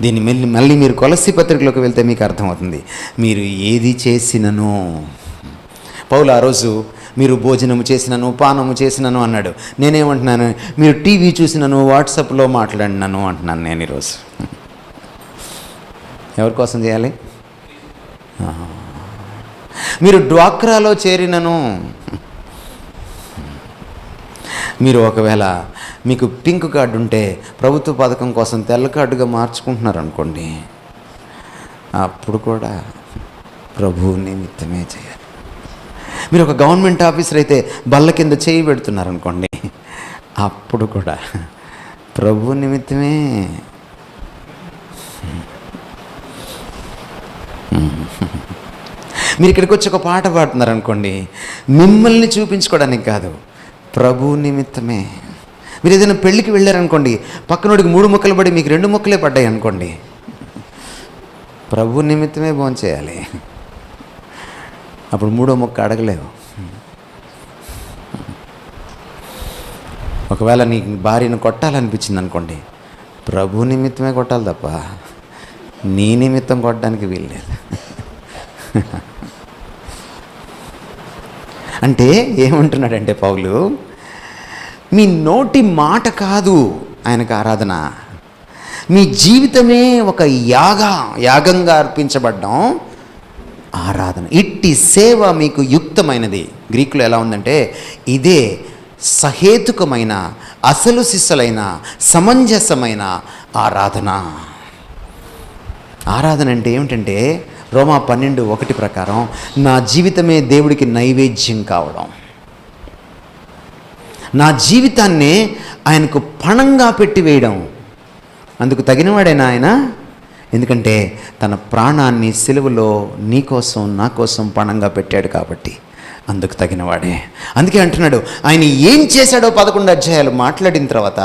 దీన్ని మళ్ళీ మీరు కొలస్సీ పత్రికలోకి వెళ్తే మీకు అర్థమవుతుంది. మీరు ఏది చేసినను, పౌలు ఆ రోజు మీరు భోజనము చేసినను, పానము చేసినను అన్నాడు. నేనేమంటున్నాను? మీరు టీవీ చూసినను, వాట్సాప్లో మాట్లాడినాను అంటున్నాను నేను ఈరోజు. ఎవరి కోసం చేయాలి? మీరు డ్వాక్రాలో చేరినను, మీరు ఒకవేళ మీకు పింక్ కార్డు ఉంటే ప్రభుత్వ పథకం కోసం తెల్ల కార్డుగా మార్చుకుంటున్నారు అనుకోండి, అప్పుడు కూడా ప్రభు నిమిత్తమే చేయాలి. మీరు ఒక గవర్నమెంట్ ఆఫీసర్ అయితే బల్ల కింద చేయి పెడుతున్నారనుకోండి, అప్పుడు కూడా ప్రభు నిమిత్తమే. మీరు ఇక్కడికి వచ్చి ఒక పాట పాడుతున్నారనుకోండి, మిమ్మల్ని చూపించుకోవడానికి కాదు, ప్రభు నిమిత్తమే. మీరు ఏదైనా పెళ్ళికి వెళ్ళారనుకోండి, పక్కనోడికి 3 ముక్కలు పడి మీకు 2 ముక్కలే పడ్డాయి అనుకోండి, ప్రభు నిమిత్తమే భోంచేయాలి. అప్పుడు 3వ ముక్క అడగలేవు. ఒకవేళ నీకు భార్యను కొట్టాలనిపించింది అనుకోండి, ప్రభు నిమిత్తమే కొట్టాలి తప్ప నీ నిమిత్తం కొట్టడానికి వీల్లేదు. అంటే ఏమంటున్నాడంటే పౌలు, మీ నోటి మాట కాదు ఆయనకు ఆరాధన, మీ జీవితమే ఒక యాగంగా అర్పించబడ్డం ఆరాధన. ఇట్టి సేవ మీకు యుక్తమైనది. గ్రీకులో ఎలా ఉందంటే, ఇదే సహేతుకమైన, అసలు సిస్సలైన, సమంజసమైన ఆరాధన. ఆరాధన అంటే ఏమిటంటే, రోమా 12:1 ప్రకారం నా జీవితమే దేవుడికి నైవేద్యం కావడం, నా జీవితాన్నే ఆయనకు పణంగా పెట్టివేయడం. అందుకు తగినవాడైనా ఆయన, ఎందుకంటే తన ప్రాణాన్ని సిలువలో నీ కోసం నా కోసం పణంగా పెట్టాడు కాబట్టి అందుకు తగినవాడే. అందుకే అంటున్నాడు, ఆయన ఏం చేశాడో 11 అధ్యాయాలు మాట్లాడిన తర్వాత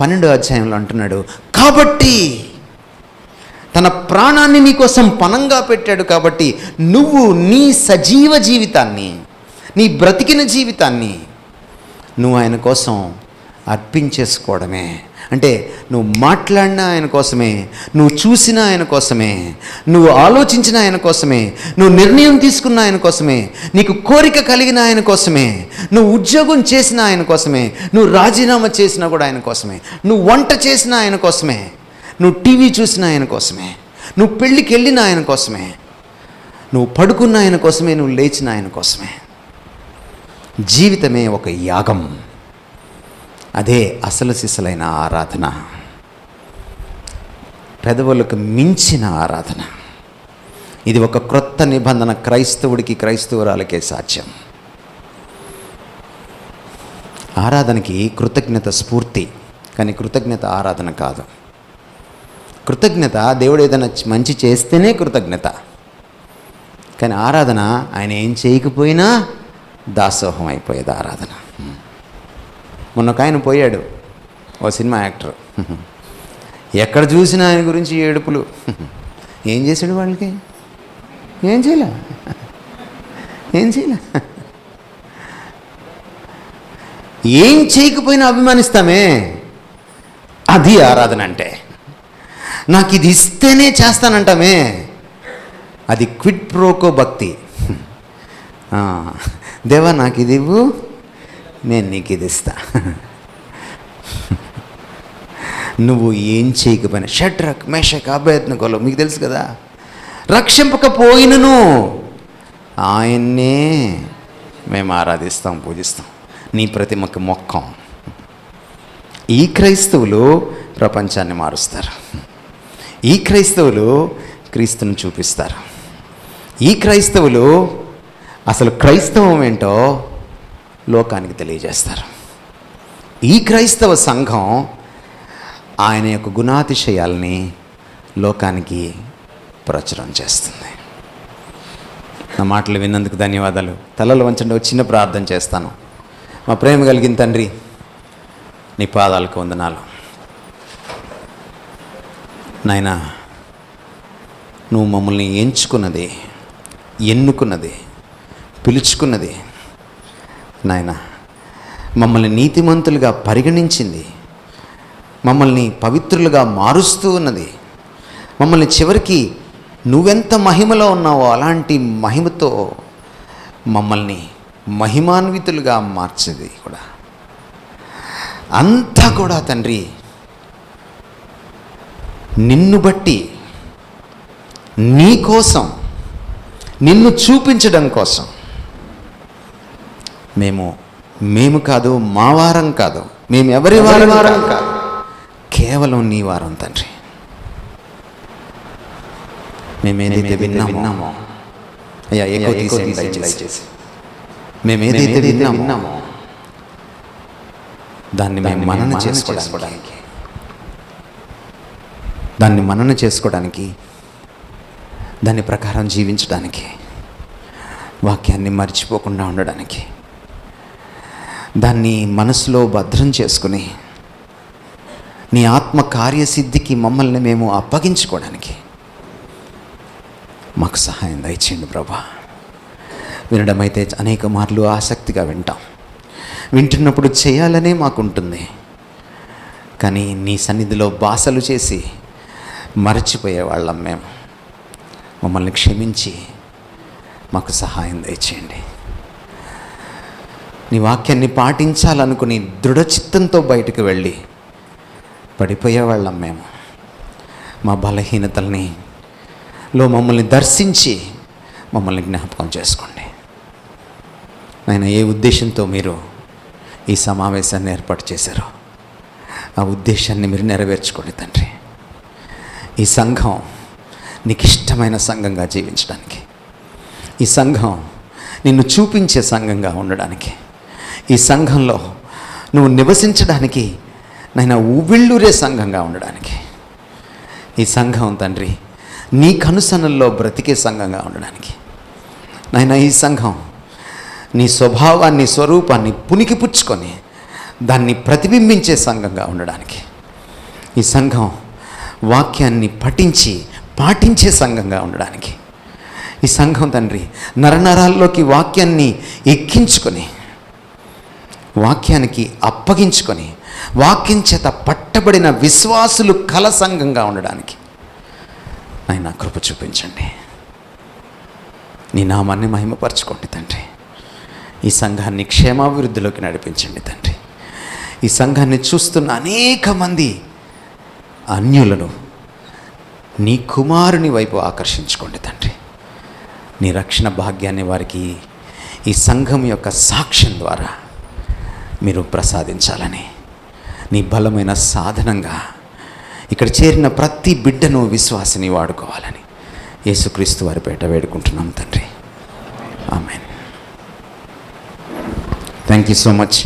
12వ అధ్యాయంలో అంటున్నాడు, కాబట్టి తన ప్రాణాన్ని నీ కోసం పణంగా పెట్టాడు కాబట్టి నువ్వు నీ సజీవ జీవితాన్ని, నీ బ్రతికిన జీవితాన్ని నువ్వు ఆయన కోసం అర్పించేసుకోవడమే. అంటే నువ్వు మాట్లాడినా ఆయన కోసమే, నువ్వు చూసినా ఆయన కోసమే, నువ్వు ఆలోచించిన ఆయన కోసమే, నువ్వు నిర్ణయం తీసుకున్న ఆయన కోసమే, నీకు కోరిక కలిగిన ఆయన కోసమే, నువ్వు ఉద్యోగం చేసిన ఆయన కోసమే, నువ్వు రాజీనామా చేసినా కూడా ఆయన కోసమే, నువ్వు వంట చేసిన ఆయన కోసమే, నువ్వు టీవీ చూసిన ఆయన కోసమే, నువ్వు పెళ్ళికి వెళ్ళిన ఆయన కోసమే, నువ్వు పడుకున్న ఆయన కోసమే, నువ్వు లేచిన ఆయన కోసమే. జీవితమే ఒక యాగం. అదే అసలు సిసలైన ఆరాధన, పెదవులకు మించిన ఆరాధన. ఇది ఒక క్రొత్త నిబంధన క్రైస్తవుడికి, క్రైస్తవురాలకే సాధ్యం. ఆరాధనకి కృతజ్ఞత స్ఫూర్తి, కానీ కృతజ్ఞత ఆరాధన కాదు. కృతజ్ఞత దేవుడు ఏదైనా మంచి చేస్తేనే కృతజ్ఞత, కానీ ఆరాధన ఆయన ఏం చేయకపోయినా దాసోహం అయిపోయేది ఆరాధన. మొన్న ఒక ఆయన పోయాడు, ఓ సినిమా యాక్టర్, ఎక్కడ చూసినా ఆయన గురించి ఏడుపులు. ఏం చేశాడు వాళ్ళకి? ఏం చేయలే. ఏం చేయకపోయినా అభిమానిస్తామే, అది ఆరాధన అంటే. నాకు ఇది ఇస్తేనే చేస్తానంటామే, అది క్విడ్ ప్రోకో భక్తి. దేవా నాకు ఇది ఇవ్వు, నేను నీకు ఇది ఇస్తా. నువ్వు ఏం చేయకపోయినా, షడ్రక్ మేషక్ అబేద్నెగోలు మీకు తెలుసు కదా, రక్షింపకపోయినను ఆయన్నే మేము ఆరాధిస్తాం, పూజిస్తాం, నీ ప్రతిమకు మొక్కం. ఈ క్రైస్తవులు ప్రపంచాన్ని మారుస్తారు. ఈ క్రైస్తవులు క్రీస్తుని చూపిస్తారు. ఈ క్రైస్తవులు అసలు క్రైస్తవం ఏంటో లోకానికి తెలియజేస్తారు. ఈ క్రైస్తవ సంఘం ఆయన యొక్క గుణాతిశయాల్ని లోకానికి ప్రచురం చేస్తుంది. నా మాటలు విన్నందుకు ధన్యవాదాలు. తలలు వంచండి, ఒక చిన్న ప్రార్థన చేస్తాను. మా ప్రేమ కలిగిన తండ్రి, నీ పాదాలకు వందనాలు నాయనా. నువ్వు మమ్మల్ని ఎంచుకున్నది, ఎన్నుకున్నది, పిలుచుకున్నది నాయనా, మమ్మల్ని నీతిమంతులుగా పరిగణించింది, మమ్మల్ని పవిత్రులుగా మారుస్తూ ఉన్నది, మమ్మల్ని చివరికి నువ్వెంత మహిమలో ఉన్నావో అలాంటి మహిమతో మమ్మల్ని మహిమాన్వితులుగా మార్చేది కూడా. అంతా కూడా తండ్రి నిన్ను బట్టి, నీ కోసం, నిన్ను చూపించడం కోసం. మేము కాదు, మా వారం కాదు, మేము ఎవరి వారం కాదు, కేవలం నీ వారం తండ్రి. మేమేదైతే విన్నామో అయ్యా, ఎక్కువ దయచేసి మేమేదైతే విన్నామో దాన్ని మేము మనన చేసుకోవడానికి, దాని ప్రకారం జీవించడానికి, వాక్యాన్ని మర్చిపోకుండా ఉండడానికి, దాన్ని మనసులో భద్రం చేసుకుని నీ ఆత్మ కార్యసిద్ధికి మమ్మల్ని మేము అప్పగించుకోవడానికి మాకు సహాయం దయచేయండి ప్రభా. వినడం అయితే అనేక మార్లు ఆసక్తిగా వింటాం, వింటున్నప్పుడు చేయాలనే మాకుంటుంది. కానీ నీ సన్నిధిలో బాసలు చేసి మరచిపోయేవాళ్ళం మేము. మమ్మల్ని క్షమించి మాకు సహాయం దయచేయండి. నీ వాక్యాన్ని పాటించాలనుకుని దృఢచిత్తంతో బయటకు వెళ్ళి పడిపోయేవాళ్ళం మేము. మా బలహీనతల్ని మమ్మల్ని దర్శించి మమ్మల్ని జ్ఞాపకం చేసుకోండి నాయన. ఏ ఉద్దేశంతో మీరు ఈ సమావేశాన్ని ఏర్పాటు చేశారో ఆ ఉద్దేశాన్ని మీరు నెరవేర్చుకోండి తండ్రి. ఈ సంఘం నీకు ఇష్టమైన సంఘంగా జీవించడానికి, ఈ సంఘం నిన్ను చూపించే సంఘంగా ఉండడానికి, ఈ సంఘంలో నువ్వు నివసించడానికి నాయన ఉవ్విళ్ళూరే సంఘంగా ఉండడానికి, ఈ సంఘం తండ్రి నీ కనుసనల్లో బ్రతికే సంఘంగా ఉండడానికి నాయన, ఈ సంఘం నీ స్వభావాన్ని, స్వరూపాన్ని పుణికిపుచ్చుకొని దాన్ని ప్రతిబింబించే సంఘంగా ఉండడానికి, ఈ సంఘం వాక్యాన్ని పాటించే సంఘంగా ఉండడానికి, ఈ సంఘం తండ్రి నరనరాల్లోకి వాక్యాన్ని ఎక్కించుకొని, వాక్యానికి అప్పగించుకొని, వాక్యం చేత పట్టబడిన విశ్వాసులు కల సంఘంగా ఉండడానికి నాయన కృప చూపించండి. నీ నామాన్ని మహిమపరచుకోండి తండ్రి. ఈ సంఘాన్ని క్షేమాభివృద్ధిలోకి నడిపించండి తండ్రి. ఈ సంఘాన్ని చూస్తున్న అనేక మంది అన్యులను నీ కుమారుని వైపు ఆకర్షించుకోండి తండ్రి. నీ రక్షణ భాగ్యాన్ని వారికి ఈ సంఘం యొక్క సాక్ష్యం ద్వారా మీరు ప్రసాదించాలని, నీ బలమైన సాధనంగా ఇక్కడ చేరిన ప్రతి బిడ్డను విశ్వాసిని వాడుకోవాలని యేసుక్రీస్తు వారి పేట వేడుకుంటున్నాం తండ్రి. Amen. Thank you so much.